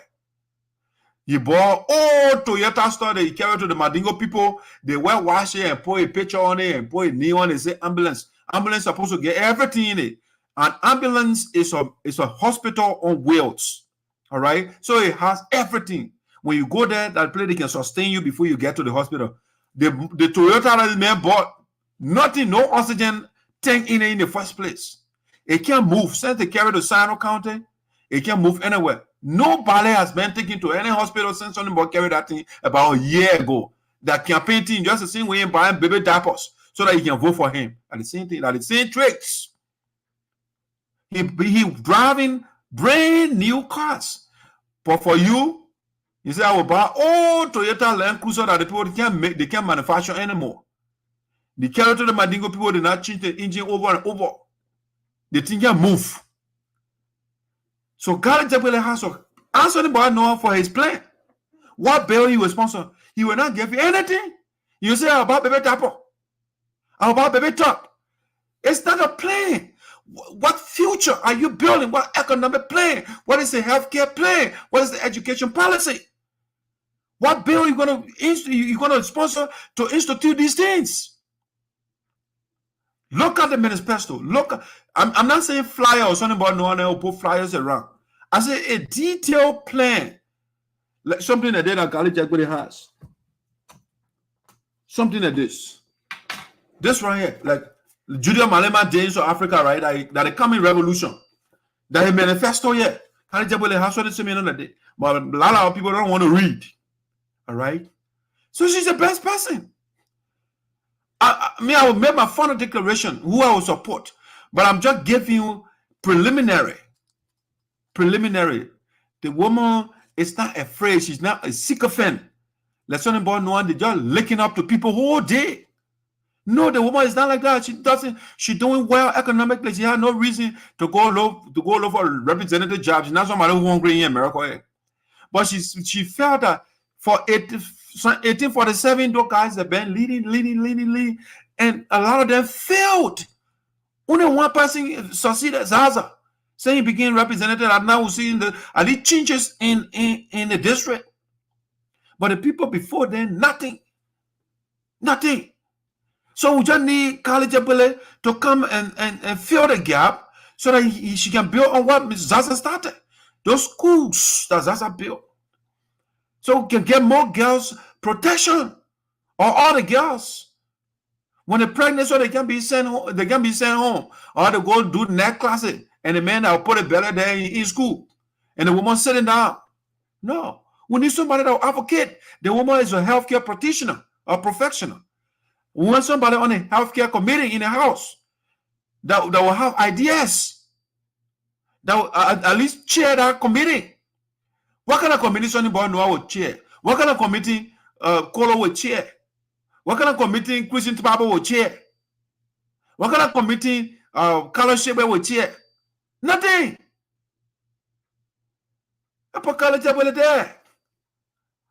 He bought old Toyota store that he carried to the Mandingo people. They wear wash it and put a picture on it and put a name on it and say ambulance. Ambulance is supposed to get everything in it. An ambulance is a hospital on wheels. All right? So it has everything. When you go there, that place they can sustain you before you get to the hospital. The Toyota that the man bought, nothing, no oxygen tank in it in the first place. It can't move. Since they carry to Sinoe County, it can't move anywhere. No ballet has been taken to any hospital since somebody carried that thing about a year ago. That campaign team, just the same way in buying baby diapers so that you can vote for him. And the same thing, that the same tricks. He driving brand new cars. But for you, he said, I will buy old Toyota Land Cruiser that the people they can't manufacture anymore. The carry to the Mandingo people, they not change the engine over and over. The thing can move. So God has to answer the boy Noah for his plan. What bill he will sponsor? He will not give you anything. You say about baby diaper, about baby top. It's not a plan. What future are you building? What economic plan? What is the healthcare plan? What is the education policy? What bill are you going to sponsor to institute these things? Look at the manifesto. I'm not saying flyer or something about no one will put flyers around. I say a detailed plan. Like something that college everybody has. Something like this. This right here, like Julia Malema Days of Africa, right? That a coming revolution. That a manifesto here. College everybody has what it's another day. But a lot of people don't want to read. All right. So she's the best person. I will make my final declaration who I will support, but I'm just giving you preliminary. The woman is not afraid. She's not a sycophant. Like something about no one, they're just licking up to people all day. No, the woman is not like that. She's doing well economically. She has no reason to go low for a representative job. She's not somebody who hungry in America. But she felt that for 1847, those guys have been leading, and a lot of them failed. Only one person succeeded, Zarzar. Saying he became representative, and now we're seeing the changes in the district. But the people before then, nothing. Nothing. So we just need College Ebele to come and fill the gap so that she can build on what Ms. Zarzar started. Those schools that Zarzar built. So we can get more girls protection, or all the girls. When they're pregnant, so they can be sent home, or they go do neck classes, and the man will put a belly there in school, and the woman sitting down. No, we need somebody that will advocate. The woman is a healthcare practitioner or professional. We want somebody on a healthcare committee in the house that will have ideas, that will at least chair that committee. What kind of committee somebody know will chair? What kind of committee Kolo will chair? What kind of committee Christian Tobacco will chair? What kind of committee Carlos Shebe will chair? Nothing. There.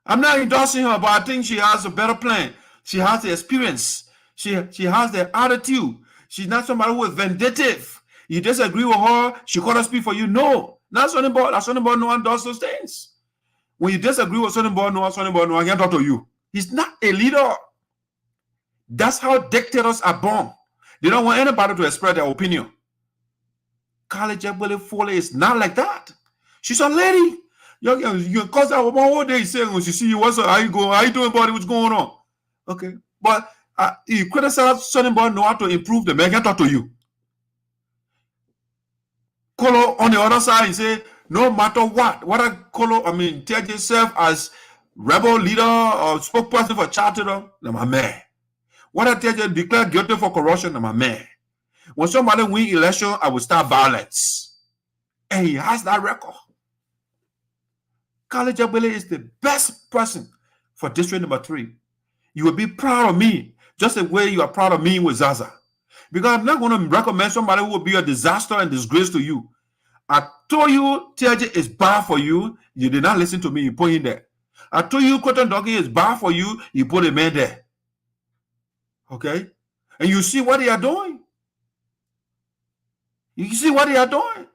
I'm not endorsing her, but I think she has a better plan. She has the experience. She has the attitude. She's not somebody who is vindictive. You disagree with her, she cannot speak for you. No. Not something about no one does those things. When you disagree with something about no one, I can't talk to you. He's not a leader. That's how dictators are born. They don't want anybody to express their opinion. College Ebele Foley is not like that. She's a lady. You cause that woman all day saying when she see you, how you going? How you doing, buddy? What's going on? Okay. But you criticize somebody know how to improve the man can't talk to you. Kolo on the other side, he say, no matter what take yourself as rebel leader or spokesperson for charter, I'm a man. What I tell you, declare guilty for corruption, I'm a man. When somebody win election, I will start violence. And he has that record. College Ebele is the best person for district number 3. You will be proud of me, just the way you are proud of me with Zarzar. Because I'm not going to recommend somebody who will be a disaster and disgrace to you. I told you TJ is bad for you. You did not listen to me. You put him there. I told you Crayon Duncan is bad for you. You put a man there. Okay? And you see what they are doing. You see what they are doing.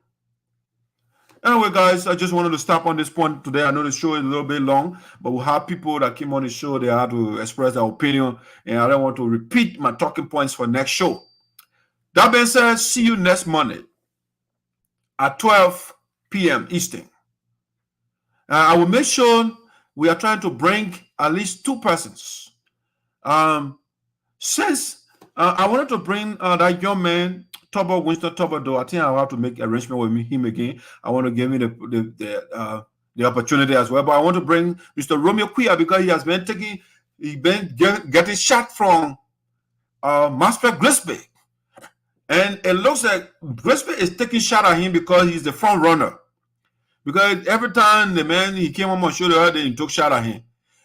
Anyway, guys, I just wanted to stop on this point today. I know the show is a little bit long, but we'll have people that came on the show. They had to express their opinion, and I don't want to repeat my talking points for next show. That being said, see you next Monday at 12 p.m. Eastern. I will make sure we are trying to bring at least 2 persons. Since I wanted to bring that young man, Winston Tuber, though I think I'll have to make arrangement with him again. I want to give him the opportunity as well. But I want to bring Mr. Romeo Quia because he has been getting shot from Maxwell Grigsby. And it looks like Grigsby is taking shot at him because he's the front runner. Because every time the man he came on my show the other day, he took shot at him.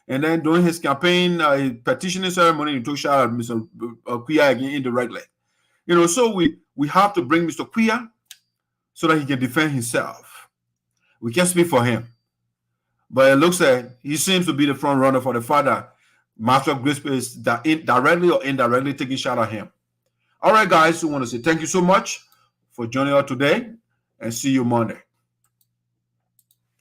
And then during his campaign, his petitioning ceremony, he took shot at Mr. Quia again indirectly. You know, so we have to bring Mr. Quia so that he can defend himself. We can't speak for him. But it looks like he seems to be the front runner for the father. Maxwell Grigsby is directly or indirectly taking shot at him. All right, guys, we want to say thank you so much for joining us today and see you Monday.